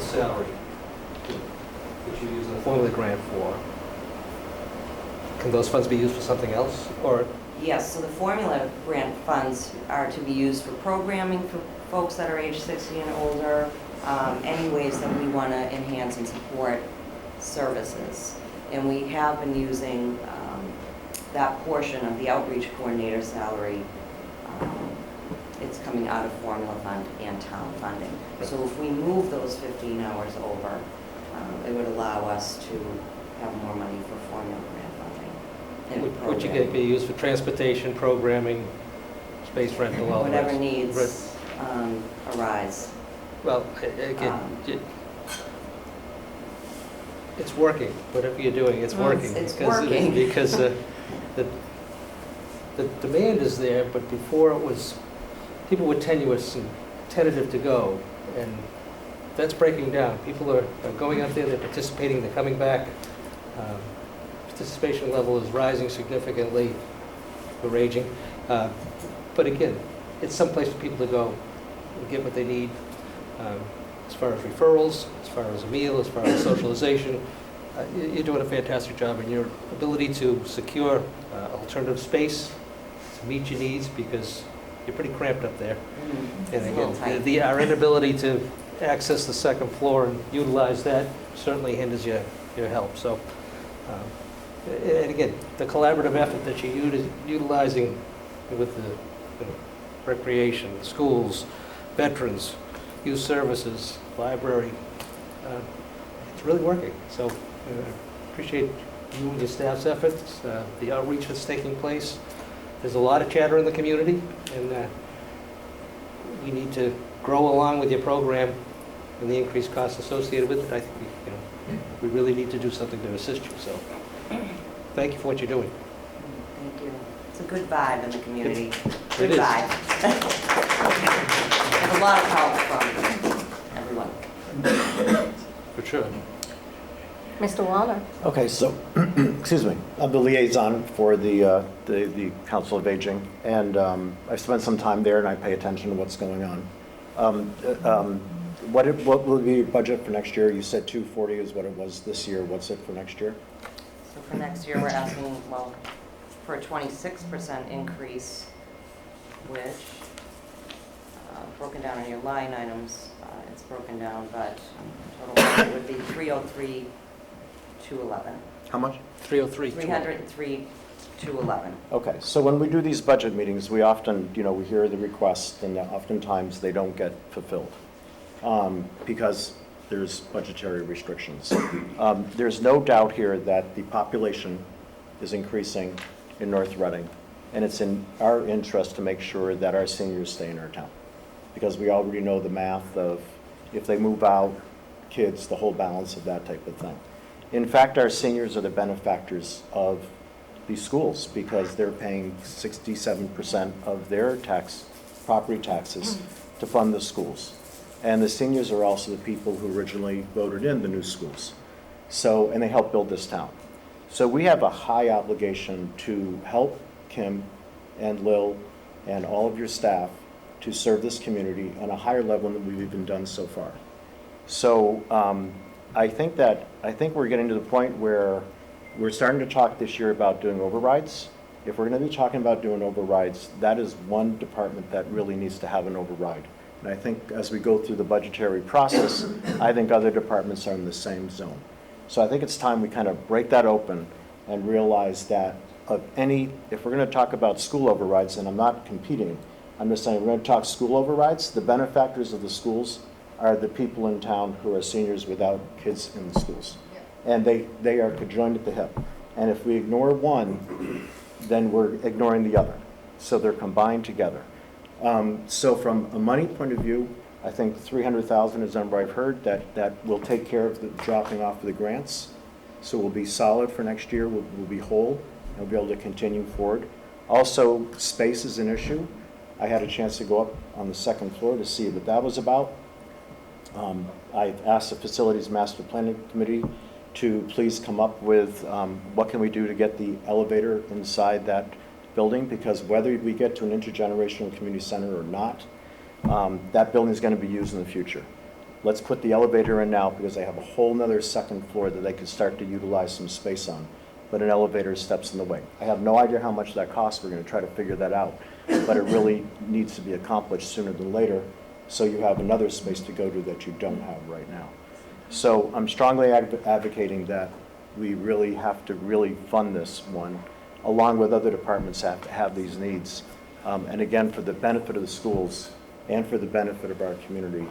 salary that you use the formula grant for, can those funds be used for something else, or? Yes, so the formula grant funds are to be used for programming for folks that are age 60 and older, any ways that we want to enhance and support services. And we have been using that portion of the outreach coordinator salary. It's coming out of formula fund and town funding. So if we move those 15 hours over, it would allow us to have more money for formula grant funding. and Which you programming. get be used for transportation, programming, space rental, all the Whatever rest. needs arise. Well, again, it's working, whatever you're doing, it's Well, working. it's working. Because the demand is there, but before it was, people were tenuous and tentative to go, and that's breaking down. People are going out there, they're participating, they're coming back. Participation level is rising significantly, we're aging. But again, it's someplace for people to go and get what they need, as far as referrals, as far as a meal, as far as socialization. You're doing a fantastic job, and your ability to secure alternative space to meet your needs, because you're pretty cramped up there. It's And a little again, tight. our inability to access the second floor and utilize that certainly hinders your help. So, and again, the collaborative effort that you're utilizing with the recreation, schools, veterans, youth services, library, it's really working. So appreciate you and your staff's efforts, the outreach that's taking place. There's a lot of chatter in the community, and we need to grow along with your program and the increased costs associated with it. I think we really need to do something to assist you. So thank you for what you're doing. Thank you. It's a good vibe in the community. It Good is. vibe. There's a lot of help from everyone. For sure. Mr. Wallner? Okay, so, excuse me, I'm the liaison for the Council of Aging, and I've spent some time there, and I pay attention to what's going on. What will be your budget for next year? You said 240 is what it was this year. What's it for next year? So for next year, we're asking, well, for a 26% increase, which, broken down in your line items, it's broken down, but total budget would be 303,211. How much? 303. 303,211. Okay, so when we do these budget meetings, we often, we hear the requests, and oftentimes they don't get fulfilled because there's budgetary restrictions. There's no doubt here that the population is increasing in North Reading, and it's in our interest to make sure that our seniors stay in our town, because we already know the math of if they move out, kids, the whole balance of that type of thing. In fact, our seniors are the benefactors of these schools, because they're paying 67% of their property taxes to fund the schools. And the seniors are also the people who originally voted in the new schools. So, and they help build this town. So we have a high obligation to help Kim and Lil and all of your staff to serve this community on a higher level than we've even done so far. So I think we're getting to the point where we're starting to talk this year about doing overrides. If we're going to be talking about doing overrides, that is one department that really needs to have an override. And I think as we go through the budgetary process, I think other departments are in the same zone. So I think it's time we kind of break that open and realize that if we're going to talk about school overrides, and I'm not competing, I'm just saying we're going to talk school overrides, the benefactors of the schools are the people in town who are seniors without kids in the schools. And they are conjoined at the hip. And if we ignore one, then we're ignoring the other. So they're combined together. So from a money point of view, I think 300,000 is the number I've heard that will take care of the dropping off of the grants. So we'll be solid for next year, we'll be whole, and we'll be able to continue forward. Also, space is an issue. I had a chance to go up on the second floor to see what that was about. I've asked the Facilities Master Planning Committee to please come up with what can we do to get the elevator inside that building, because whether we get to an intergenerational community center or not, that building is going to be used in the future. Let's put the elevator in now because they have a whole nother second floor that they could start to utilize some space on, but an elevator steps in the way. I have no idea how much that costs. We're going to try to figure that out, but it really needs to be accomplished sooner than later so you have another space to go to that you don't have right now. So I'm strongly advocating that we really have to really fund this one, along with other departments have to have these needs. And again, for the benefit of the schools and for the benefit of our community,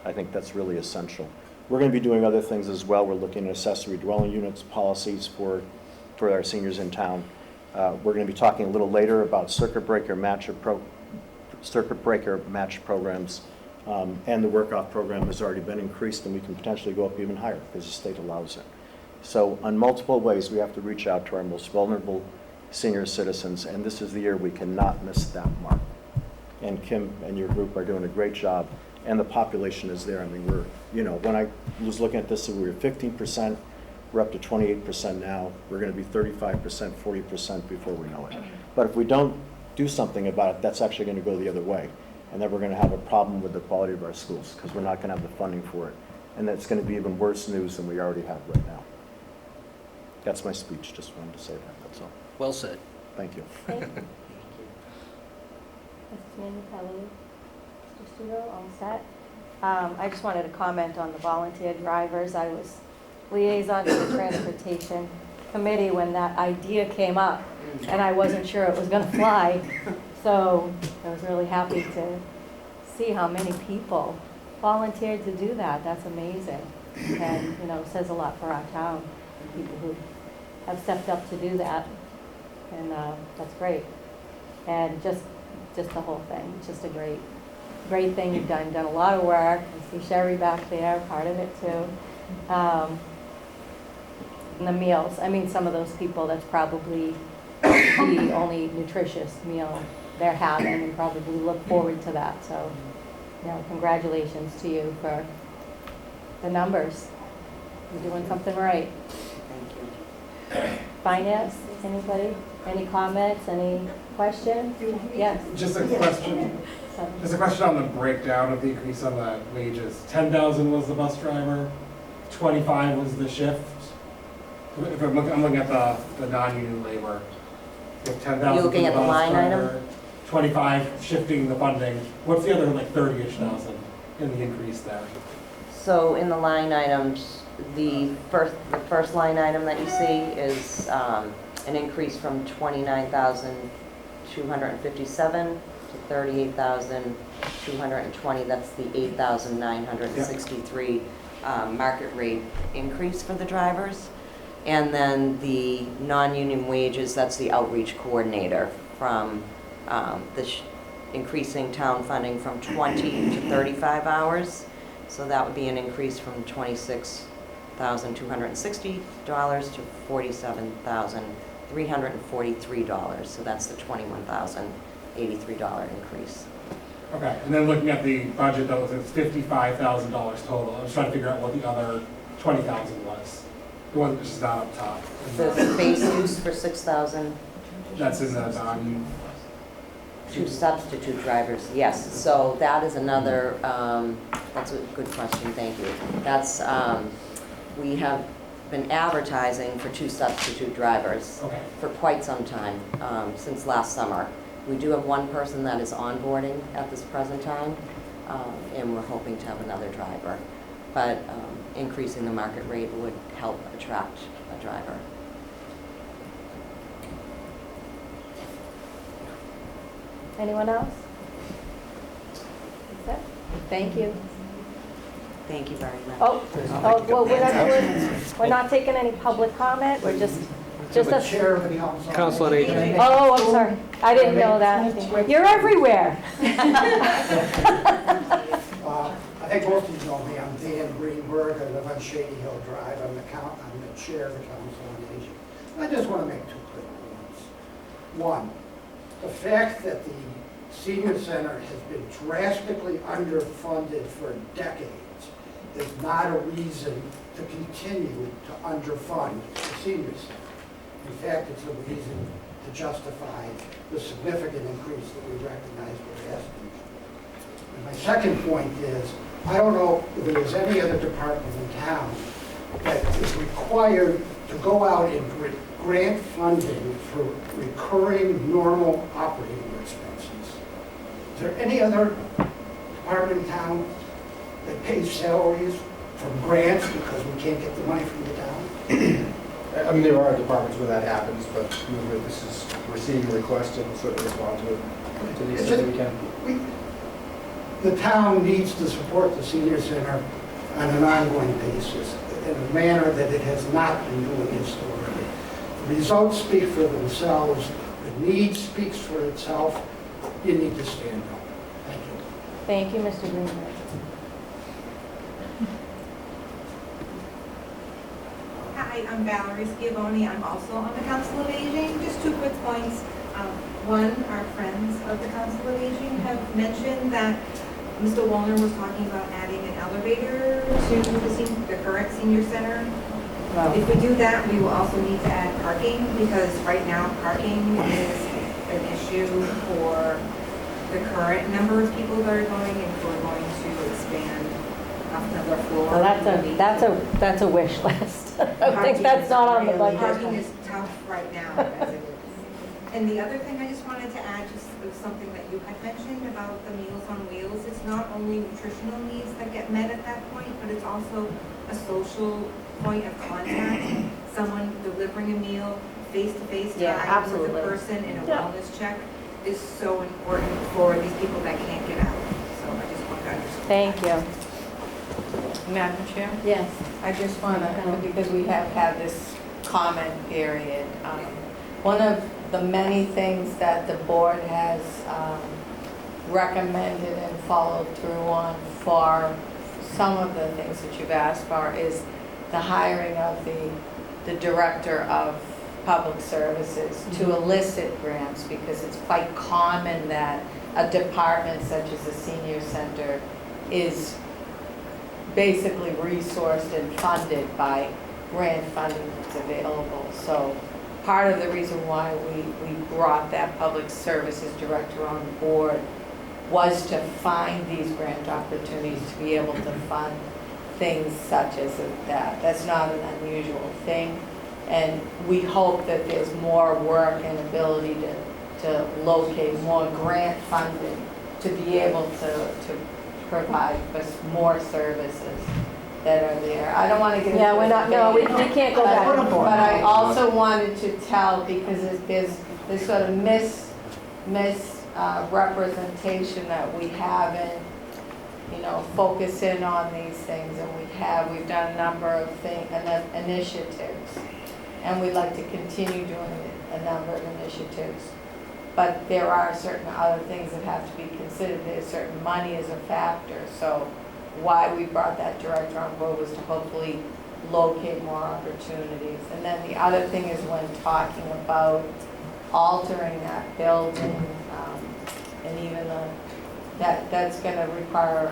I think that's really essential. We're going to be doing other things as well. We're looking at accessory dwelling units policies for our seniors in town. We're going to be talking a little later about circuit breaker match programs. And the work-off program has already been increased, and we can potentially go up even higher because the state allows it. So on multiple ways, we have to reach out to our most vulnerable senior citizens, and this is the year we cannot miss that mark. And Kim and your group are doing a great job, and the population is there. I mean, when I was looking at this, we were 15%, we're up to 28% now. We're going to be 35%, 40% before we know it. But if we don't do something about it, that's actually going to go the other way. And then we're going to have a problem with the quality of our schools because we're not going to have the funding for it. And that's going to be even worse news than we already have right now. That's my speech. Just wanted to say that. That's all. Well said. Thank you. Thank you. Mrs. Minipelli, Mr. Studo, all set? I just wanted to comment on the volunteer drivers. I was liaison to the Transportation Committee when that idea came up, and I wasn't sure it was going to fly. So I was really happy to see how many people volunteered to do that. That's amazing. And, says a lot for our town, people who have stepped up to do that. And that's great. And just the whole thing, just a great thing you've done. You've done a lot of work. I see Sherry back there, part of it too. And the meals. I mean, some of those people, that's probably the only nutritious meal they're having, and probably look forward to that. So, congratulations to you for the numbers. You're doing something right. Thank you. Finance, anybody? Any comments, any questions? Yes. Just a question. Just a question on the breakdown of the increase on the wages. 10,000 was the bus driver, 25 was the shift. If I'm looking at the non-union labor. If 10,000 You're looking at the line item? 25 shifting the funding. What's the other 30-ish thousand in the increase there? So in the line items, the first line item that you see is an increase from 29,257 to 38,220. That's the 8,963 market rate increase for the drivers. And then the non-union wages, that's the outreach coordinator from increasing town funding from 20 to 35 hours. So that would be an increase from $26,260 to $47,343. So that's the $21,083 increase. Okay, and then looking at the budget, though, it's $55,000 total. I was trying to figure out what the other $20,000 was. The one that's just not up top. The space use for 6,000, That's in the non, two substitute drivers, yes. So that is another, that's a good question, thank you. That's, we have been advertising for 2 substitute drivers okay. for quite some time, since last summer. We do have 1 person that is onboarding at this present time, and we're hoping to have another driver. But increasing the market rate would help attract a driver. Anyone else? That's it. Thank you. Thank you very much. Oh, well, we're not taking any public comment, we're just a... Chair of the council. Council on Aging. Oh, I'm sorry, I didn't know that. You're everywhere. I think most of you know me, I'm Dan Greenberg, I live on Shady Hill Drive, I'm the chair of the council on aging. I just want to make 2 quick points. One, the fact that the senior center has been drastically underfunded for decades is not a reason to continue to underfund the senior center. In fact, it's a reason to justify the significant increase that we recognize we're asking for. And my second point is, I don't know if there's any other department in town that is required to go out and grant funding for recurring normal operating expenses. Is there any other department in town that pays salaries from grants because we can't get the money from the town? I mean, there are departments where that happens, but we're seeing a request and we'll certainly respond to it to the extent that we can. The town needs to support the senior center on an ongoing basis in a manner that it has not been doing historically. The results speak for themselves. The need speaks for itself. You need to stand up. Thank you. Thank you, Mr. Greenberg. Hi, I'm Valerie Schiavone. I'm also on the Council of Aging. Just 2 quick points. One, our friends of the Council of Aging have mentioned that Mr. Wallner was talking about adding an elevator to the current senior center. Wow. If we do that, we will also need to add parking, because right now parking is an issue for the current number of people that are going, and if we're going to expand another floor. Well, that's a wish list. I think that's not on the budget. Parking is tough right now as it is. And the other thing I just wanted to add, just something that you had mentioned about the Meals on Wheels. It's not only nutritional needs that get met at that point, but it's also a social point of contact. Someone delivering a meal, face-to-face time with a person in a wellness check is so important for these people that can't get out. So I just want to understand. Thank you. Madam Chair? Yes. I just want to, because we have had this comment period, one of the many things that the board has recommended and followed through on for some of the things that you've asked for is the hiring of the director of public services to elicit grants, because it's quite common that a department such as the senior center is basically resourced and funded by grant funding that's available. So part of the reason why we brought that public services director on board was to find these grant opportunities to be able to fund things such as that. That's not an unusual thing. And we hope that there's more work and ability to locate more grant funding to be able to provide more services that are there. I don't want to get into we're not, no, we can't go back and forth. But I also wanted to tell, because there's this sort of misrepresentation that we haven't, focus in on these things, and we've done a number of initiatives, and we'd like to continue doing a number of initiatives. But there are certain other things that have to be considered. There's certain money as a factor. So why we brought that director on board was to hopefully locate more opportunities. And then the other thing is when talking about altering that building, and even that's going to require,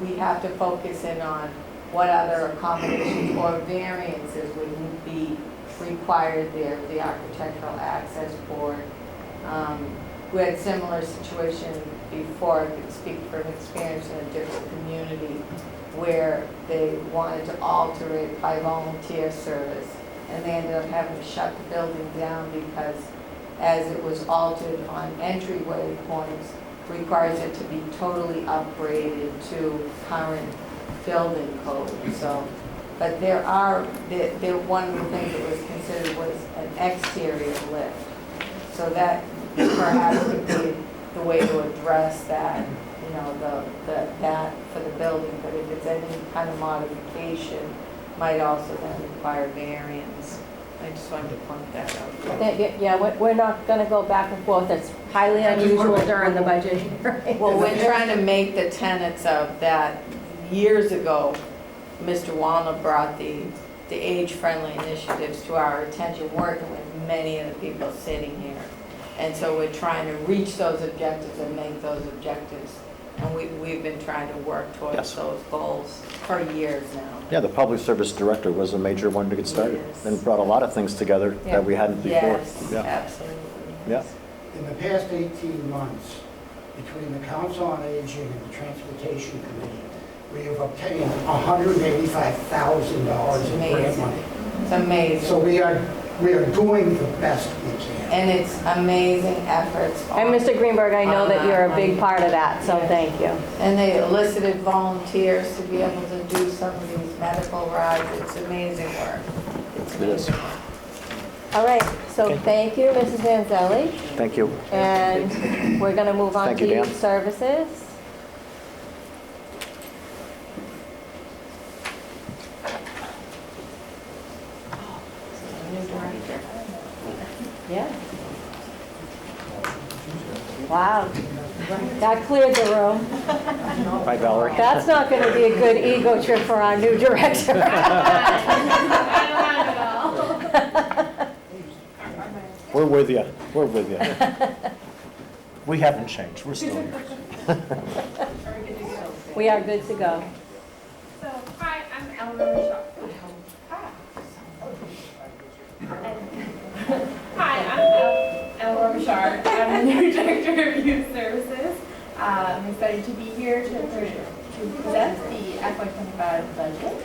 we have to focus in on what other accommodations or variances would be required there, the architectural access board. We had similar situation before, I could speak from experience in a different community, where they wanted to alter it by volunteer service, and they ended up having to shut the building down because as it was altered on entryway points, requires it to be totally upgraded to current building code. So, but there one of the things that was considered was an exterior lift. So that perhaps could be the way to address that, you know, that for the building. But if it's any kind of modification, might also then require variance. I just wanted to point that out. Yeah, we're not gonna go back and forth. It's highly unusual during the budget hearing. Well, we're trying to make the tenets of that. Years ago, Mr. Walner brought the age-friendly initiatives to our attention, working with many of the people sitting here. And so we're trying to reach those objectives and make those objectives. And we've been trying to work towards those goals for years now. Yeah, the public service director was a major one to get started, Yes. and brought a lot of things together that we hadn't before. Yes, Yeah. absolutely. Yeah. In the past 18 months, between the Council on Aging and the Transportation Committee, we have obtained $185,000 in grant money. It's amazing. So we are doing the best we can. And it's amazing efforts. And Mr. Greenberg, I know that you're a big part of that, so thank you. And they enlisted volunteers to be able to do some of these medical rides. It's amazing work. It's amazing work. All right, so thank you, Mrs. Vanzelli. Thank you. And we're gonna move on Thank to you, Dan. youth services. Yeah. Wow. That cleared the room. Bye, Valerie. That's not going to be a good ego trip for our new director. We're with you. We're with you. We haven't changed. We're still here. We are good to go. So, hi, I'm Eleanor Shaw. Hi, I'm Eleanor Bouchard. I'm the new Director of Youth Services. I'm excited to be here to present the FY25 budget.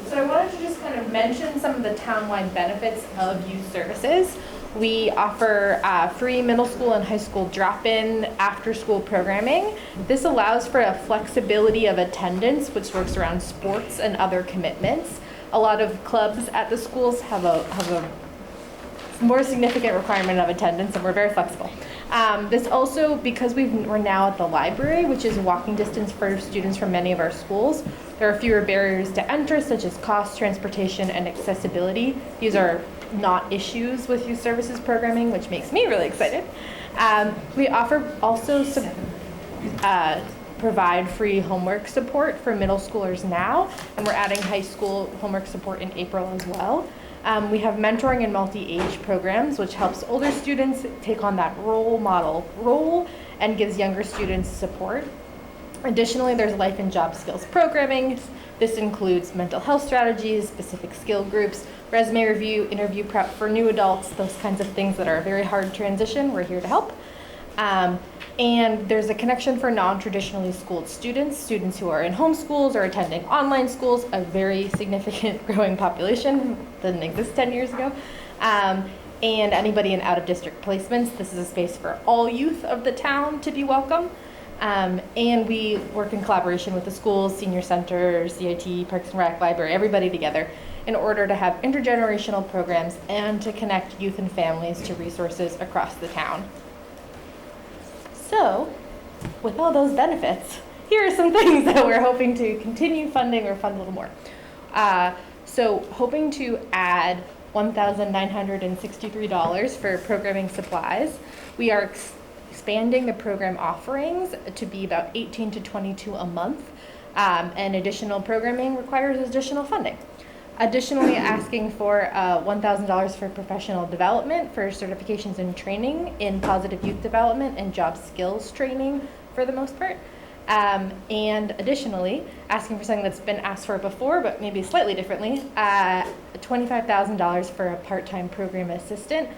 So I wanted to just kind of mention some of the town-wide benefits of youth services. We offer free middle school and high school drop-in after-school programming. This allows for a flexibility of attendance, which works around sports and other commitments. A lot of clubs at the schools have a more significant requirement of attendance, and we're very flexible. This also, because we're now at the library, which is walking distance for students from many of our schools, there are fewer barriers to enter, such as cost, transportation, and accessibility. These are not issues with youth services programming, which makes me really excited. We offer also provide free homework support for middle schoolers now, and we're adding high school homework support in April as well. We have mentoring and multi-age programs, which helps older students take on that role model role and gives younger students support. Additionally, there's life and job skills programming. This includes mental health strategies, specific skill groups, resume review, interview prep for new adults, those kinds of things that are a very hard transition. We're here to help. And there's a connection for non-traditionally schooled students who are in homeschools or attending online schools, a very significant growing population, didn't exist 10 years ago. And anybody in out-of-district placements. This is a space for all youth of the town to be welcome. And we work in collaboration with the schools, senior center, CIT, Parks and Rec, library, everybody together in order to have intergenerational programs and to connect youth and families to resources across the town. So, with all those benefits, here are some things that we're hoping to continue funding or fund a little more. So, hoping to add $1,963 for programming supplies. We are expanding the program offerings to be about 18 to 22 a month, and additional programming requires additional funding. Additionally, asking for $1,000 for professional development for certifications and training in positive youth development and job skills training for the most part. And additionally, asking for something that's been asked for before, but maybe slightly differently, $25,000 for a part-time program assistant.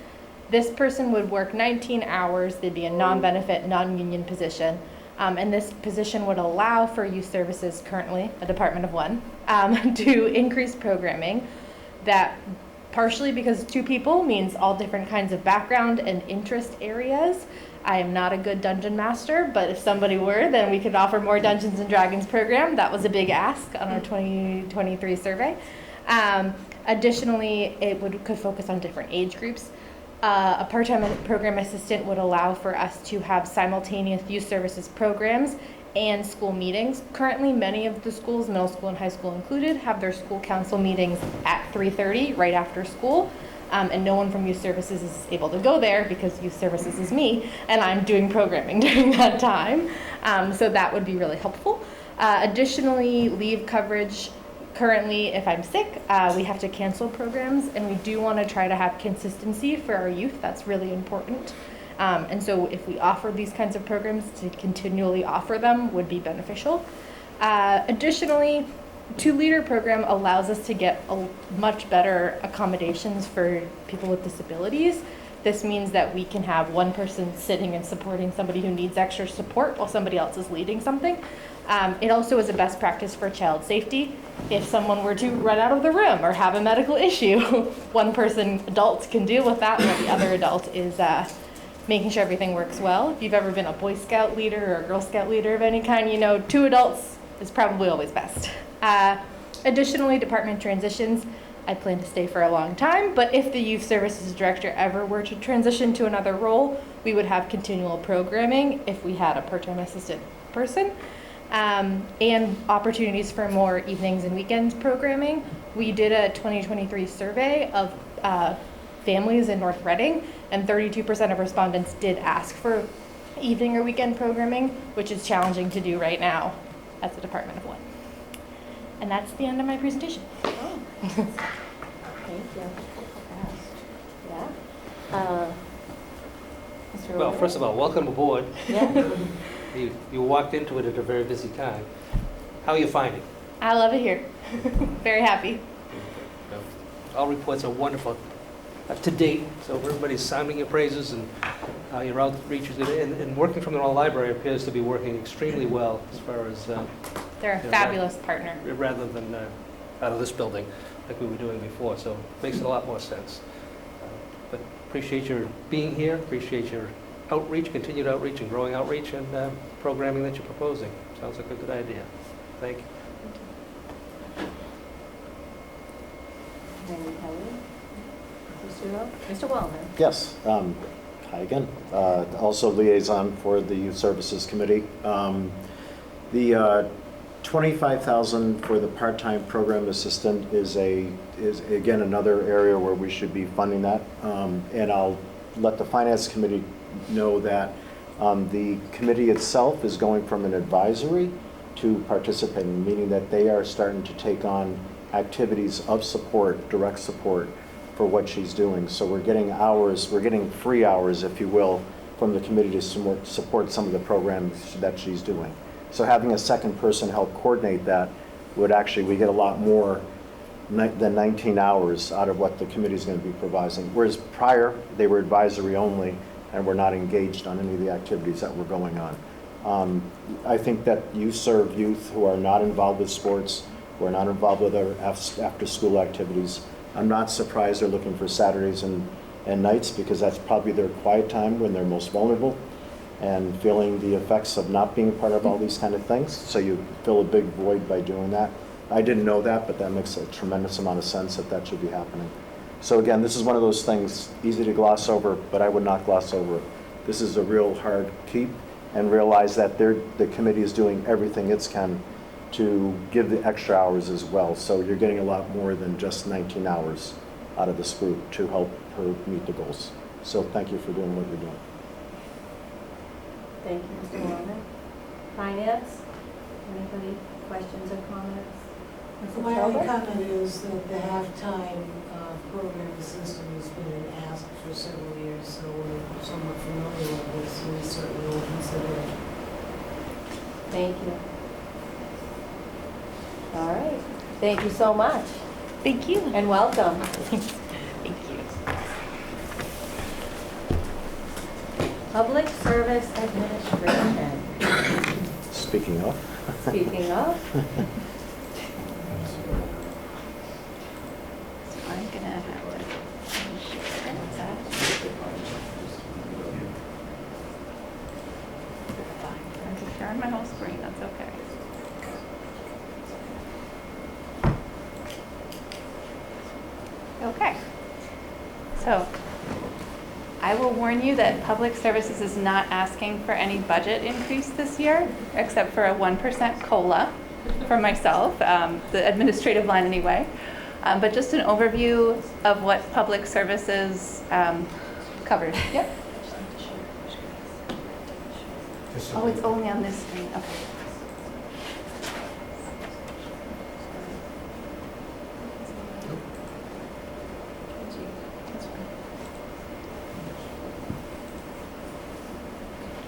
This person would work 19 hours. They'd be a non-benefit, non-union position. And this position would allow for youth services, currently a department of one, to increase programming that partially because two people means all different kinds of background and interest areas. I am not a good dungeon master, but if somebody were, then we could offer more Dungeons and Dragons program. That was a big ask on our 2023 survey. Additionally, could focus on different age groups. A part-time program assistant would allow for us to have simultaneous youth services programs and school meetings. Currently, many of the schools, middle school and high school included, have their school council meetings at 3:30, right after school. And no one from youth services is able to go there because youth services is me, and I'm doing programming during that time. So that would be really helpful. Additionally, leave coverage. Currently, if I'm sick, we have to cancel programs, and we do want to try to have consistency for our youth. That's really important. And so if we offer these kinds of programs, to continually offer them would be beneficial. Additionally, 2-leader program allows us to get much better accommodations for people with disabilities. This means that we can have one person sitting and supporting somebody who needs extra support while somebody else is leading something. It also is a best practice for child safety. If someone were to run out of the room or have a medical issue, one person, adult, can deal with that, while the other adult is making sure everything works well. If you've ever been a Boy Scout leader or a Girl Scout leader of any kind, you know 2 adults is probably always best. Additionally, department transitions. I plan to stay for a long time, but if the youth services director ever were to transition to another role, we would have continual programming if we had a part-time assistant person. And opportunities for more evenings and weekends programming. We did a 2023 survey of families in North Reading, and 32% of respondents did ask for evening or weekend programming, which is challenging to do right now as a department of one. And that's the end of my presentation. Oh. Thank you. Yeah. Mr. Well, Wilder? first of all, welcome aboard. Yeah. You walked into it at a very busy time. How are you finding? I love it here. Very happy. All reports are wonderful to date, so everybody's sounding your praises, and your outreach is good. And working from the law library appears to be working extremely well as far as They're a fabulous partner. rather than out of this building like we were doing before, so it makes it a lot more sense. But appreciate your being here, appreciate your outreach, continued outreach and growing outreach, and programming that you're proposing. Sounds like a good idea. Thank you. Mr. Wallner? Yes. Hi again. Also liaison for the Youth Services Committee. The $25,000 for the part-time program assistant is again another area where we should be funding that. And I'll let the Finance Committee know that the committee itself is going from an advisory to participating, meaning that they are starting to take on activities of support, direct support for what she's doing. So we're getting hours, we're getting free hours, if you will, from the committee to support some of the programs that she's doing. So having a second person help coordinate that would actually, we get a lot more than 19 hours out of what the committee is going to be providing. Whereas prior, they were advisory only and were not engaged on any of the activities that were going on. I think that you serve youth who are not involved with sports, who are not involved with other after-school activities. I'm not surprised they're looking for Saturdays and nights, because that's probably their quiet time when they're most vulnerable and feeling the effects of not being part of all these kind of things. So you fill a big void by doing that. I didn't know that, but that makes a tremendous amount of sense that should be happening. So again, this is one of those things easy to gloss over, but I would not gloss over it. This is a real hard keep, and realize that the committee is doing everything it can to give the extra hours as well. So you're getting a lot more than just 19 hours out of this group to help her meet the goals. So thank you for doing what you're doing. Thank you, Mr. Wallner. Finance? Anybody, questions or comments? Mrs. My Schroeder? only comment is that the halftime program assistant has been an ask for several years, so we're somewhat familiar with this, and we certainly will consider it. Thank you. All right. Thank you so much. Thank you. And welcome. Thank you. Public Service Administration. Speaking of. Speaking of, I'm gonna have to share that. I'm just sharing my whole screen, that's okay. Okay. So, I will warn you that Public Services is not asking for any budget increase this year, except for a 1% COLA for myself, the administrative line anyway. But just an overview of what Public Services covers. Yep. Oh, it's only on this screen, okay.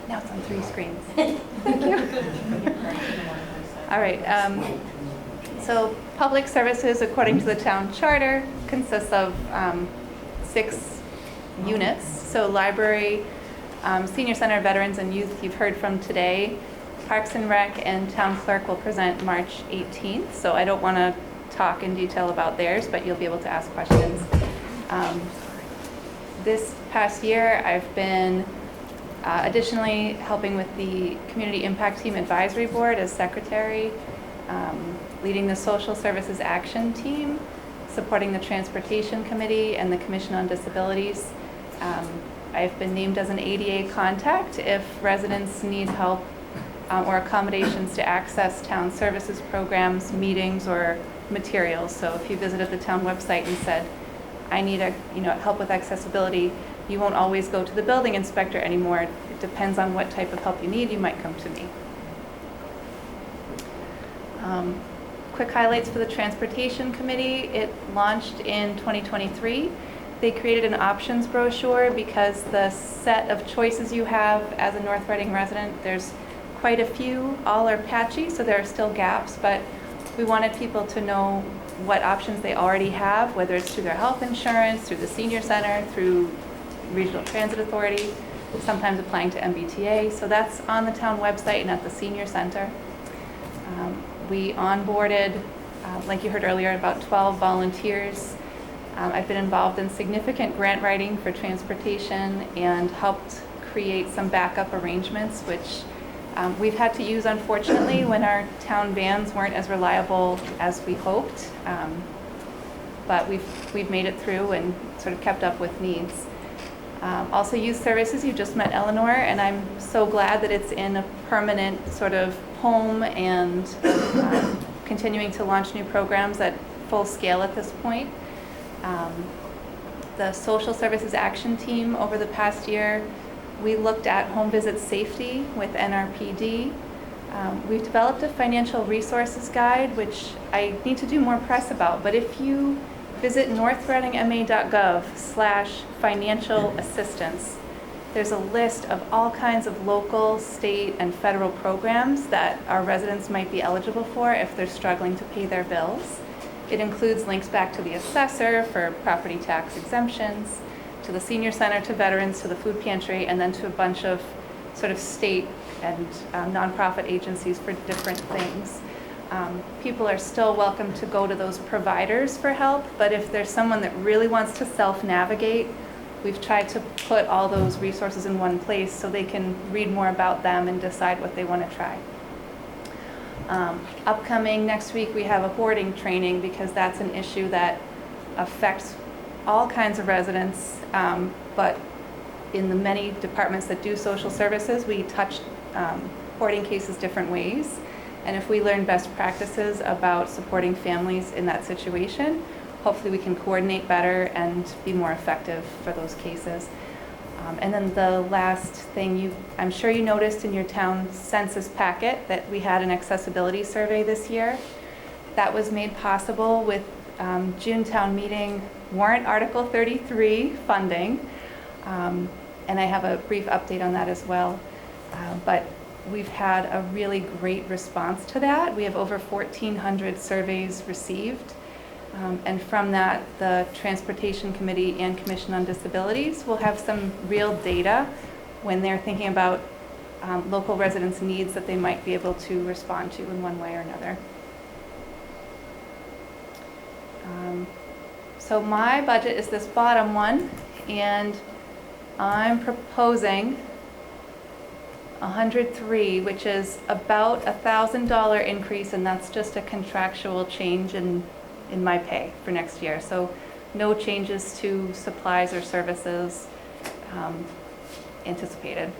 Now it's on 3 screens. Thank you. All right. So public services, according to the town charter, consists of 6 units. So library, senior center, veterans, and youth you've heard from today. Parks and Rec and town clerk will present March 18th. So I don't want to talk in detail about theirs, but you'll be able to ask questions. This past year, I've been additionally helping with the Community Impact Team Advisory Board as secretary, leading the Social Services Action Team, supporting the Transportation Committee and the Commission on Disabilities. I've been named as an ADA contact if residents need help or accommodations to access town services programs, meetings, or materials. So if you visited the town website and said, I need help with accessibility, you won't always go to the building inspector anymore. It depends on what type of help you need. You might come to me. Quick highlights for the Transportation Committee. It launched in 2023. They created an options brochure because the set of choices you have as a North Reading resident, there's quite a few. All are patchy, so there are still gaps, but we wanted people to know what options they already have, whether it's through their health insurance, through the senior center, through Regional Transit Authority, sometimes applying to MBTA. So that's on the town website and at the senior center. We onboarded, like you heard earlier, about 12 volunteers. I've been involved in significant grant writing for transportation and helped create some backup arrangements, which we've had to use, unfortunately, when our town vans weren't as reliable as we hoped. But we've made it through and sort of kept up with needs. Also youth services, you just met Eleanor, and I'm so glad that it's in a permanent sort of home and continuing to launch new programs at full scale at this point. The Social Services Action Team over the past year, we looked at home visit safety with NRPD. We've developed a financial resources guide, which I need to do more press about, but if you visit northreadingma.gov/financial assistance, there's a list of all kinds of local, state, and federal programs that our residents might be eligible for if they're struggling to pay their bills. It includes links back to the assessor for property tax exemptions, to the senior center, to veterans, to the food pantry, and then to a bunch of sort of state and nonprofit agencies for different things. People are still welcome to go to those providers for help, but if there's someone that really wants to self-navigate, we've tried to put all those resources in one place so they can read more about them and decide what they want to try. Upcoming next week, we have a boarding training because that's an issue that affects all kinds of residents, but in the many departments that do social services, we touch boarding cases different ways. And if we learn best practices about supporting families in that situation, hopefully we can coordinate better and be more effective for those cases. And then the last thing, I'm sure you noticed in your town census packet that we had an accessibility survey this year. That was made possible with June town meeting warrant Article 33 funding. And I have a brief update on that as well. But we've had a really great response to that. We have over 1,400 surveys received. And from that, the Transportation Committee and Commission on Disabilities will have some real data when they're thinking about local residents' needs that they might be able to respond to in one way or another. So my budget is this bottom one, and I'm proposing 103, which is about a $1,000 increase, and that's just a contractual change in my pay for next year. So no changes to supplies or services anticipated.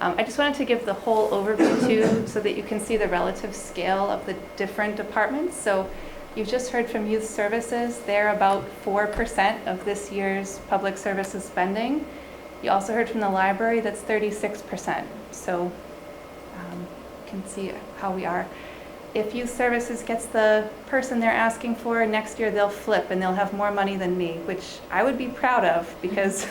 I just wanted to give the whole overview too, so that you can see the relative scale of the different departments. So you've just heard from Youth Services. They're about 4% of this year's public services spending. You also heard from the library, that's 36%. So you can see how we are. If Youth Services gets the person they're asking for, next year they'll flip and they'll have more money than me, which I would be proud of, because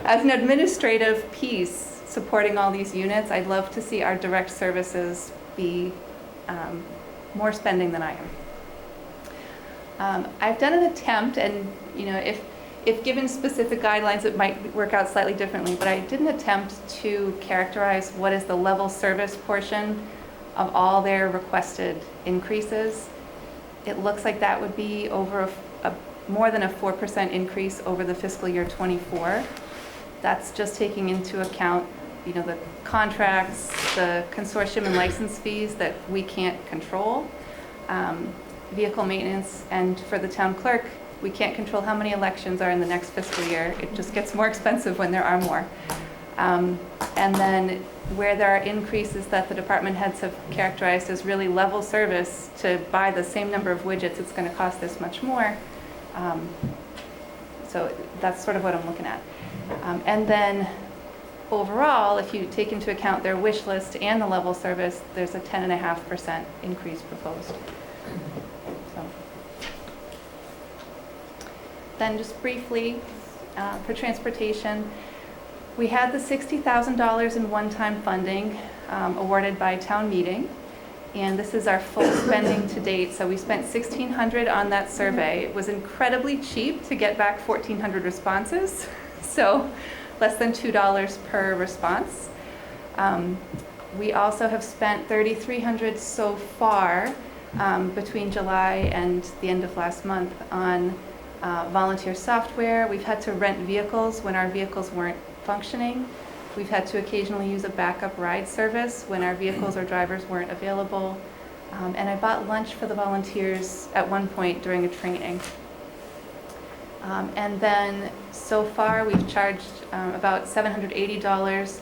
as an administrative piece supporting all these units, I'd love to see our direct services be more spending than I am. I've done an attempt, and if given specific guidelines, it might work out slightly differently, but I did an attempt to characterize what is the level service portion of all their requested increases. It looks like that would be over more than a 4% increase over the fiscal year 24. That's just taking into account, the contracts, the consortium and license fees that we can't control, vehicle maintenance, and for the town clerk, we can't control how many elections are in the next fiscal year. It just gets more expensive when there are more. And then where there are increases that the department heads have characterized as really level service, to buy the same number of widgets, it's going to cost this much more. So that's sort of what I'm looking at. And then overall, if you take into account their wish list and the level service, there's a 10.5% increase proposed. So. Then just briefly, for transportation, we had the $60,000 in one-time funding awarded by town meeting, and this is our full spending to date. So we spent $1,600 on that survey. It was incredibly cheap to get back 1,400 responses, so less than $2 per response. We also have spent $3,300 so far between July and the end of last month on volunteer software. We've had to rent vehicles when our vehicles weren't functioning. We've had to occasionally use a backup ride service when our vehicles or drivers weren't available. And I bought lunch for the volunteers at one point during a training. And then so far we've charged about $780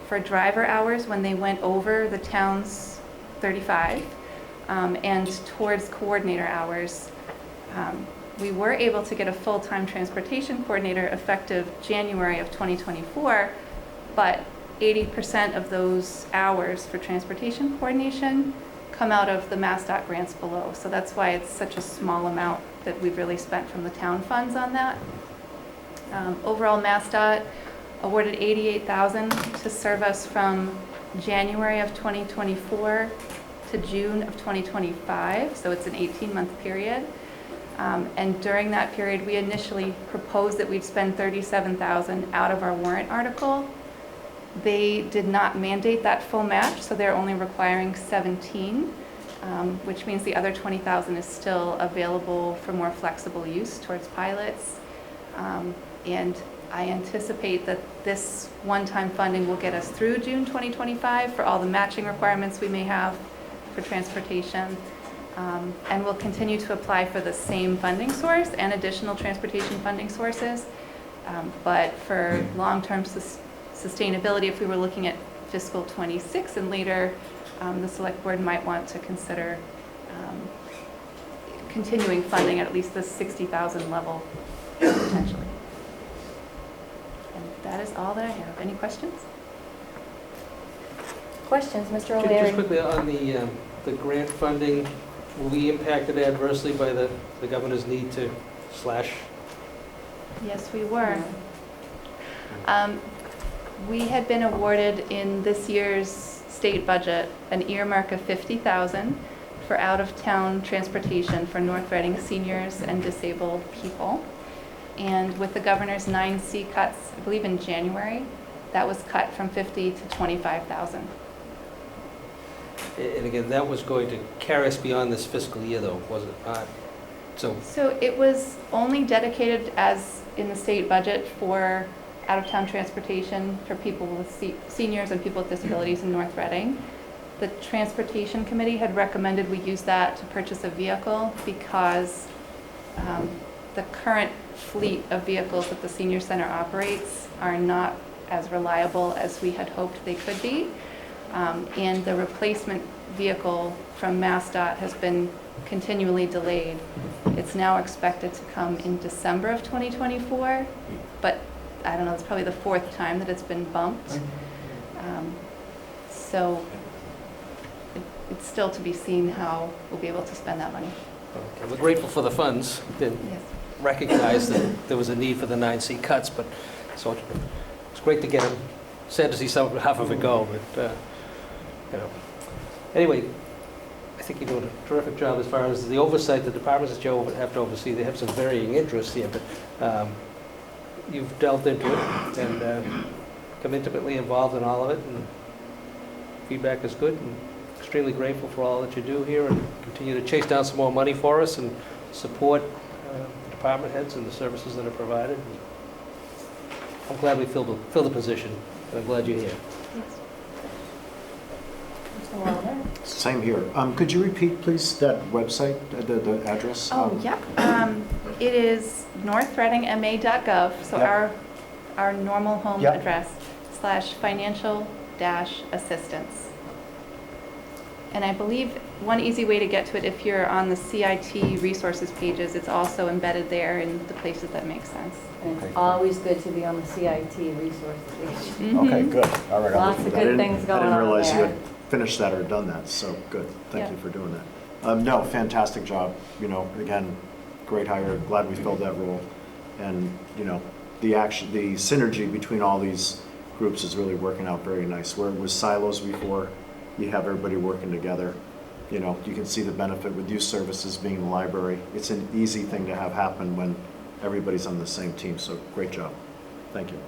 for driver hours when they went over the town's 35, and towards coordinator hours. We were able to get a full-time transportation coordinator effective January of 2024, but 80% of those hours for transportation coordination come out of the MassDOT grants below. So that's why it's such a small amount that we've really spent from the town funds on that. Overall, MassDOT awarded $88,000 to serve us from January of 2024 to June of 2025, so it's an 18-month period. And during that period, we initially proposed that we'd spend $37,000 out of our warrant article. They did not mandate that full match, so they're only requiring 17, which means the other 20,000 is still available for more flexible use towards pilots. And I anticipate that this one-time funding will get us through June 2025 for all the matching requirements we may have for transportation. And we'll continue to apply for the same funding source and additional transportation funding sources. But for long-term sustainability, if we were looking at fiscal 26 and later, the select board might want to consider continuing funding at least the 60,000 level potentially. And that is all that I have. Any questions? Questions, Mr. O'Leary? Just quickly on the grant funding, were we impacted adversely by the governor's need to slash? Yes, we were. We had been awarded in this year's state budget an earmark of $50,000 for out-of-town transportation for North Reading seniors and disabled people. And with the governor's 9C cuts, I believe in January, that was cut from $50,000 to $25,000. And again, that was going to carry us beyond this fiscal year, though, was it not? So it was only dedicated as in the state budget for out-of-town transportation for people with seniors and people with disabilities in North Reading. The Transportation Committee had recommended we use that to purchase a vehicle because the current fleet of vehicles that the senior center operates are not as reliable as we had hoped they could be. And the replacement vehicle from MassDOT has been continually delayed. It's now expected to come in December of 2024, but I don't know, it's probably the fourth time that it's been bumped. So it's still to be seen how we'll be able to spend that money. Okay, we're grateful for the funds. Didn't recognize that there was a need for the 9C cuts, but so it's great to get them. Sad to see half of it go, but you know. Anyway, I think you're doing a terrific job as far as the oversight. The departments that you have to oversee, they have some varying interests here, but you've delved into it and become intimately involved in all of it, and feedback is good, and extremely grateful for all that you do here, and continue to chase down some more money for us and support the department heads and the services that are provided. I'm glad we filled the position, and I'm glad you're here. Same here. Could you repeat, please, that website, the address? Yep. It is northreadingma.gov, so our normal home address, /financial-assistance. And I believe one easy way to get to it, if you're on the CIT resources pages, it's also embedded there in the places that make sense. And it's always good to be on the CIT resource page. Okay, good. All right. Lots of good things going on I didn't realize there. you had finished that or done that, so good. Thank you for doing that. No, fantastic job. You know, again, great hire. Glad we filled that role. And, you know, the synergy between all these groups is really working out very nice. Where it was silos before, you have everybody working together. You know, you can see the benefit with youth services being in the library. It's an easy thing to have happen when everybody's on the same team, so great job. Thank you.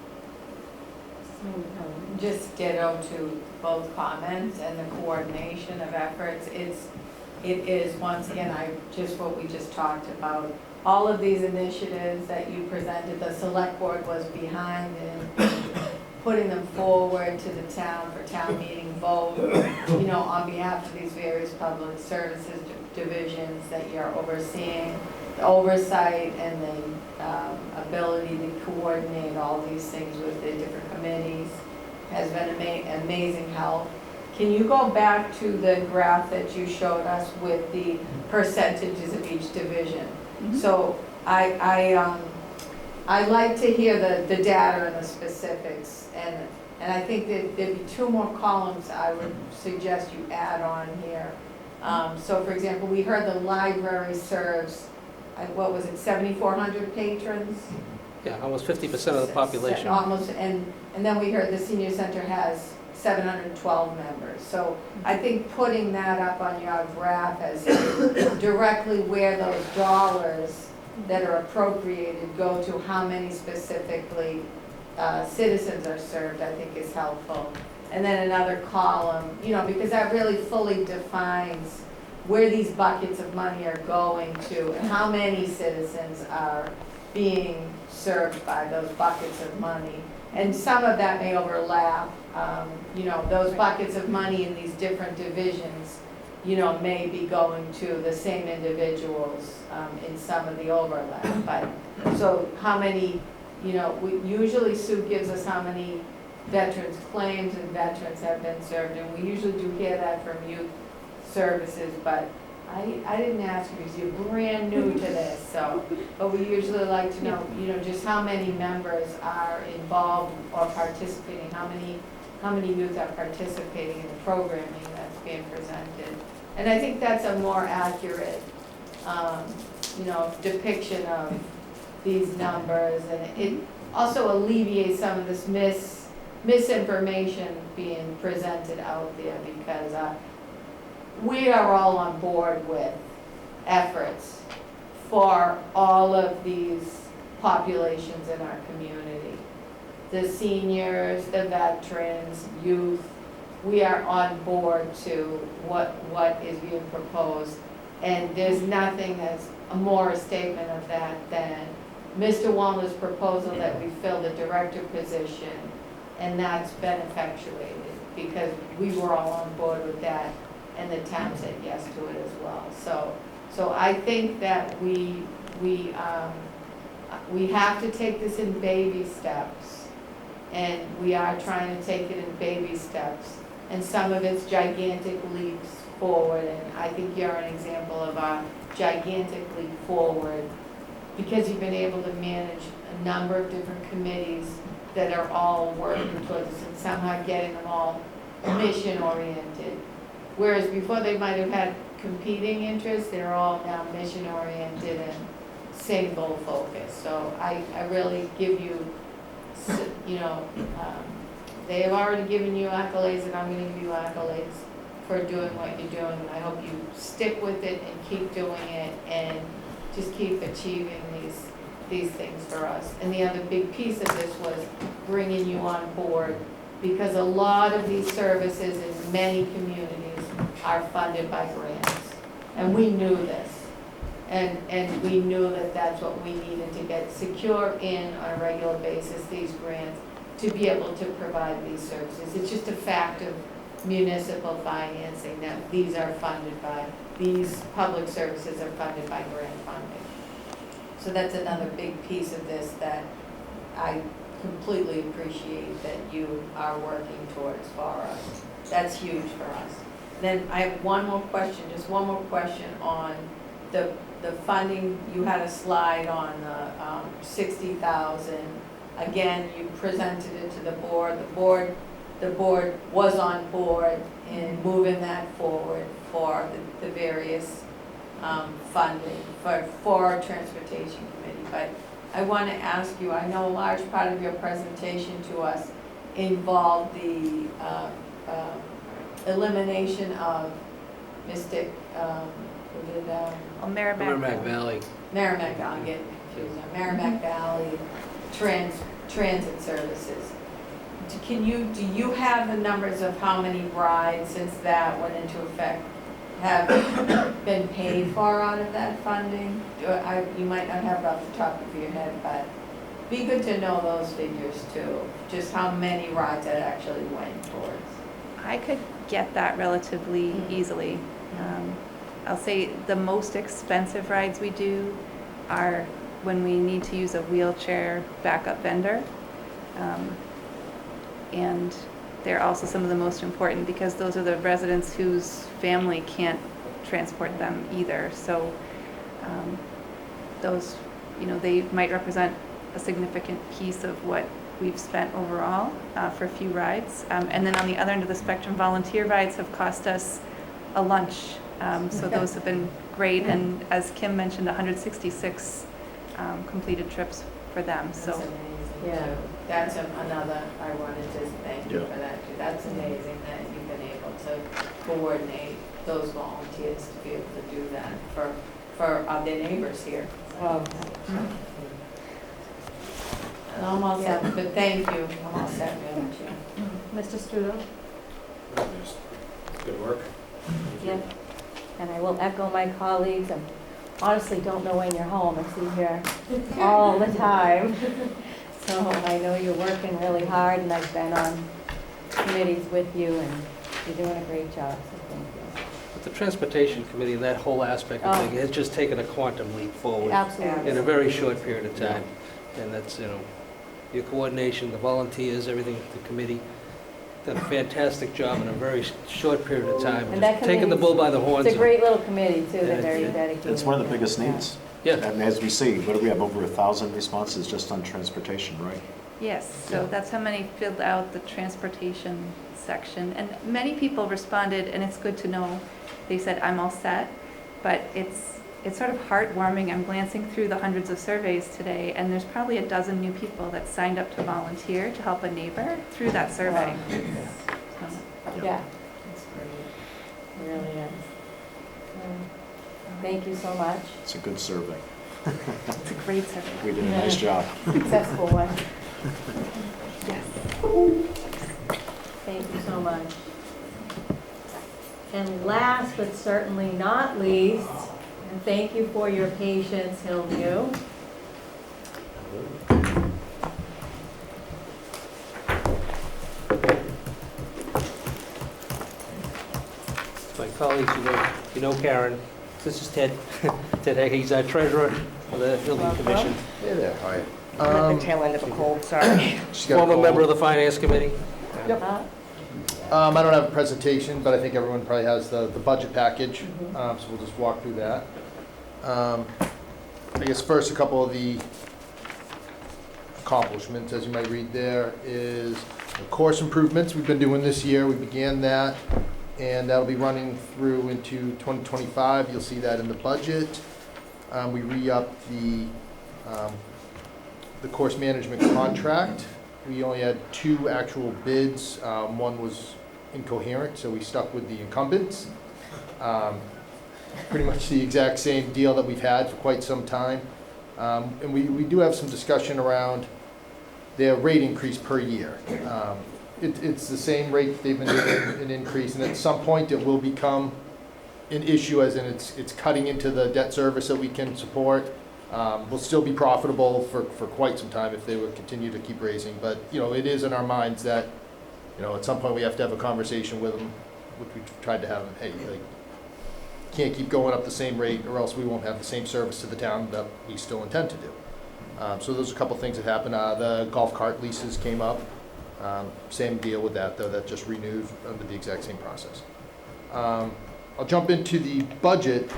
Just ditto to both comments and the coordination of efforts. It is, once again, what we just talked about. All of these initiatives that you presented, the select board was behind in putting them forward to the town for town meeting vote, you know, on behalf of these various public services divisions that you're overseeing. The oversight and the ability to coordinate all these things with the different committees has been amazing help. Can you go back to the graph that you showed us with the percentages of each division? Mm-hmm. So I like to hear the data and the specifics, and I think that there'd be two more columns I would suggest you add on here. So for example, we heard the library serves, what was it, 7,400 patrons? Yeah, almost 50% of the population. Almost, and then we heard the senior center has 712 members. So I think putting that up on your graph as directly where those dollars that are appropriated go to how many specifically citizens are served, I think is helpful. And then another column, you know, because that really fully defines where these buckets of money are going to and how many citizens are being served by those buckets of money. And some of that may overlap. You know, those buckets of money in these different divisions, you know, may be going to the same individuals in some of the overlap. But so how many, you know, usually Sue gives us how many veterans claims and veterans have been served, and we usually do hear that from youth services, but I didn't ask you because you're brand new to this, so, but we usually like to know, you know, just how many members are involved or participating, how many youth are participating in the programming that's being presented. And I think that's a more accurate, you know, depiction of these numbers, and it also alleviates some of this misinformation being presented out there, because we are all on board with efforts for all of these populations in our community. The seniors, the veterans, youth, we are on board to what is being proposed. And there's nothing that's more a statement of that than Mr. Wallner's proposal that we fill the director position, and that's been effectuated because we were all on board with that, and the town said yes to it as well. So I think that we have to take this in baby steps, and we are trying to take it in baby steps, and some of it's gigantic leaps forward, and I think you're an example of a gigantic leap forward, because you've been able to manage a number of different committees that are all working towards this, and somehow getting them all mission-oriented. Whereas before they might have had competing interests, they're all now mission-oriented and single focus. So I really give you, they have already given you accolades, and I'm going to give you accolades for doing what you're doing. And I hope you stick with it and keep doing it, and just keep achieving these things for us. And the other big piece of this was bringing you on board, because a lot of these services in many communities are funded by grants. And we knew this. And we knew that that's what we needed to get secure in on a regular basis, these grants, to be able to provide these services. It's just a fact of municipal financing that these are funded by, these public services are funded by grant funding. So that's another big piece of this that I completely appreciate that you are working towards for us. That's huge for us. Then I have one more question, just one more question on the funding. You had a slide on the 60,000. Again, you presented it to the board. The board was on board in moving that forward for the various funding for our transportation committee. But I want to ask you, I know a large part of your presentation to us involved the elimination of Mystic, Merrimack Valley. Merrimack, I'm getting confused now. Merrimack Valley transit services. Do you have the numbers of how many rides since that went into effect have been paid for out of that funding? You might not have it off the top of your head, but be good to know those figures too. Just how many rides that actually went towards. I could get that relatively easily. I'll say the most expensive rides we do are when we need to use a wheelchair backup vendor. And they're also some of the most important because those are the residents whose family can't transport them either. So those, they might represent a significant piece of what we've spent overall for a few rides. And then on the other end of the spectrum, volunteer rides have cost us a lunch. So those have been great. And as Kim mentioned, 166 completed trips for them. So yeah, that's another, I wanted to thank you for that too. That's amazing that you've been able to coordinate those volunteers to be able to do that for their neighbors here. I'm all set, but thank you. I'm all set, Madam Chair. Mr. Studo? Good work. Yeah. And I will echo my colleagues. I honestly don't know when you're home. I see you here all the time. So I know you're working really hard, and I've been on committees with you, and you're doing a great job, so thank you. But the Transportation Committee and that whole aspect of things has just taken a quantum leap forward. Absolutely. In a very short period of time. And that's, your coordination, the volunteers, everything, the committee, done a fantastic job in a very short period of time. And Just taking the bull by the horns. It's a great little committee, too. They're very dedicated. It's one of the biggest needs. Yeah. And as we see, what do we have, over 1,000 responses just on transportation, right? yes, so that's how many filled out the transportation section. And many people responded, and it's good to know. They said, I'm all set, but it's it's sort of heartwarming. I'm glancing through the hundreds of surveys today, and there's probably a dozen new people that signed up to volunteer to help a neighbor through that survey. Yeah, it's great. It really is. Thank you so much. It's a good survey. It's a great survey. We did a nice job. Successful one. Yes. Thank you so much. And last but certainly not least, and thank you for your patience, Hillview. My colleagues, you know Karen. This is Ted. Ted Hager, he's our treasurer of the Building Commission. Hey there, hi. I'm at the tail end of a cold, sorry. Former member of the Finance Committee. Yep. I don't have a presentation, but I think everyone probably has the budget package, so we'll just walk through that. I guess first, a couple of the accomplishments, as you might read there, is the course improvements we've been doing this year. We began that, and that'll be running through into 2025. You'll see that in the budget. We re-upped the course management contract. We only had 2 actual bids. One was incoherent, so we stuck with the incumbents. Pretty much the exact same deal that we've had for quite some time. And we do have some discussion around their rate increase per year. It's the same rate they've been doing an increase, and at some point it will become an issue, as in it's cutting into the debt service that we can support. We'll still be profitable for quite some time if they would continue to keep raising. But, it is in our minds that, at some point we have to have a conversation with them, which we tried to have. Hey, can't keep going up the same rate, or else we won't have the same service to the town that we still intend to do. So those are a couple things that happened. The golf cart leases came up. Same deal with that, though. That just renewed under the exact same process. I'll jump into the budget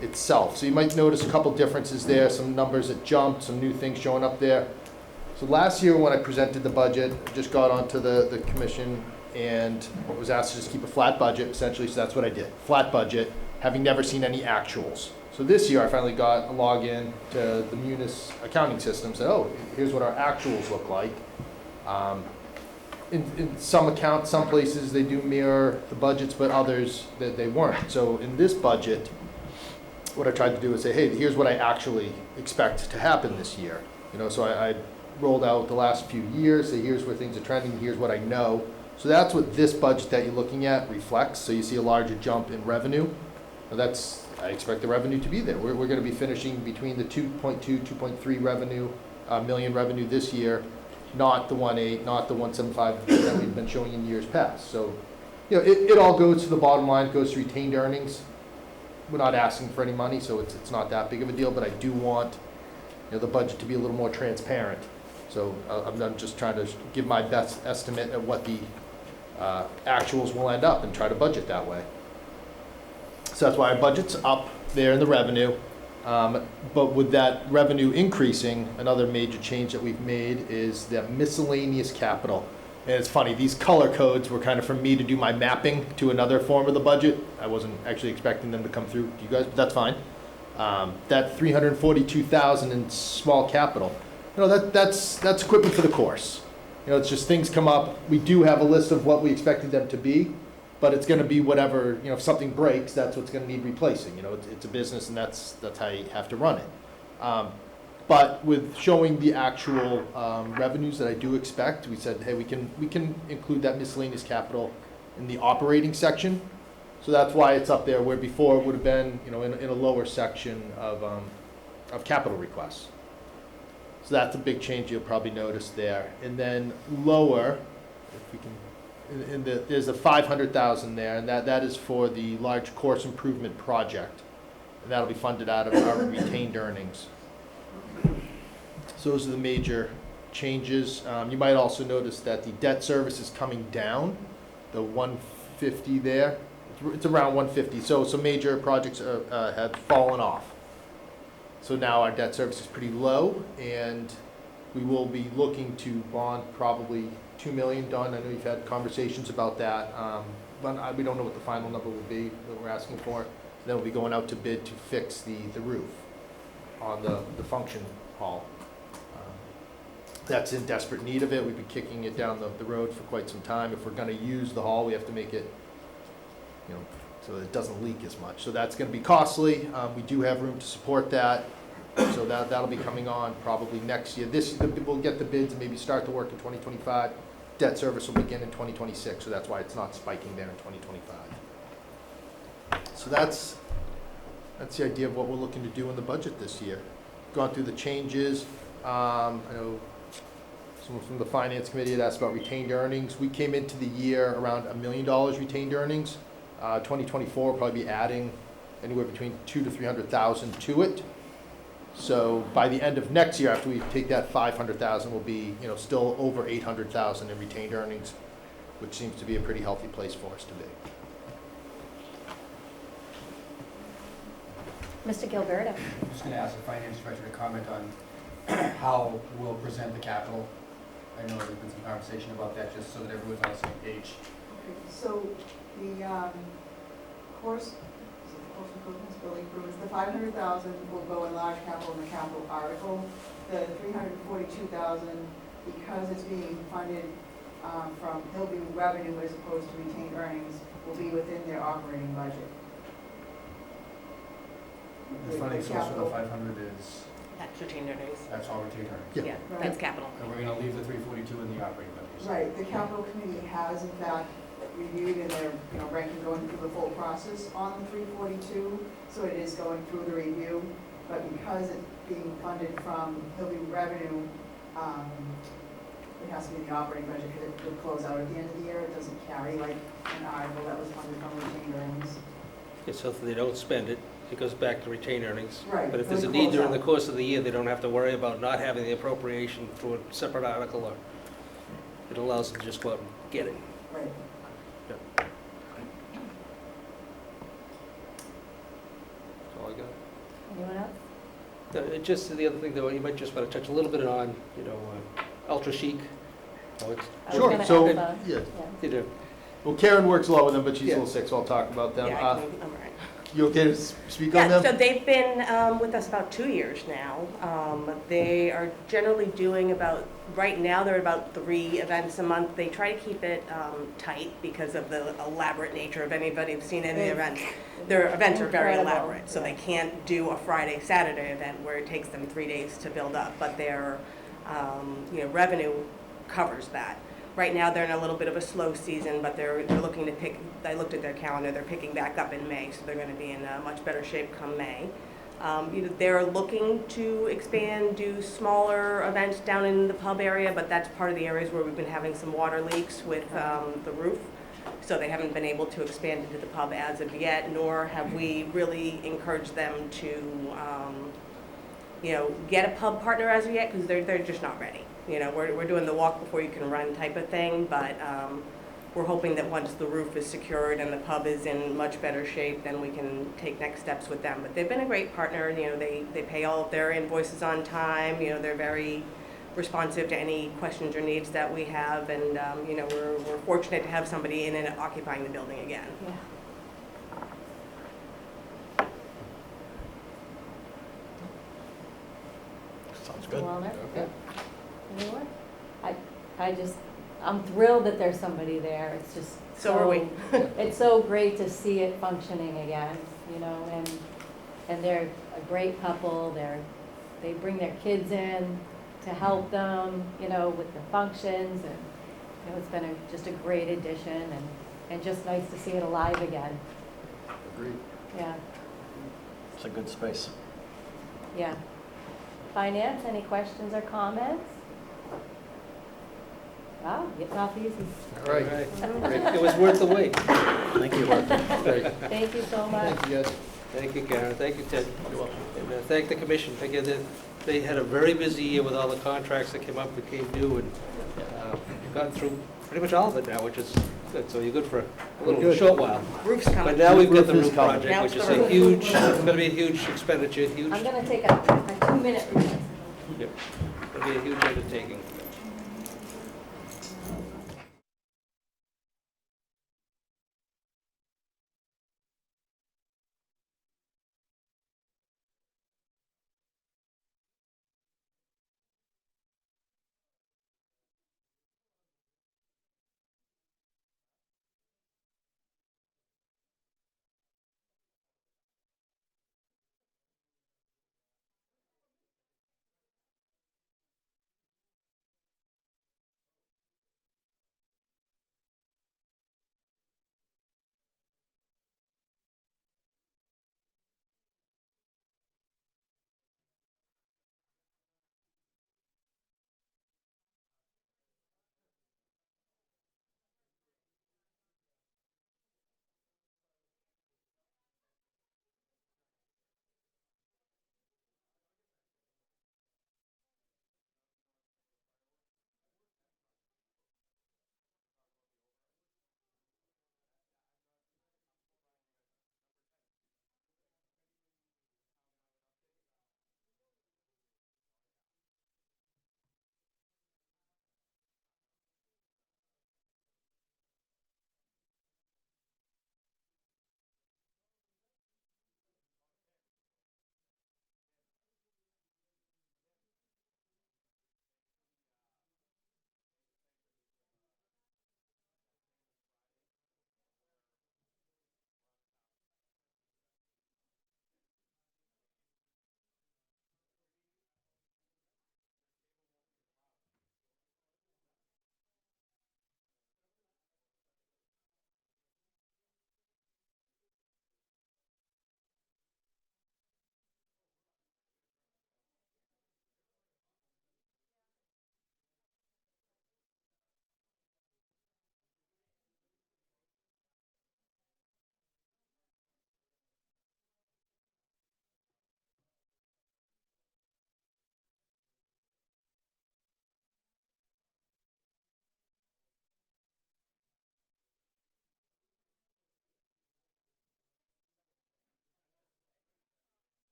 itself. So you might notice a couple differences there, some numbers that jumped, some new things showing up there. So last year when I presented the budget, I just got onto the commission and was asked to just keep a flat budget, essentially, so that's what I did. Flat budget, having never seen any actuals. So this year I finally got a login to the Munis accounting system, said, oh, here's what our actuals look like. In some accounts, some places they do mirror the budgets, but others that they weren't. So in this budget, what I tried to do is say, hey, here's what I actually expect to happen this year. So I rolled out the last few years, say here's where things are trending, here's what I know. So that's what this budget that you're looking at reflects. So you see a larger jump in revenue. Now I expect the revenue to be there. We're going to be finishing between the 2.3 million revenue this year, not the 1.8, not the 1.75 that we've been showing in years past. So, it all goes to the bottom line, goes to retained earnings. We're not asking for any money, so it's not that big of a deal, but I do want the budget to be a little more transparent. So I'm just trying to give my best estimate of what the actuals will end up and try to budget that way. So that's why our budget's up there in the revenue. But with that revenue increasing, another major change that we've made is that miscellaneous capital. And it's funny, these color codes were kind of for me to do my mapping to another form of the budget. I wasn't actually expecting them to come through to you guys, but that's fine. That $342,000 in small capital, that's equipment for the course. It's just things come up. We do have a list of what we expected them to be, but it's going to be whatever, if something breaks, that's what's going to need replacing. It's a business, and that's how you have to run it. But with showing the actual revenues that I do expect, we said, hey, we can include that miscellaneous capital in the operating section. So that's why it's up there, where before it would have been, in a lower section of capital requests. So that's a big change you'll probably notice there. And then lower, if we can, there's a $500,000 there, and that is for the large course improvement project, and that'll be funded out of our retained earnings. So those are the major changes. You might also notice that the debt service is coming down, the 150 there. It's around 150. So some major projects have fallen off. So now our debt service is pretty low, and we will be looking to bond probably $2 million done. I know you've had conversations about that. But we don't know what the final number will be that we're asking for. Then we'll be going out to bid to fix the roof on the function hall. That's in desperate need of it. We've been kicking it down the road for quite some time. If we're gonna use the hall, we have to make it, you know, so that it doesn't leak as much. So that's gonna be costly. We do have room to support that. So that'll be coming on probably next year. We'll get the bids and maybe start the work in 2025. Debt service will begin in 2026, so that's why it's not spiking there in 2025. So that's the idea of what we're looking to do in the budget this year. Gone through the changes. I know someone from the Finance Committee had asked about retained earnings. We came into the year around $1 million retained earnings. 2024 will probably be adding anywhere between $200,000 to $300,000 to it. So by the end of next year, after we take that $500,000, we'll be, you know, still over $800,000 in retained earnings, which seems to be a pretty healthy place for us to be. Mr. Gilberto. I'm just going to ask the finance director to comment on how we'll present the capital. I know there's been some conversation about that, just so that everyone's on the same page. Okay, so the course improvements, building improvements, the 500,000 will go in large capital in the capital article. The 342,000, because it's being funded from Hillview revenue as opposed to retained earnings, will be within their operating budget. The funding source for the 500 is? That's retained earnings. That's all retained earnings? Yeah, that's capital. And we're going to leave the 342 in the operating budget? Right, the capital committee has in fact reviewed and they're, you know, ranking going through the full process on the 342, so it is going through the review, but because it's being funded from Hillview revenue, it has to be in the operating budget because it would close out at the end of the year. It doesn't carry like an article that was funded from retained earnings. Yeah, so if they don't spend it, it goes back to retained earnings. Right. But if there's a need during the course of the year, they don't have to worry about not having the appropriation through a separate article, or it allows them to just go out and get it. Right. That's all I got. Anyone else? Just the other thing, though, you might just want to touch a little bit on, you know, ultra chic. Sure. So, yeah. You do. Well, Karen works a lot with them, but she's a little sick, so I'll talk about them. Yeah, I'm right. You okay to speak on them? Yeah, so they've been with us about 2 years now. They are generally doing about, right now they're about 3 events a month. They try to keep it tight because of the elaborate nature of anybody who's seen any events. Their events are very elaborate, so they can't do a Friday, Saturday event where it takes them 3 days to build up, but their revenue covers that. Right now, they're in a little bit of a slow season, but they're looking to pick, I looked at their calendar, they're picking back up in May, so they're going to be in much better shape come May. They're looking to expand, do smaller events down in the pub area, but that's part of the areas where we've been having some water leaks with the roof. So they haven't been able to expand into the pub as of yet, nor have we really encouraged them to, get a pub partner as of yet, because they're just not ready. We're doing the walk before you can run type of thing, but we're hoping that once the roof is secured and the pub is in much better shape, then we can take next steps with them. But they've been a great partner. They pay all of their invoices on time. They're very responsive to any questions or needs that we have, and we're fortunate to have somebody in and occupying the building again. Yeah. Sounds good. Okay. Anyone? I'm thrilled that there's somebody there. It's just So are we. It's so great to see it functioning again, and they're a great couple. They bring their kids in to help them, with the functions, and it's been just a great addition, and just nice to see it alive again. Agreed. Yeah. It's a good space. Yeah. Finance, any questions or comments? Wow, getting off easy. All right. It was worth the wait. Thank you. Thank you so much. Thank you, guys. Thank you, Karen. Thank you, Ted. You're welcome. And thank the commission. They had a very busy year with all the contracts that came up, became due, and we've gotten through pretty much all of it now, which is good. So you're good for a little short while. Roof's coming. But now we've got the Roof is roof coming. project, which is a huge, it's going to be a huge expenditure, huge. I'm going to take a 2-minute recess. Yep. It'll be a huge undertaking.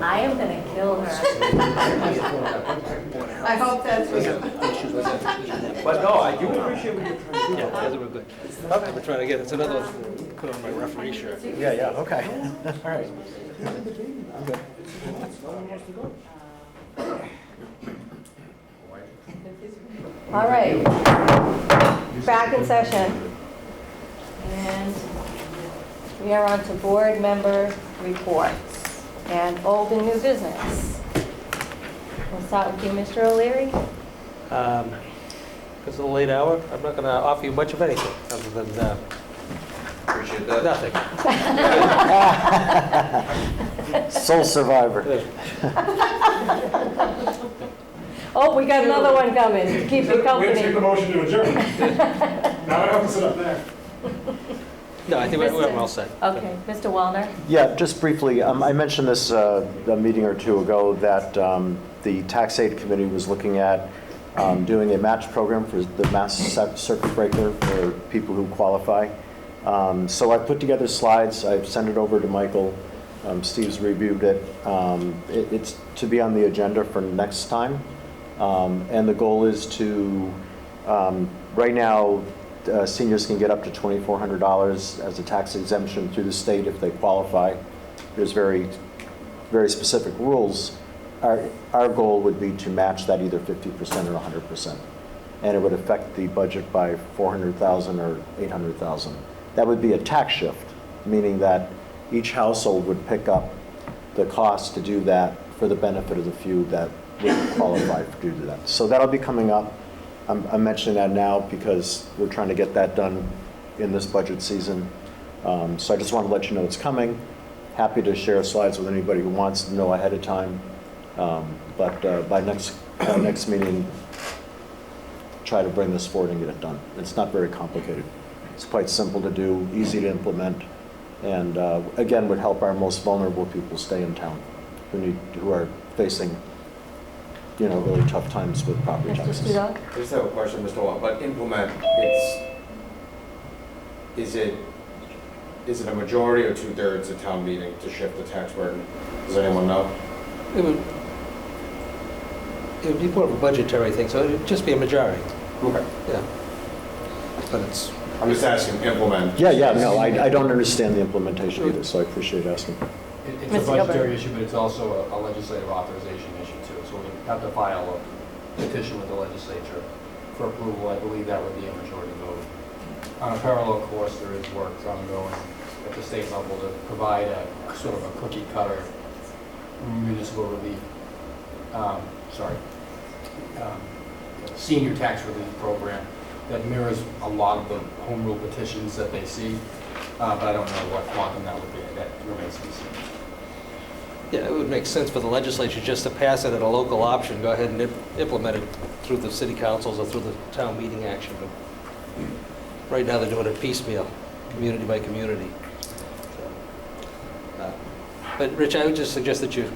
I am gonna kill her. I hope that's what But no, I do appreciate what you're trying to do. Yeah, that's what we're good. Okay, we're trying to get, it's another one, put on my referee shirt. Yeah, okay. All right. All right, back in session. And we are on to board member reports and old and new business. We'll start with you, Mr. O'Leary. Because of the late hour, I'm not going to offer you much of anything other than Appreciate that. nothing. Sole survivor. Oh, we got another one coming to keep you We have to take the company. motion to adjourn. Now I have to sit up there. No, I think we're all set. Okay, Mr. Wallner. Yeah, just briefly, I mentioned this a meeting or two ago that the tax aid committee was looking at doing a match program for the mass circuit breaker for people who qualify. So I put together slides. I've sent it over to Michael. Steve's reviewed it. It's to be on the agenda for next time. And the goal is to, right now, seniors can get up to $2,400 as a tax exemption through the state if they qualify. There's very, very specific rules. Our goal would be to match that either 50% or 100%. And it would affect the budget by $400,000 or $800,000. That would be a tax shift, meaning that each household would pick up the cost to do that for the benefit of the few that would qualify to do that. So that'll be coming up. I'm mentioning that now because we're trying to get that done in this budget season. So I just want to let you know it's coming. Happy to share slides with anybody who wants to know ahead of time. But by next meeting, try to bring this forward and get it done. It's not very complicated. It's quite simple to do, easy to implement, and again, would help our most vulnerable people stay in town who are facing, really tough times with property Mr. I taxes. just have a question, Mr. Wall, but implement, is it a majority or 2/3 of town meeting to shift the tax burden? Does anyone know? It would be more of a budgetary thing, so it would just be a majority. Okay. Yeah. But it's... I'm just asking, implement. No, I don't understand the implementation either, so I appreciate asking. It's Mr. a Gilbert. budgetary issue, but it's also a legislative authorization issue too. So we have to file a petition with the legislature for approval. I believe that would be a majority vote. On a parallel course, there is work ongoing at the state level to provide a sort of a cookie cutter municipal relief, senior tax relief program that mirrors a lot of the home rule petitions that they see, but I don't know what quantum that would be. That remains to be seen. Yeah, it would make sense for the legislature just to pass it at a local option, go ahead and implement it through the city councils or through the town meeting action. But right now, they're doing it piecemeal, community by community. But Rich, I would just suggest that you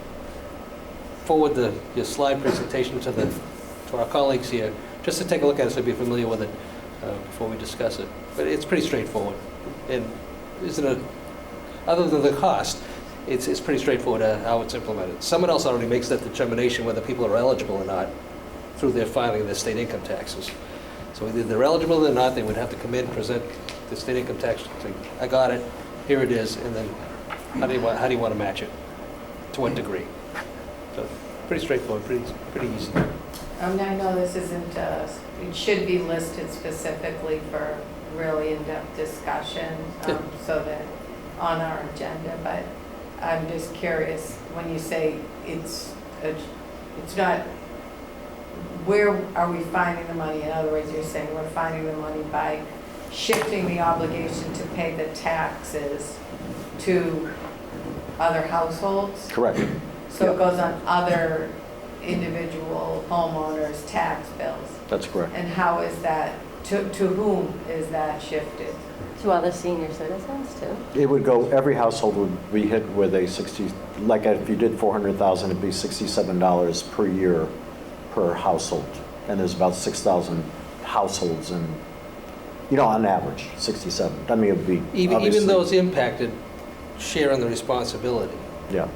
forward your slide presentation to our colleagues here, just to take a look at it so be familiar with it before we discuss it. But it's pretty straightforward. And other than the cost, it's pretty straightforward how it's implemented. Someone else already makes that determination whether people are eligible or not through their filing of their state income taxes. So either they're eligible or not, they would have to come in, present the state income tax, say, I got it, here it is, and then how do you want to match it? To what degree? So pretty straightforward, pretty easy. I know this isn't, it should be listed specifically for really in-depth discussion, so that on our agenda, but I'm just curious, when you say it's not, where are we finding the money? In other words, you're saying we're finding the money by shifting the obligation to pay the taxes to other households? Correct. So it goes on other individual homeowners' tax bills? That's correct. And how is that, to whom is that shifted? To other senior citizens too. It would go, every household would be hit with a 60, like if you did 400,000, it'd be $67 per year per household. And there's about 6,000 households and, on average, 67. I mean, it would be Even those impacted sharing the responsibility. Yeah.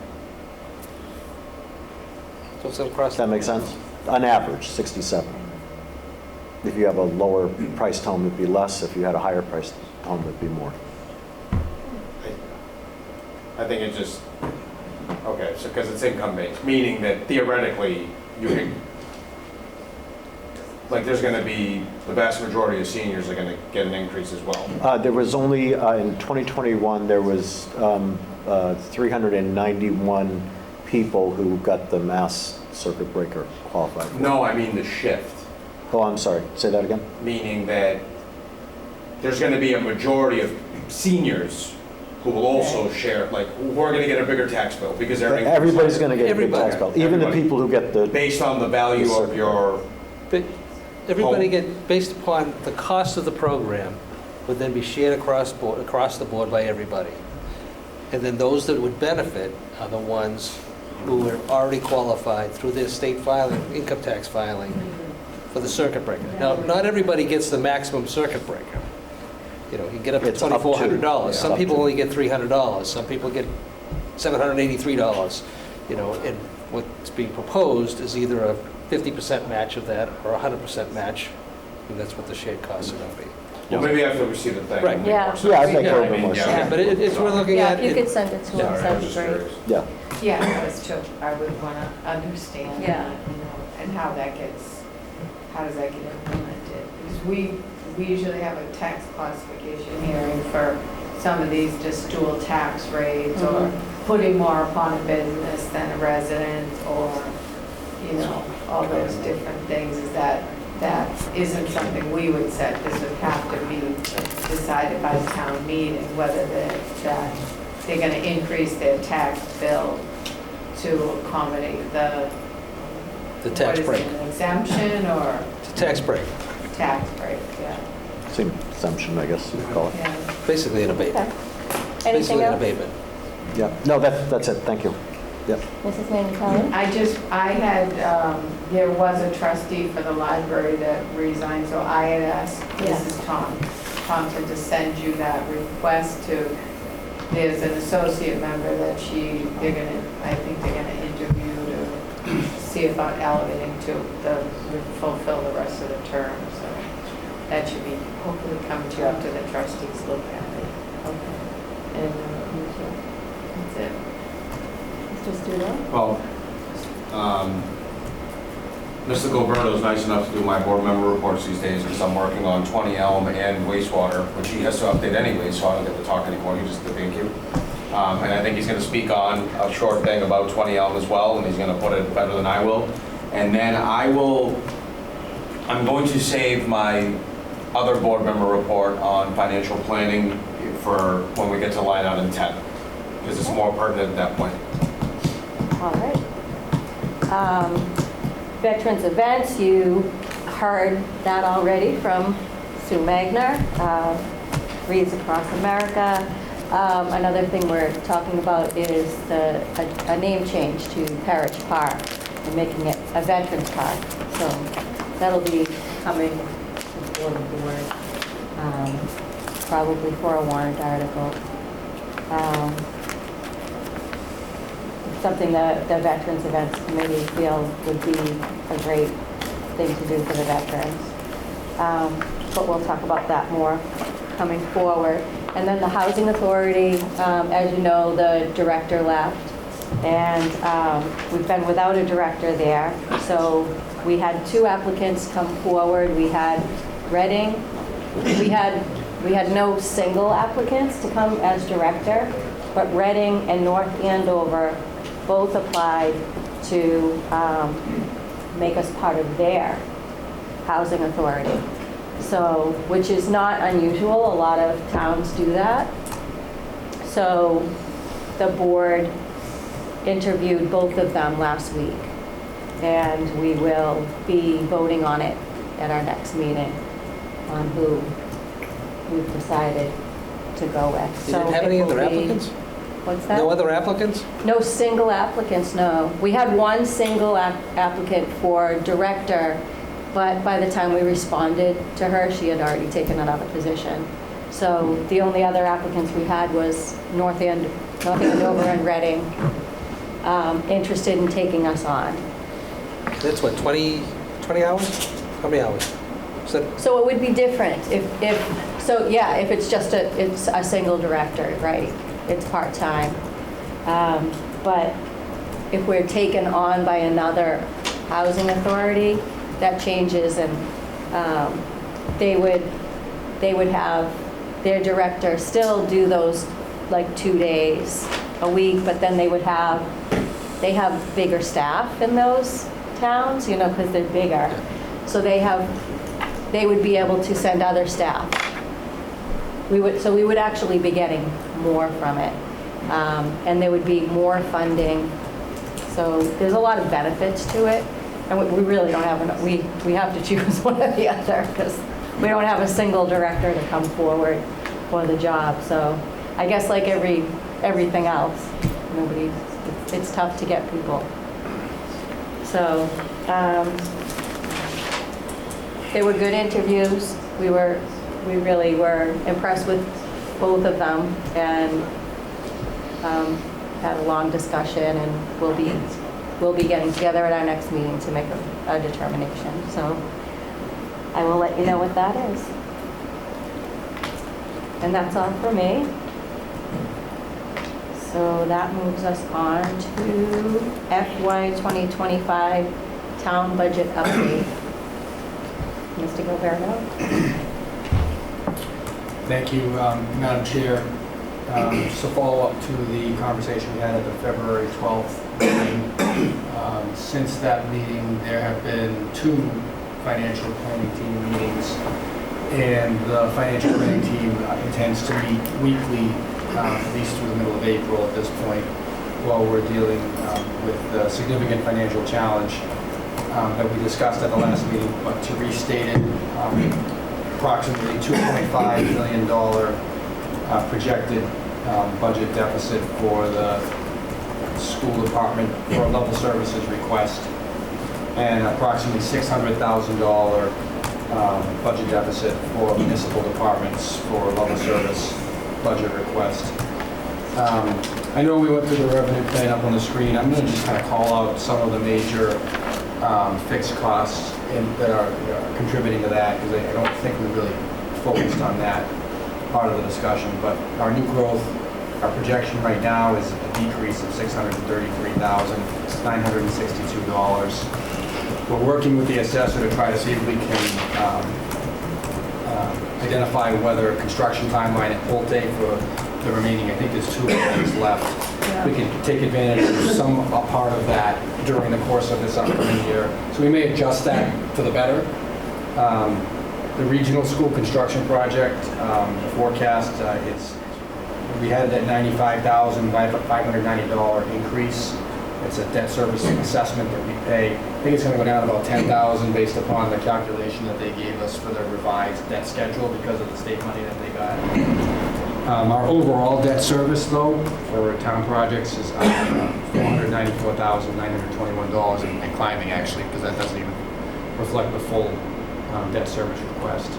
So it's across. Does that make sense? On average, 67. If you have a lower priced home, it'd be less. If you had a higher priced home, it'd be more. I think it's just, okay, so because it's income-based, meaning that theoretically, you can, like, there's going to be, the vast majority of seniors are going to get an increase as well. There was only, in 2021, there was 391 people who got the mass circuit breaker qualified for. No, I mean the shift. Oh, I'm sorry. Say that again? Meaning that there's going to be a majority of seniors who will also share, like, who are going to get a bigger tax bill because they're. Everybody's going to get a big tax bill, even the people who get the. Based on the value of your. But everybody get, based upon the cost of the program, would then be shared across the board by everybody. And then those that would benefit are the ones who are already qualified through their state filing, income tax filing, for the circuit breaker. Now, not everybody gets the maximum circuit breaker. You know, you get up to It's up to, $2,400. yeah. Some people only get $300. Some people get $783. You know, and what's being proposed is either a 50% match of that or a 100% match, and that's what the shared costs are going to be. Well, maybe after we see the thing. Right. it'll make Yeah. more sense. Yeah, I'd make You a know little what I bit more mean? sense. Yeah, but it's we're looking Yeah, at. if you could send it to Sorry, us, I that'd was be just great. curious. Yeah. Yeah, I was too. I would want to understand. Yeah. You know, and how that gets, how does that get implemented? Because we usually have a tax classification hearing for some of these just dual tax rates or putting more upon a business than a resident or, you know, all those different things. Is that isn't something we would set. This would have to be decided by the town meeting, whether that they're going to increase their tax bill to accommodate the tax what break. is it, an exemption or It's a tax break. tax break, yeah. Same assumption, I guess you'd call it. Yeah. Basically an abatement. Okay. Anything Basically an else? abatement. Yeah. No, that's it. Thank you. Yep. Mrs. Minipelli? I had, there was a trustee for the library that resigned, so I had asked Mrs. Thompson to send you that request to, there's an associate member that I think they're gonna interview to see about elevating to fulfill the rest of the term, so that should be hopefully come to you after the trustees look at it. Okay. And that's it. Mr. Studo? Well, Mr. Gilberto is nice enough to do my board member reports these days because I'm working on 20 Elm and wastewater, which he has to update anyway, so I don't get to talk anymore. He just did thank you. And I think he's going to speak on a short thing about 20 Elm as well, and he's going to put it better than I will. And then I'm going to save my other board member report on financial planning for when we get to line item 10, because it's more pertinent at that point. All right. Veterans events, you heard that already from Sue Magner, Reads Across America. Another thing we're talking about is a name change to Parrish Park and making it a Veterans Park. So that'll be coming before the board, probably for a warrant article. Something that the Veterans Events Committee feels would be a great thing to do for the veterans. But we'll talk about that more coming forward. And then the Housing Authority, as you know, the director left, and we've been without a director there. So we had 2 applicants come forward. We had Reading. We had no single applicants to come as director, but Reading and North Andover both applied to make us part of their housing authority. So, which is not unusual. A lot of towns do that. So the board interviewed both of them last week, and we will be voting on it at our next meeting on who we've decided to go with. You didn't have any other applicants? What's that? No other applicants? No single applicants, no. We had one single applicant for director, but by the time we responded to her, she had already taken another position. So the only other applicants we had was North Andover and Reading, interested in taking us on. That's what, 20 hours? How many hours? So it would be different if it's just it's a single director, right? It's part-time. But if we're taken on by another housing authority, that changes, and they would have their director still do those like 2 days a week, but then they have bigger staff in those towns, because they're bigger. So they would be able to send other staff. We would actually be getting more from it. And there would be more funding. So there's a lot of benefits to it. And we really don't have enough, we have to choose one or the other, because we don't have a single director to come forward for the job. So I guess like everything else, it's tough to get people. So they were good interviews. We really were impressed with both of them, and had a long discussion, and we'll be getting together at our next meeting to make a determination. So I will let you know what that is. And that's all for me. So that moves us on to FY 2025 town budget update. Mr. Gilberto. Thank you, Madam Chair. So follow up to the conversation we had at the February 12th meeting. Since that meeting, there have been 2 financial planning team meetings, and the financial planning team intends to meet weekly, at least through the middle of April at this point, while we're dealing with the significant financial challenge that we discussed at the last meeting. But to restate it, approximately $2.5 million projected budget deficit for the school department for a level services request, and approximately $600,000 budget deficit for municipal departments for a level service budget request. I know we went through the revenue plan up on the screen. I'm going to just kind of call out some of the major fixed costs that are contributing to that, because I don't think we really focused on that part of the discussion. But our new growth, our projection right now is a decrease of $633,962. We're working with the assessor to try to see if we can identify whether construction timeline at Pulte for the remaining, I think there's 2 days left. Yeah. We can take advantage of a part of that during the course of this upcoming year. So we may adjust that for the better. The regional school construction project, the forecast, we had that $95,590 increase. It's a debt service assessment that we pay. I think it's going to go down about $10,000 based upon the calculation that they gave us for the revised debt schedule because of the state money that they got. Our overall debt service, though, for town projects is $494,921 and climbing, actually, because that doesn't even reflect the full debt service request.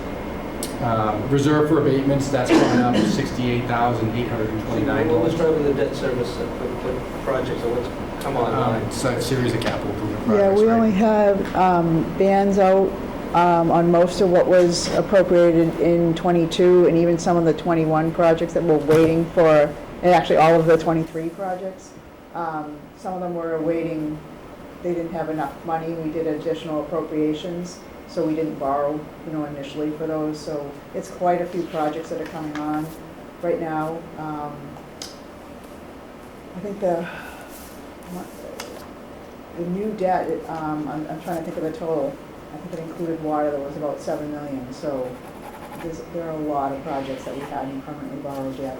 Reserve for abatements, that's going up to $68,829. What was driving the debt service? What projects or what's come online? It's a series of capital improvement projects. Yeah, we right? only have bans out on most of what was appropriated in '22, and even some of the '21 projects that we're waiting for, and actually all of the '23 projects. Some of them were waiting, they didn't have enough money. We did additional appropriations, so we didn't borrow, initially for those. So it's quite a few projects that are coming on right now. I think the new debt, I'm trying to think of the total. I think it included water that was about $7 million. So there are a lot of projects that we hadn't permanently borrowed yet.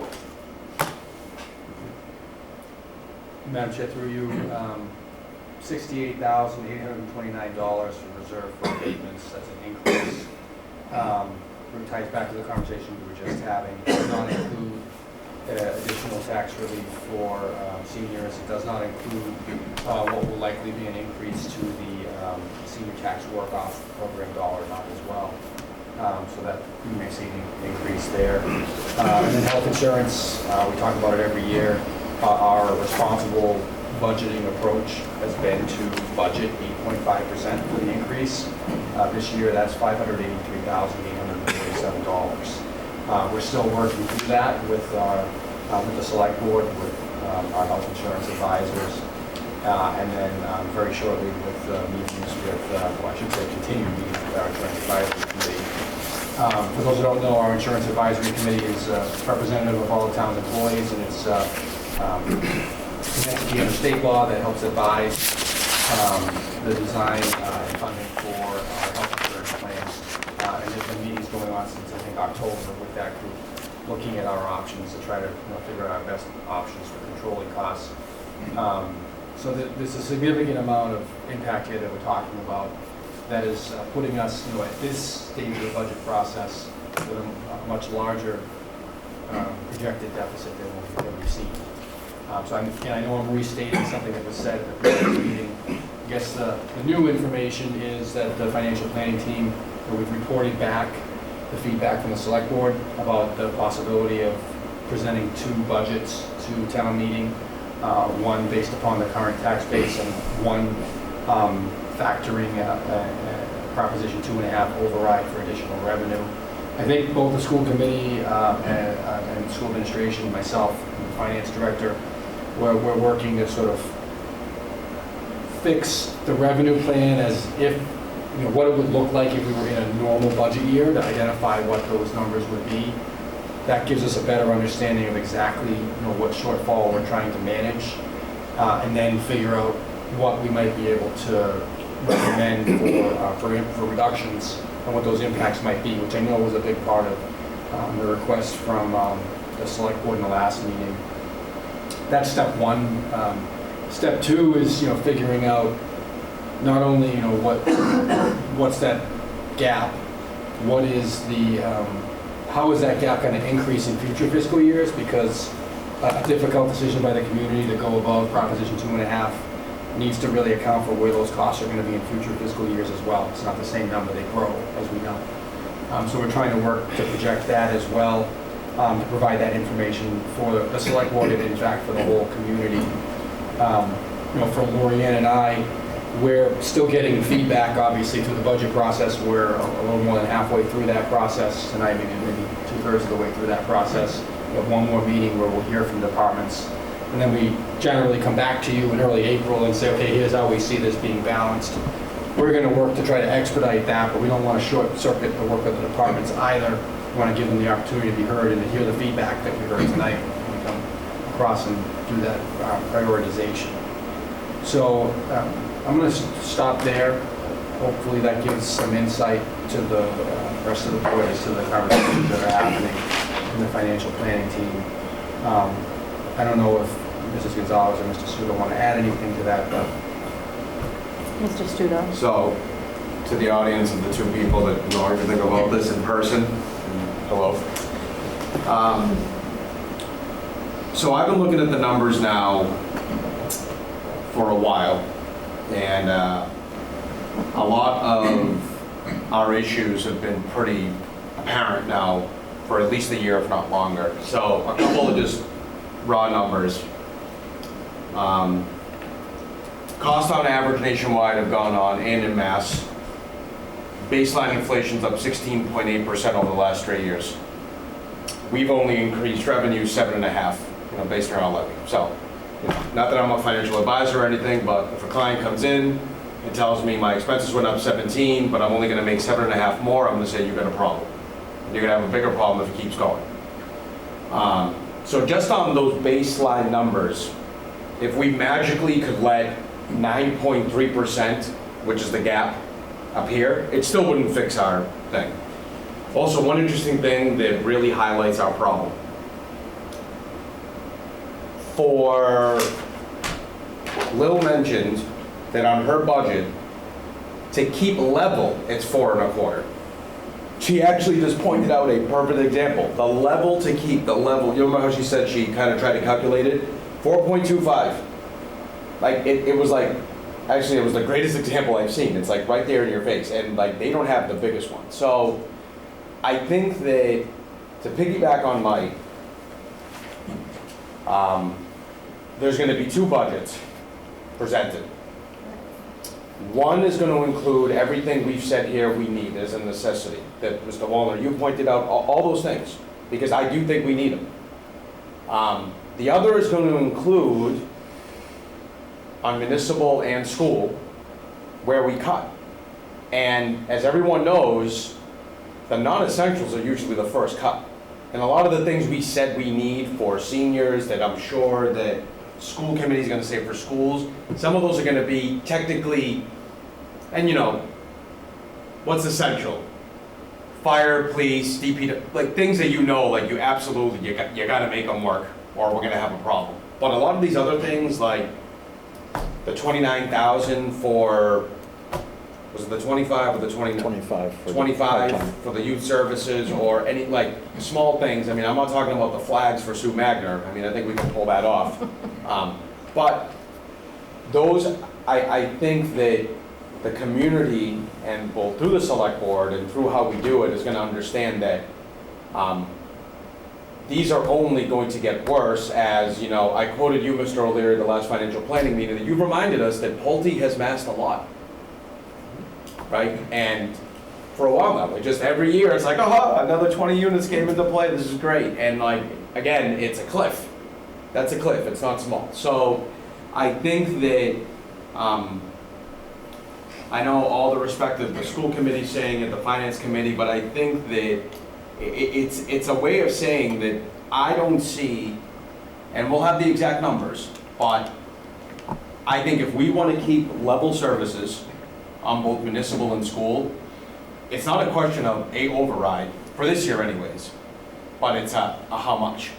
Madam Chair, through you, $68,829 for reserve for abatements. That's an increase. It ties back to the conversation we were just having. It does not include additional tax relief for seniors. It does not include what will likely be an increase to the senior tax work-off program dollar amount as well. so that you may see the increase there. And then health insurance, we talk about it every year. Our responsible budgeting approach has been to budget 8.5% for the increase. This year, that's $583,847. We're still working through that with the select board, with our health insurance advisors, and then very shortly with meetings with, well, I should say continued meetings with our insurance advisory committee. For those who don't know, our insurance advisory committee is representative of all the town's employees, and it's an entity under state law that helps advise the design and funding for our health insurance plans. And there's been meetings going on since, I think, October with that group, looking at our options to try to figure out our best options for controlling costs. So there's a significant amount of impact here that we're talking about that is putting us, at this stage of the budget process with a much larger projected deficit than we've seen. So I know I'm restating something that was said at the previous meeting. I guess the new information is that the financial planning team, we've reported back the feedback from the select board about the possibility of presenting 2 budgets to town meeting, one based upon the current tax base and one factoring Proposition 2.5 override for additional revenue. I think both the school committee and school administration, myself, and the finance director, we're working to sort of fix the revenue plan as if, what it would look like if we were in a normal budget year, to identify what those numbers would be. That gives us a better understanding of exactly, what shortfall we're trying to manage, and then figure out what we might be able to recommend for reductions and what those impacts might be, which I know was a big part of the request from the select board in the last meeting. That's step one. Step two is, figuring out not only, what's that gap, what is the, how is that gap going to increase in future fiscal years? Because a difficult decision by the community to go above Proposition 2.5 needs to really account for where those costs are going to be in future fiscal years as well. It's not the same number, they grow, as we know. So we're trying to work to project that as well, to provide that information for the select board and in fact for the whole community. For Lorianne and I, we're still getting feedback, obviously, through the budget process. We're a little more than halfway through that process tonight, maybe 2/3 of the way through that process. We have one more meeting where we'll hear from departments. And then we generally come back to you in early April and say, okay, here's how we see this being balanced. We're going to work to try to expedite that, but we don't want to short circuit the work of the departments either. We want to give them the opportunity to be heard and to hear the feedback that we heard tonight when we come across and do that prioritization. So I'm going to stop there. Hopefully that gives some insight to the rest of the board as to the conversations that are happening in the financial planning team. I don't know if Mrs. Gonzalez or Mr. Studo want to add anything to that, but. Mr. Studo. So, to the audience of the 2 people that know everything about this in person, hello. So I've been looking at the numbers now for a while, and a lot of our issues have been pretty apparent now for at least a year, if not longer. So a couple of just raw numbers. Costs on average nationwide have gone on and in mass. Baseline inflation's up 16.8% over the last 3 years. We've only increased revenue 7.5%, based on our levy. So, not that I'm a financial advisor or anything, but if a client comes in and tells me my expenses went up 17, but I'm only going to make 7.5% more, I'm going to say you've got a problem. And you're going to have a bigger problem if it keeps going. So just on those baseline numbers, if we magically could let 9.3%, which is the gap up here, it still wouldn't fix our thing. Also, one interesting thing that really highlights our problem. For Lil mentioned that on her budget, to keep level, it's 4.25. She actually just pointed out a perfect example. The level to keep, the level, you remember how she said she kind of tried to calculate it? 4.25. Like, it was like, actually it was the greatest example I've seen. It's like right there in your face. And like, they don't have the biggest one. So I think that, to piggyback on Mike, there's gonna be two budgets presented. One is gonna include everything we've said here we need as a necessity, that Mr. Wallner, you pointed out all those things, because I do think we need them. The other is going to include on municipal and school where we cut. And as everyone knows, the non-essentials are usually the first cut. And a lot of the things we said we need for seniors that I'm sure that school committee is going to say for schools, some of those are going to be technically, and you know, what's essential? Fire, police, DPW, like things that you know, like you absolutely, you got to make them work or we're going to have a problem. But a lot of these other things, like the 29,000 for, was it the 25 or the 29? 25. 25 for the youth services or any, like, small things. I mean, I'm not talking about the flags for Sue Magner. I mean, I think we can pull that off. But those, I think that the community, and both through the select board and through how we do it, is going to understand that these are only going to get worse. As, you know, I quoted you, Mr. O'Leary, the last financial planning meeting, that you reminded us that Pulte has massed a lot, right? And for a while now, like just every year, it's like, oh, another 20 units came into play, this is great. And like, again, it's a cliff. That's a cliff, it's not small. So I think that, I know all the respect that the school committee is saying and the finance committee, but I think that it's a way of saying that I don't see, and we'll have the exact numbers, but I think if we want to keep level services on both municipal and school, it's not a question of a override, for this year anyways, but it's a how much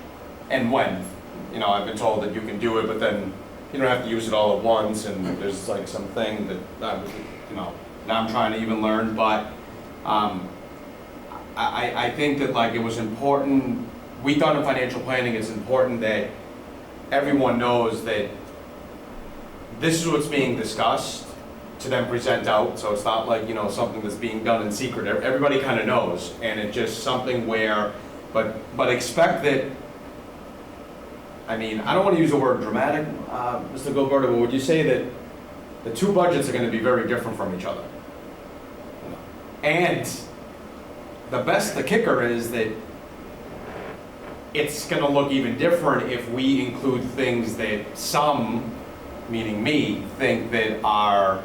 and when. You know, I've been told that you can do it, but then you don't have to use it all at once, and there's like something that, you know, now I'm trying to even learn, but I think that like it was important, we thought in financial planning it's important that everyone knows that this is what's being discussed to then present out, so it's not like, you know, something that's being done in secret. Everybody kind of knows, and it's just something where, but expect that, I mean, I don't want to use the word dramatic, Mr. Gilberto, but would you say that the two budgets are going to be very different from each other? And the kicker is that it's going to look even different if we include things that some, meaning me, think that are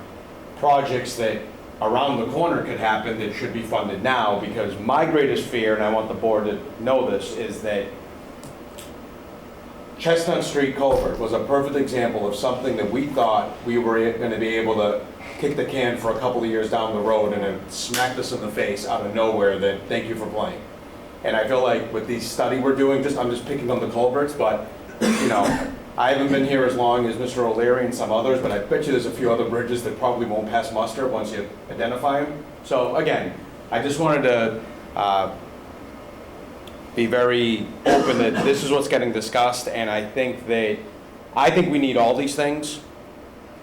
projects that around the corner could happen that should be funded now, because my greatest fear, and I want the board to know this, is that Chestnut Street culvert was a perfect example of something that we thought we were going to be able to kick the can for a couple of years down the road, and it smacked us in the face out of nowhere that thank you for playing. And I feel like with the study we're doing, I'm just picking on the culverts, but you know, I haven't been here as long as Mr. O'Leary and some others, but I bet you there's a few other bridges that probably won't pass muster once you identify them. So again, I just wanted to be very open that this is what's getting discussed, and I think we need all these things.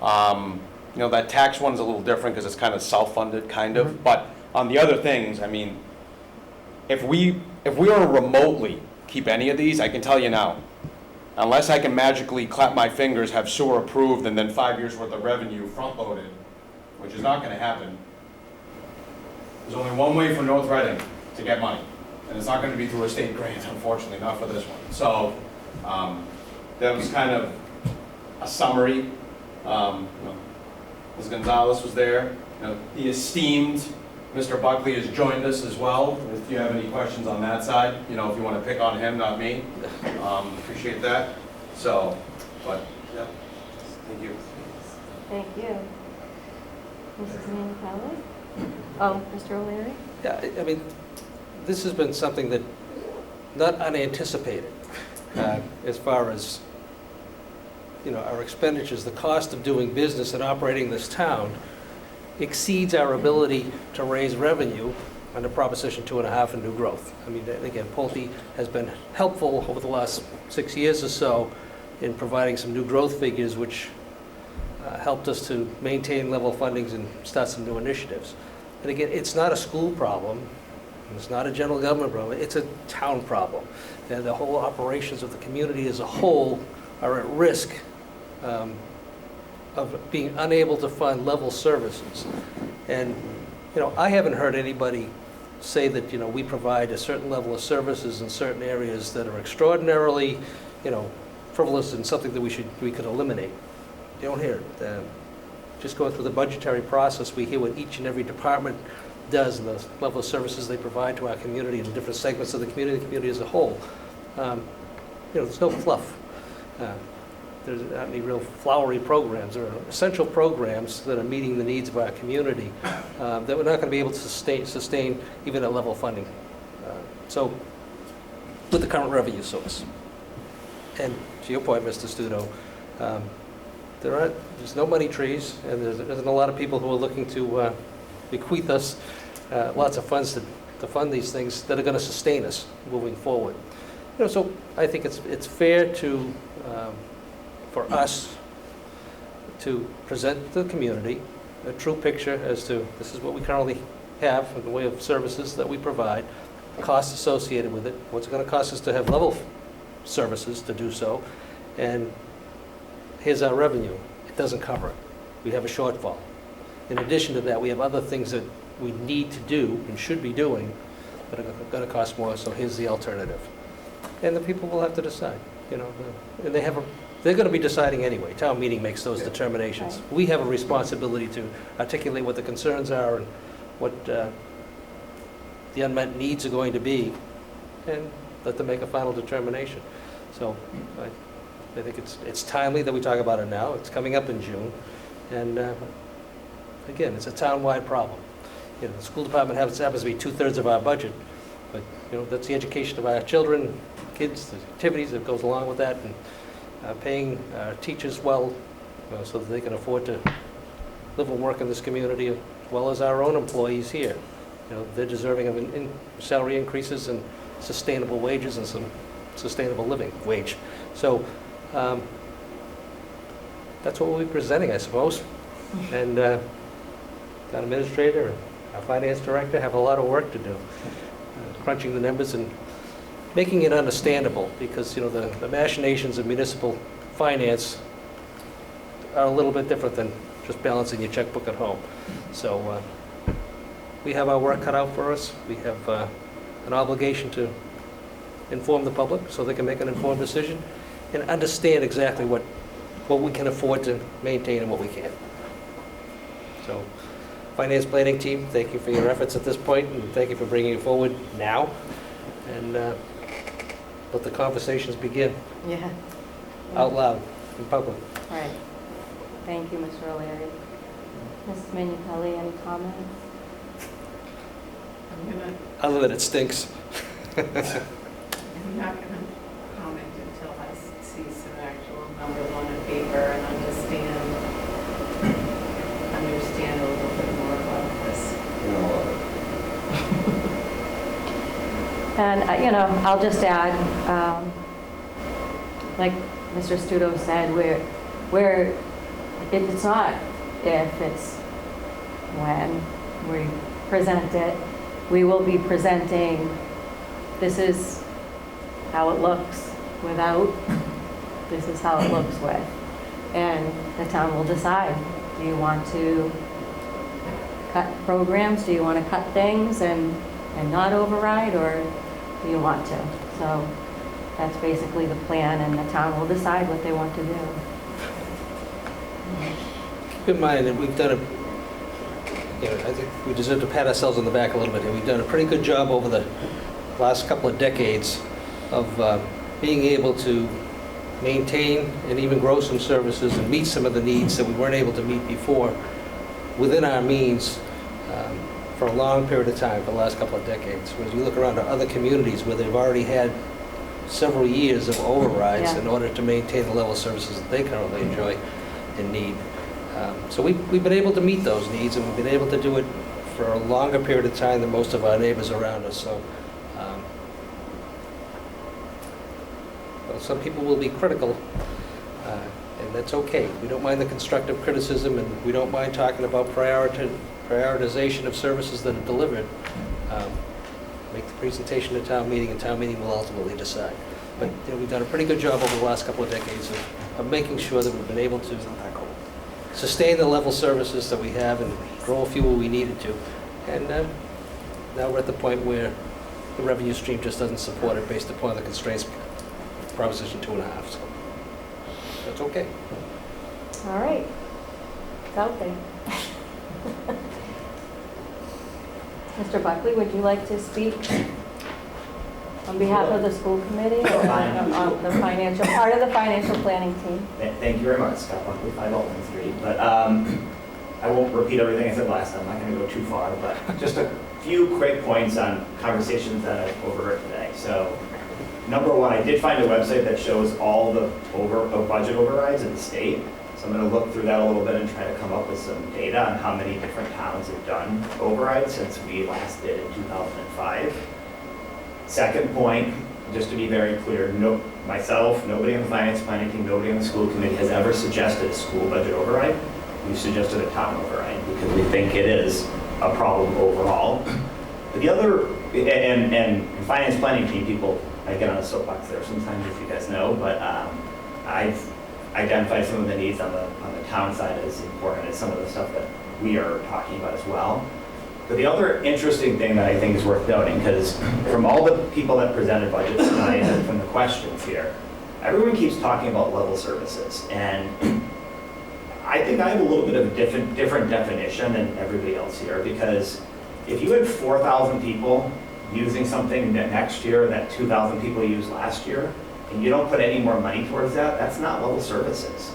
You know, that tax one's a little different because it's kind of self-funded, kind of. But on the other things, I mean, if we were to remotely keep any of these, I can tell you now, unless I can magically clap my fingers, have sewer approved, and then 5 years worth of revenue front-loaded, which is not going to happen, there's only one way for North Reading to get money. And it's not going to be through a state grant, unfortunately, not for this one. So that was kind of a summary. You know, Ms. Gonzalez was there. You know, the esteemed Mr. Buckley has joined us as well. If you have any questions on that side, you know, if you want to pick on him, not me, appreciate that. So, but yeah, thank you. Thank you. Mrs. Manicalli? Oh, Mr. O'Leary? Yeah, I mean, this has been something that not unanticipated as far as, you know, our expenditures. The cost of doing business and operating this town exceeds our ability to raise revenue under Proposition 2.5 and new growth. I mean, again, Pulte has been helpful over the last 6 years or so in providing some new growth figures, which helped us to maintain level fundings and start some new initiatives. And again, it's not a school problem. It's not a general government problem, it's a town problem. And the whole operations of the community as a whole are at risk of being unable to fund level services. And, I haven't heard anybody say that, we provide a certain level of services in certain areas that are extraordinarily, frivolous and something that we could eliminate. You don't hear it. Just going through the budgetary process, we hear what each and every department does and the level of services they provide to our community and the different segments of the community as a whole. There's no fluff. There's not any real flowery programs. There are essential programs that are meeting the needs of our community that we're not going to be able to sustain even at level funding. So, with the current revenue source. And to your point, Mr. Studo, there's no money trees, and there isn't a lot of people who are looking to bequeath us lots of funds to fund these things that are going to sustain us moving forward. So I think it's fair to for us to present to the community a true picture as to this is what we currently have in the way of services that we provide, costs associated with it, what's it going to cost us to have level services to do so, and here's our revenue. It doesn't cover it. We have a shortfall. In addition to that, we have other things that we need to do and should be doing that are going to cost more, so here's the alternative. And the people will have to decide, and they're going to be deciding anyway. Town meeting makes those determinations. Right. We have a responsibility to articulate what the concerns are and what the unmet needs are going to be, and let them make a final determination. So I think it's timely that we talk about it now. It's coming up in June, and again, it's a town-wide problem. The school department happens to be 2/3 of our budget, but that's the education of our children, kids, the activities that goes along with that, and paying teachers well so that they can afford to live and work in this community, as well as our own employees here. They're deserving of salary increases and sustainable wages and some sustainable living wage. So that's what we'll be presenting, I suppose. And town administrator and our finance director have a lot of work to do, crunching the numbers and making it understandable, because the machinations of municipal finance are a little bit different than just balancing your checkbook at home. So we have our work cut out for us. We have an obligation to inform the public so they can make an informed decision and understand exactly what we can afford to maintain and what we can't. So, finance planning team, thank you for your efforts at this point, and thank you for bringing it forward now. And let the conversations begin. Yeah. Out loud, in public. Right. Thank you, Mr. O'Leary. Mrs. Minipelli, any comments? Other than it stinks. I'm not going to comment until I see some actual numbers on the paper and understand a little bit more about this. And, I'll just add, like Mr. Studo said, it's not if, it's when we present it. We will be presenting, this is how it looks without, this is how it looks with. And the town will decide, do you want to cut programs? Do you want to cut things and not override, or do you want to? So that's basically the plan, and the town will decide what they want to do. Keep in mind that we've done I think we deserve to pat ourselves on the back a little bit here. We've done a pretty good job over the last couple of decades of being able to maintain and even grow some services and meet some of the needs that we weren't able to meet before within our means for a long period of time, for the last couple of decades. Whereas you look around to other communities where they've already had several years of overrides in order to maintain the level of services that they currently enjoy and need. So we've been able to meet those needs, and we've been able to do it for a longer period of time than most of our neighbors around us. So well, some people will be critical, and that's okay. We don't mind the constructive criticism, and we don't mind talking about prioritization of services that are delivered. make the presentation to town meeting, and town meeting will ultimately decide. But we've done a pretty good job over the last couple of decades of making sure that we've been able to sustain the level services that we have and grow a few where we needed to. And now we're at the point where the revenue stream just doesn't support it based upon the constraints Proposition 2.5. So that's okay. All right. It's out there. Mr. Buckley, would you like to speak on behalf of the school committee or on the financial, part of the financial planning team? Thank you very much, Scott Buckley, 5 Altman Street. But I won't repeat everything I said last time. I'm not going to go too far, but just a few quick points on conversations that I've overheard today. So, number one, I did find a website that shows all the budget overrides in the state. So I'm going to look through that a little bit and try to come up with some data on how many different towns have done overrides since we last did in 2005. Second point, just to be very clear, myself, nobody on the finance planning team, nobody on the school committee has ever suggested a school budget override. We've suggested a town override because we think it is a problem overall. But the other, and finance planning team people, I get on a soapbox there sometimes, if you guys know, but I've identified some of the needs on the town side as important as some of the stuff that we are talking about as well. But the other interesting thing that I think is worth noting, because from all the people that presented budgets tonight and from the questions here, everyone keeps talking about level services. And I think I have a little bit of a different definition than everybody else here, because if you had 4,000 people using something that next year that 2,000 people used last year, and you don't put any more money towards that, that's not level services.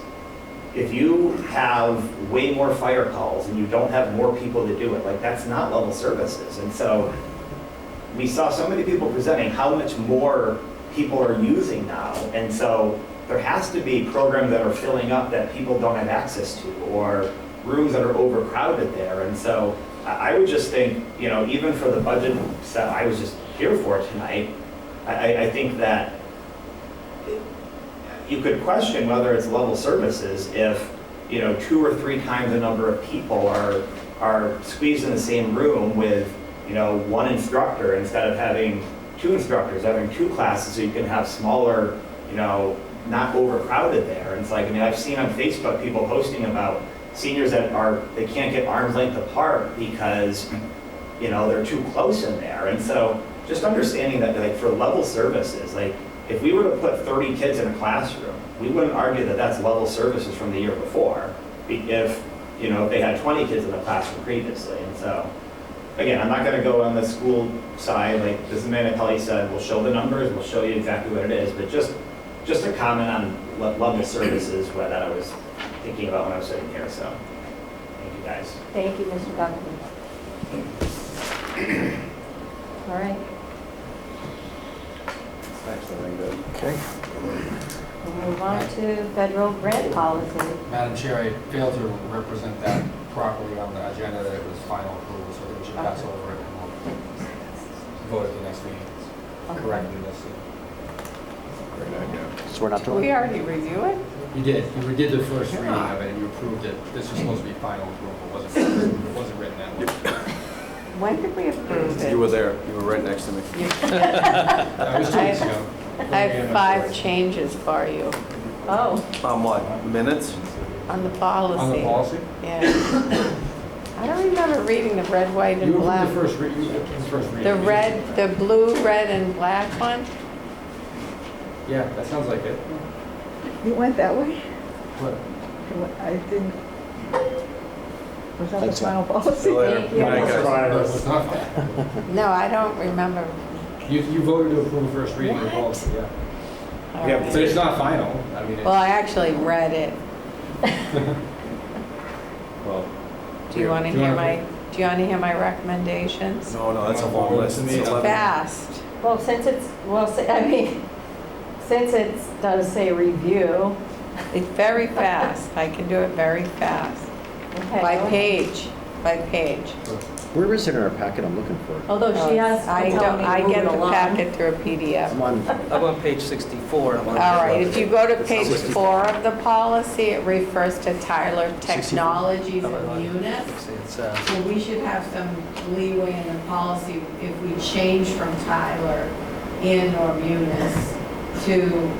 If you have way more fire calls and you don't have more people to do it, like that's not level services. And so we saw so many people presenting how much more people are using now. And so there has to be programs that are filling up that people don't have access to, or rooms that are overcrowded there. And so I would just think, even for the budget stuff I was just here for tonight, I think that you could question whether it's level services if 2 or 3 times the number of people are squeezed in the same room with 1 instructor instead of having 2 instructors, having 2 classes, so you can have smaller, not overcrowded there. And it's like, I've seen on Facebook people posting about seniors that they can't get arm's length apart because they're too close in there. And so just understanding that, like, for level services, like, if we were to put 30 kids in a classroom, we wouldn't argue that that's level services from the year before, if they had 20 kids in the classroom previously. And so, again, I'm not going to go on the school side, like as Amanda Kelly said, we'll show the numbers, we'll show you exactly what it is, but just a comment on level services that I was thinking about when I was sitting here. So, thank you guys. Thank you, Mr. Buckley. All right. Okay. We'll move on to federal grant policy. Madam Chair, I failed to represent that properly on the agenda, that it was final approval, so we should pass over it and we'll vote at the next meeting. Correctly, this. Great idea. So we're not doing. We already review it? You did. You did the first reading of it and you approved it. This was supposed to be final approval. It wasn't written that way. When did we approve it? You were there. You were right next to me. That was 2 weeks ago. I have 5 changes for you. Oh. On what? Minutes? On the policy. On the policy? Yeah. I don't remember reading the red, white, and You black. approved the first reading. The blue, red, and black one? Yeah, that sounds like it. You went that way? What? I didn't. Was that the Thanks, final policy? Good night, guys. It's not that. No, I don't remember. You voted to approve the first reading of the policy, yeah. All Yeah, right. but it's not final. I mean, Well, I actually read it. Well, Do you want to hear my recommendations? no, that's a long list. It's 11. Fast. Well, since it does say review. It's very fast. I can do it very fast. Okay. By page. by page. Where is it in our packet? I'm looking for it. Although she has. I don't, I get the packet through a PDF. I'm on page 64. All right, if you go to page 4 of the policy, it refers to Tyler Technologies and Munis. So we should have some leeway in the policy if we change from Tyler and or Munis to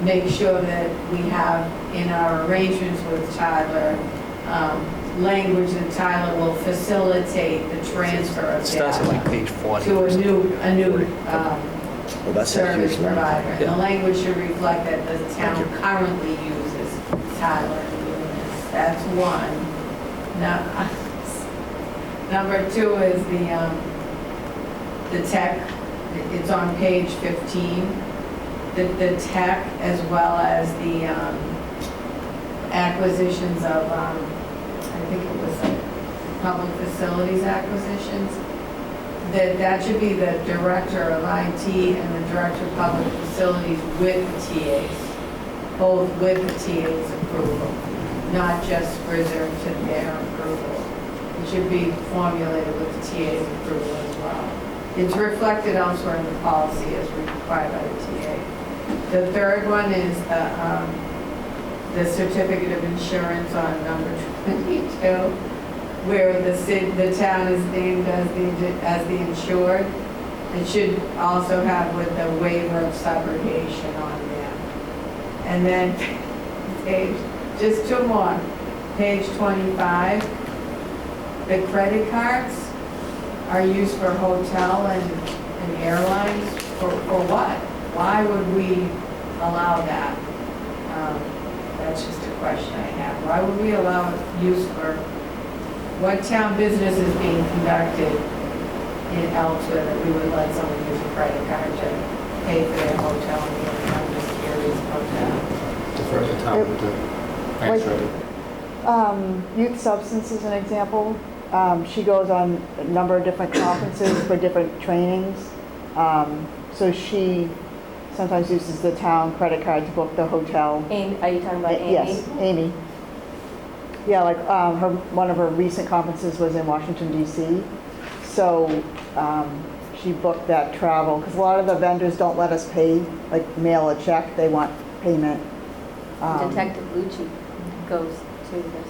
make sure that we have in our arrangements with Tyler, language that Tyler will facilitate the transfer of Starts at like data page 40. to a new Well, that's a service huge one. provider. And the language should reflect that the town currently uses Tyler and Munis. That's one. Now, number 2 is the tech. It's on page 15. The tech as well as the acquisitions of, I think it was public facilities acquisitions. That should be the director of IT and the director of public facilities with the TAs, both with the TA's approval, not just reserved to their approval. It should be formulated with the TA's approval as well. It's reflected elsewhere in the policy as required by the TA. The third one is the certificate of insurance on number 22, where the town is named as the insured. It should also have with the waiver of subrogation on there. And then just 2 more. Page 25, the credit cards are used for hotel and airlines. For what? Why would we allow that? That's just a question I have. Why would we allow use for, what town business is being conducted in Elkswood that we would let someone use a credit card to pay for their hotel and meal? I'm just curious about that. Defer the town to Youth substance is an example. She goes on a number of different conferences for different trainings. So she sometimes uses the town credit card to book the hotel. Are you talking about Amy? Yes, Amy. Yeah, like one of her recent conferences was in Washington, D.C. So she booked that travel, because a lot of the vendors don't let us pay, like mail a check, they want payment. Detective Lucci goes to, doesn't he?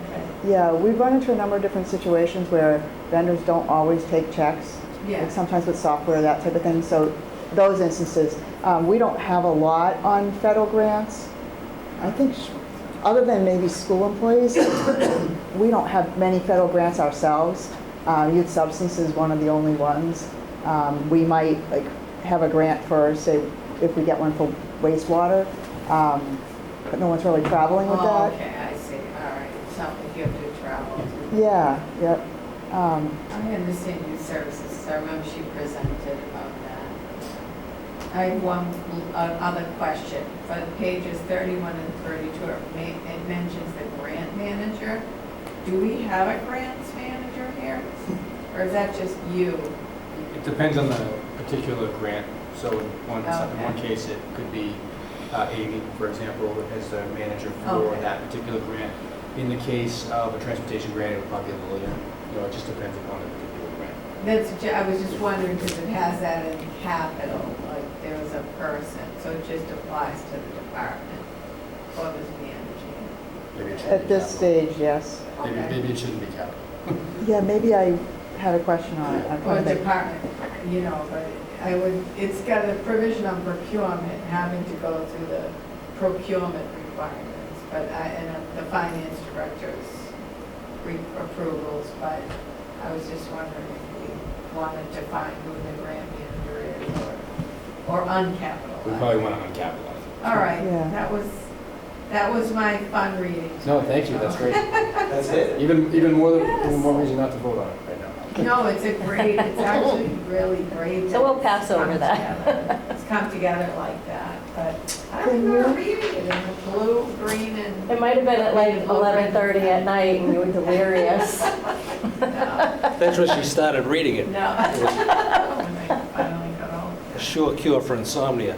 Okay. Yeah, we've run into a number of different situations where vendors don't always take checks. Yeah. Like sometimes with software, that type of thing. So those instances, we don't have a lot on federal grants. I think, other than maybe school employees, we don't have many federal grants ourselves. Youth substance is one of the only ones. We might have a grant for, say, if we get one for wastewater, but no one's really traveling with that. Okay, I see. All right. Something if you have to travel. Yeah, yep. I understand youth services. I remember she presented about that. I have one other question. For pages 31 and 32, it mentions the grant manager. Do we have a grants manager here? Or is that just you? It depends on the particular grant. So in one case, it could be Amy, for example, as the manager for that particular grant. In the case of a transportation grant, it would probably be Lillian. It just depends upon the particular grant. I was just wondering because it has that in capital, like there was a person, so it just applies to the department. What was managing? Maybe it should At be this capital. stage, yes. Maybe it shouldn't be capital. Yeah, maybe I had a question on it. Or department, but it's got a provision on procurement, having to go through the procurement requirements, and the finance director's approvals, but I was just wondering if we wanted to find who the grant manager is, or uncapitalized. We probably want to uncapitalize it. All right, Yeah. that was my fun reading. No, thank you. That's great. That's it? Even more reason not to vote on it right now. No, it's actually really great. So we'll pass over that. It's come together like that, but I remember reading it in the blue, green, and. It might have been at like 11:30 at night and you were delirious. That's when she started reading it. No. When I finally got home. A sure cure for insomnia.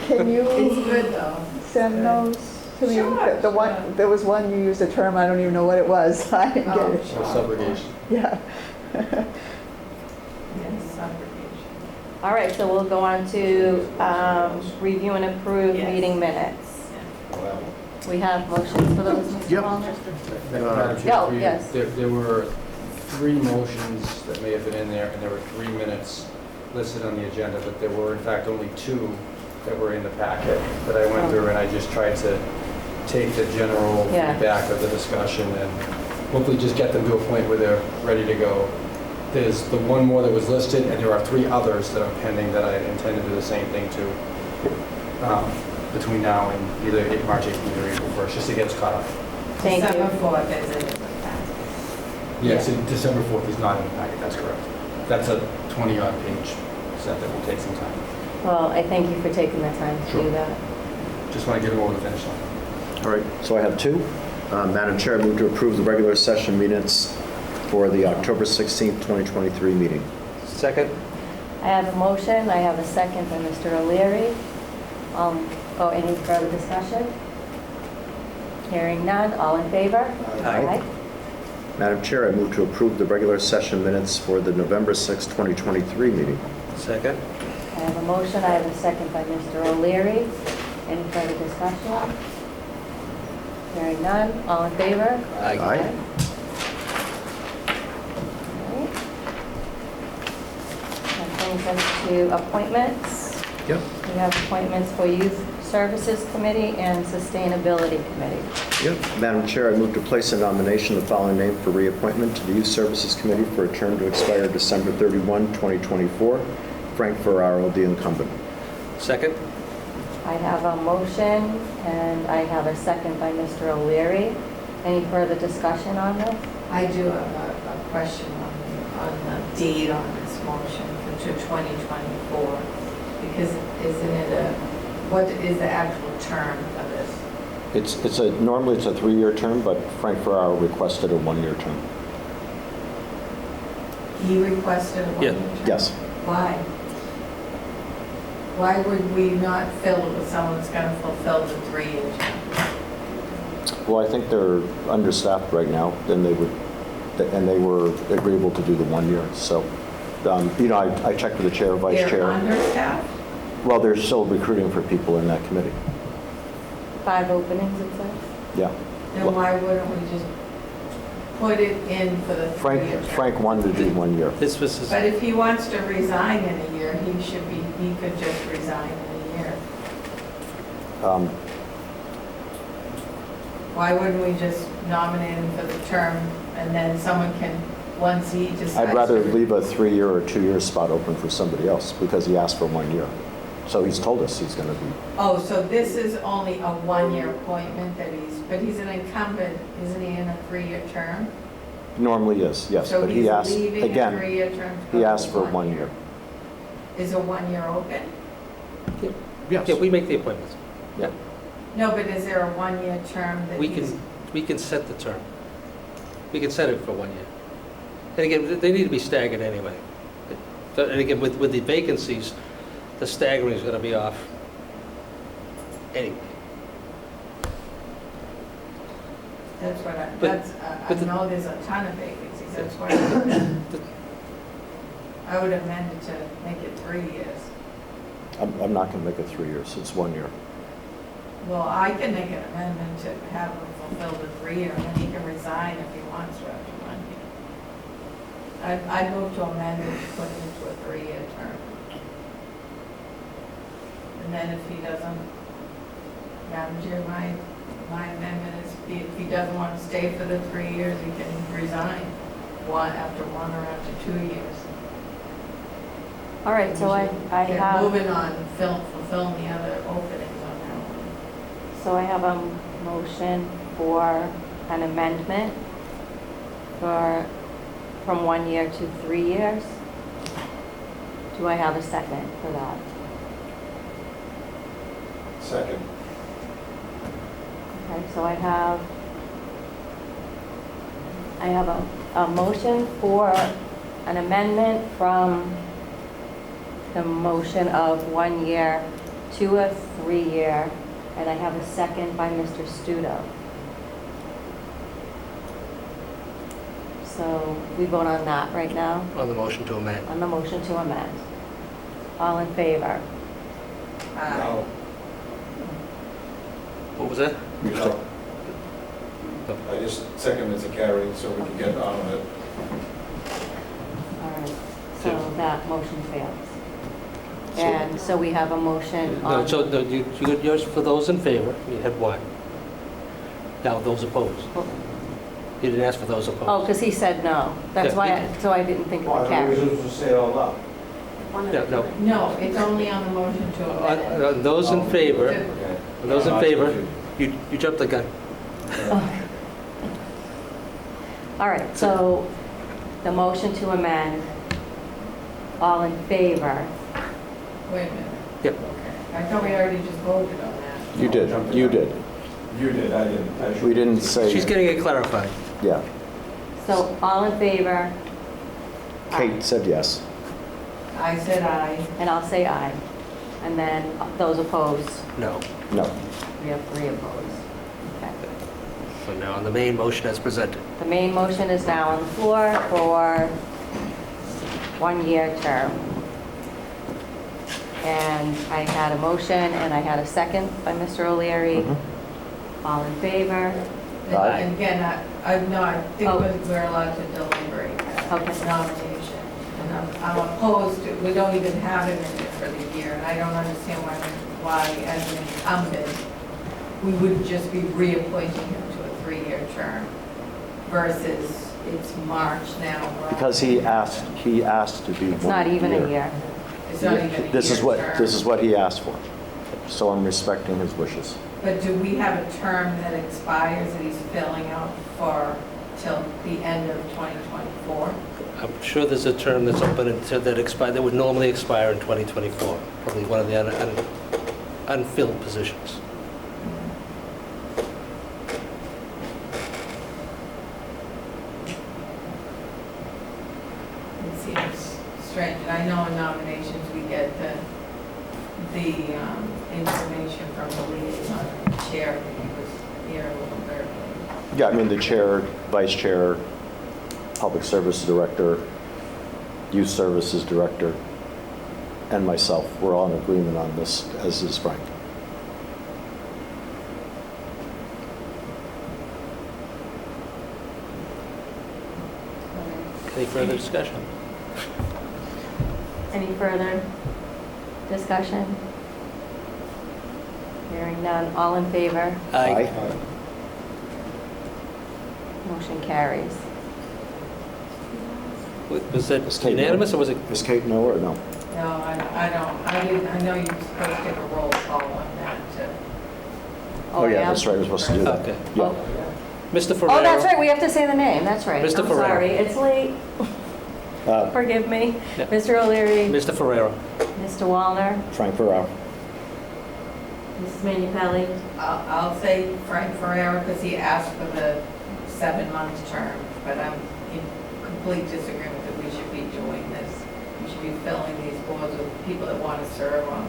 Can you It's good though. send those to me? The one, there was one, you used a term, I don't even know what it was. I didn't get it. Subrogation. Yeah. Yes, subrogation. All right, so we'll go on to review and approve Yes. meeting minutes. We have motions for those, Mr. Yep. Wallner? Madam Chair, Oh, through you, yes. There were 3 motions that may have been in there, and there were 3 minutes listed on the agenda, but there were in fact only 2 that were in the packet that I went through, and I just tried to take the general Yeah. feedback of the discussion and hopefully just get them to a point where they're ready to go. There's the one more that was listed, and there are 3 others that are pending that I intend to do the same thing to between now and either March 18th or April 1st, just to get us caught up. Thank you. December 4th is in the packet. Yes, December 4th is not in the packet, that's correct. That's a 20-odd page set that will take some time. Well, I thank you for taking the time to Sure. do that. Just want to get them over the finish line. All right, so I have 2. Madam Chair, I move to approve the regular session minutes for the October 16th, 2023 meeting. Second? I have a motion, I have a second by Mr. O'Leary. Any further discussion? Hearing none, all in favor? Aye. Madam Chair, I move to approve the regular session minutes for the November 6th, 2023 meeting. Second? I have a motion, I have a second by Mr. O'Leary. Any further discussion? Hearing none, all in favor? Aye. Alright. That brings us to appointments. Yep. We have appointments for Youth Services Committee and Sustainability Committee. Yep. Madam Chair, I move to place a nomination of the following name for reappointment to the Youth Services Committee for a term to expire December 31, 2024. Frank Ferraro, the incumbent. Second? I have a motion and I have a second by Mr. O'Leary. Any further discussion on this? I do have a question on the date on this motion for 2024, because isn't it what is the actual term of this? Normally it's a 3-year term, but Frank Ferraro requested a 1-year term. He requested a one-year term? Yes. Why? Why would we not fill it with someone that's going to fulfill the 3-year term? Well, I think they're understaffed right now, and they were agreeable to do the 1 year. So, I checked with the chair, vice chair. They're understaffed? Well, they're still recruiting for people in that committee. 5 openings, it says? Yeah. Then why wouldn't we just put it in for the 3-year term? Frank wanted to do 1 year. But if he wants to resign in a year, he could just resign in a year. Why wouldn't we just nominate him for the term and then someone can, once he decides I'd rather to- leave a 3-year or 2-year spot open for somebody else because he asked for 1 year. So he's told us he's going to be. Oh, so this is only a 1-year appointment but he's an incumbent, isn't he, in a 3-year term? Normally is, yes, So but he he's asked, leaving a again, 3-year term to he go asked to for 1 1 year. year. Is a 1 year open? Yes. Yeah, we make the appointments. Yeah. No, but is there a 1-year term that he's? We can set the term. We can set it for 1 year. And again, they need to be staggered anyway. And again, with the vacancies, the staggering is going to be off anyway. That's what I but know there's a ton of vacancies, that's what I would amend it to make it 3 years. I'm not going to make it 3 years, it's 1 year. Well, I can make an amendment to have him fulfill the 3-year, and then he can resign if he wants to after 1 year. I'd move to amend it to put it into a 3-year term. And then if he doesn't, Madam Chair, my amendment is if he doesn't want to stay for the 3 years, he can resign after 1 or after 2 years. All right, so I Get have, moving on, fulfilling the other openings on that one. so I have a motion for an amendment from 1 year to 3 years. Do I have a second for that? Second. Okay, so I have a motion for an amendment from the motion of 1 year to a 3-year And I have a second by Mr. Studo. So we vote on that right now, On the motion to amend. on the motion to amend. All in favor? Aye. What was that? No. I just second it's a carry, so we can get on with it. All right, so that motion fails. And so we have a motion No, on... so you got yours for those in favor, you had one. Now, those opposed. You didn't ask for those opposed. Oh, because he said no. That's Yeah, why, so I didn't think of the carry. to say it all up. Yeah, no. No, it's only on the motion to amend. Those in favor, Okay. those in favor, you jumped the gun. All right, so the motion to amend, all in favor? Wait a minute. Yep. I thought we already just voted on that. You did, you did. You did, I didn't. We didn't say, She's getting it clarified. yeah. So all in favor? Kate said yes. I said aye. And I'll say aye. And then those opposed? No. No. We have 3 opposed. Okay. So now on the main motion as presented. The main motion is now on the floor for 1-year term. And I had a motion and I had a second by Mr. O'Leary. All in favor? Aye. And again, I think Oh. we're allowed to deliberate that Okay. nomination. And I'm opposed to, we don't even have it in it for the year, and I don't understand why as an incumbent, we wouldn't just be reappointing him to a 3-year term versus it's March now. we're Because on- he asked to be It's not even a year. It's not even a year This is term. what he asked for. So I'm respecting his wishes. But do we have a term that expires that he's filling out for till the end of 2024? I'm sure there's a term that's open until that would normally expire in 2024. Probably one of the unfilled positions. It seems strange, and I know in nominations we get the information from the liaison chair, that he was here a little early. Yeah, I mean, the chair, vice chair, public service director, youth services director, and myself, we're all in agreement on this, as is Frank. Any further discussion? Any further discussion? Hearing none, all in favor? Aye. Motion carries. Was that Ms. Kate, no? unanimous or was it? Ms. Kate, no or no? No, I didn't, I know you're supposed to give a roll call on that too. Oh, yeah, that's right, we're supposed to do that. Okay. Yeah. Mr. Ferrero? Oh, that's right, we have to say the name, that's right. Mr. I'm Ferrero. sorry, it's late. Forgive me. Yeah. Mr. O'Leary, Mr. Ferrero? Mr. Wallner, Frank Ferraro. Mrs. Minipelli. I'll say Frank Ferrera because he asked for the 7-month term, but I'm in complete disagreement that we should be doing this. We should be filling these boards with people that want to serve on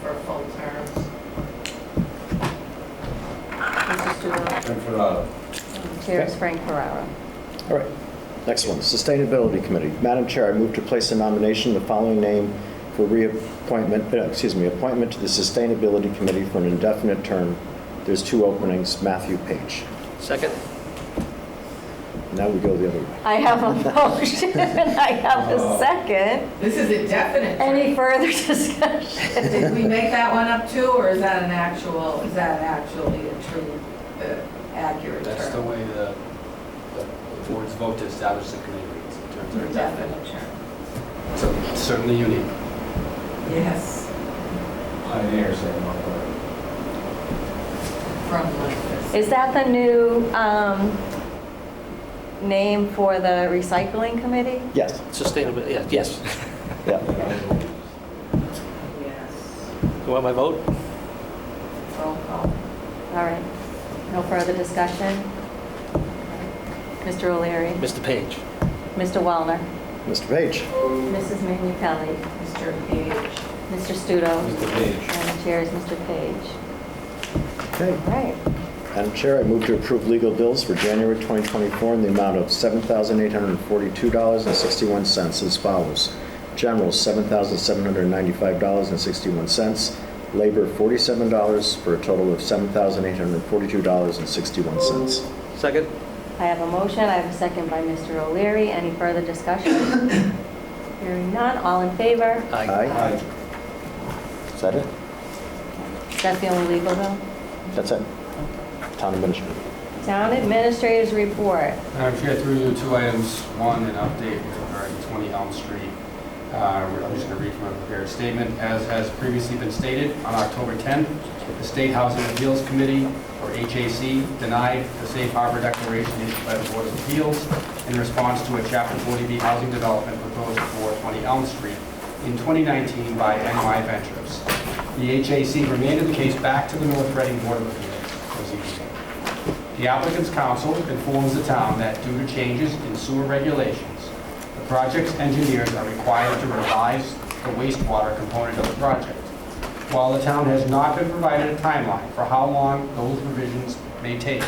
for full terms. Mr. Studo. And for the Chair is Frank Ferrara. All right, next one, Sustainability Committee. Madam Chair, I move to place a nomination of the following name for appointment to the Sustainability Committee for an indefinite term. There's 2 openings, Matthew Page. Second? Now we go the other way. I have a motion, I have a second. This is indefinite. Any further discussion? Did we make that one up too, or is that actually a true, accurate term? That's the way the boards vote to establish the committee rates in terms of Indefinite term. So it's certainly unique. Yes, pioneer saying one word. from like this. Is that the new name for the recycling committee? Yes. Sustainability, yeah, yes. Yeah. Yes. You want my vote? Roll call. All right, no further discussion? Mr. O'Leary, Mr. Page? Mr. Wallner, Mr. Page. Mrs. Minipelli, Mr. Page. Mr. Studo, Mr. Page. and the chair is Mr. Page. Okay. All right. Madam Chair, I move to approve legal bills for January 2024 in the amount of $7,842.61 as follows. General, $7,795.61. Labor, $47 for a total of $7,842.61. Second? I have a motion, I have a second by Mr. O'Leary. Any further discussion? Hearing none, all in favor? Aye. Is that it? That's the only legal bill? That's it. Town administrator. Town Administrator's Report. Madam Chair, through you, two items. One, an update with regard to 20 Elm Street. I'm just going to read from a prepared statement. As has previously been stated, on October 10th, the State Housing Appeals Committee, or HAC, denied the safe harbor declaration issued by the Board of Appeals in response to a Chapter 40B housing development proposed for 20 Elm Street in 2019 by NY Ventures. The HAC remanded the case back to the North Reading Board of Appeals. The applicant's counsel informs the town that due to changes in sewer regulations, the project's engineers are required to revise the wastewater component of the project. While the town has not been provided a timeline for how long those revisions may take,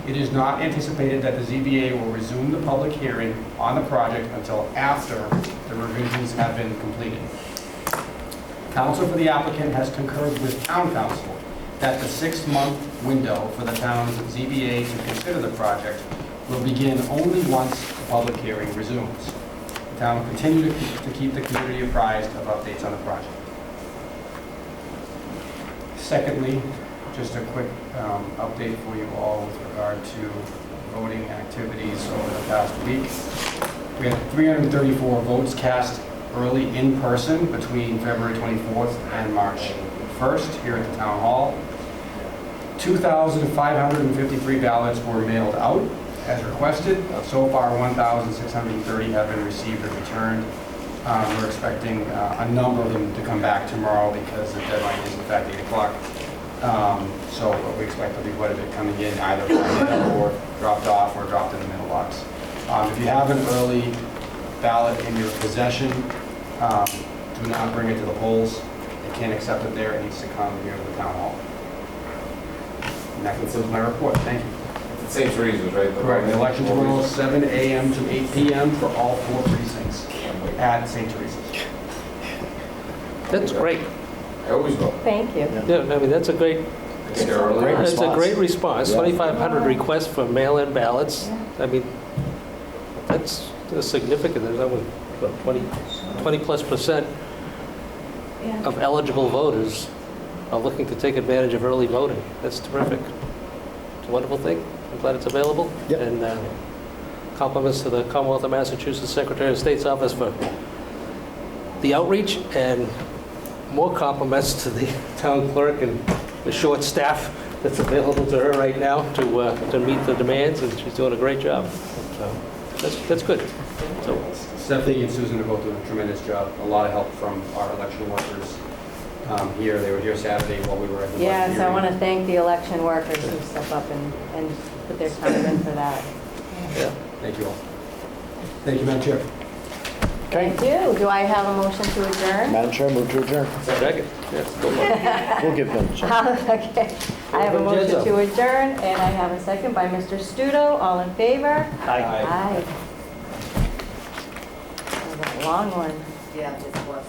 it is not anticipated that the ZBA will resume the public hearing on the project until after the revisions have been completed. Counsel for the applicant has concurred with town council that the 6-month window for the town's ZBA to consider the project will begin only once the public hearing resumes. The town will continue to keep the community apprised of updates on the project. Secondly, just a quick update for you all with regard to voting activities over the past week. We had 334 votes cast early in person between February 24th and March 1st here at the Town Hall. 2,553 ballots were mailed out as requested. So far, 1,630 have been received or returned. We're expecting a number of them to come back tomorrow because the deadline is in fact 8 o'clock. So we expect there'll be quite a bit coming in either by mail or dropped off or dropped in the mailbox. If you have an early ballot in your possession, do not bring it to the polls. They can't accept it there. It needs to come here to the Town Hall. And that concludes my report. Thank you. It's the same reasons, right? Correct. The elections were 7 a.m. to 8 p.m. for all 4 precincts at St. Teresa's. That's great. I always go. Thank you. Yeah, I mean, that's a great, Great response. it's a great response. Yeah. 2,500 requests for mail-in ballots. I mean, that's significant. There's over 20+% of eligible voters are looking to take advantage of early voting. That's terrific. It's a wonderful thing. I'm glad it's available. Yep. And compliments to the Commonwealth of Massachusetts Secretary of State's office for the outreach, and more compliments to the town clerk and the short staff that's available to her right now to meet the demands, and she's doing a great job. So that's good. So Stephanie and Susan have both done a tremendous job. A lot of help from our election workers here. They were here Saturday while we were at the budget Yes, I hearing. want to thank the election workers who step up and put their time in for that. yeah. Thank you all. Thank you, Madam Chair. Thank you. Do I have a motion to adjourn? Madam Chair, move to adjourn. Second. Yeah, go on. We'll give them a check. Okay. I have a motion to adjourn, and I have a second by Mr. Studo. All in favor? Aye. Aye. That was a long one. Yeah, this was.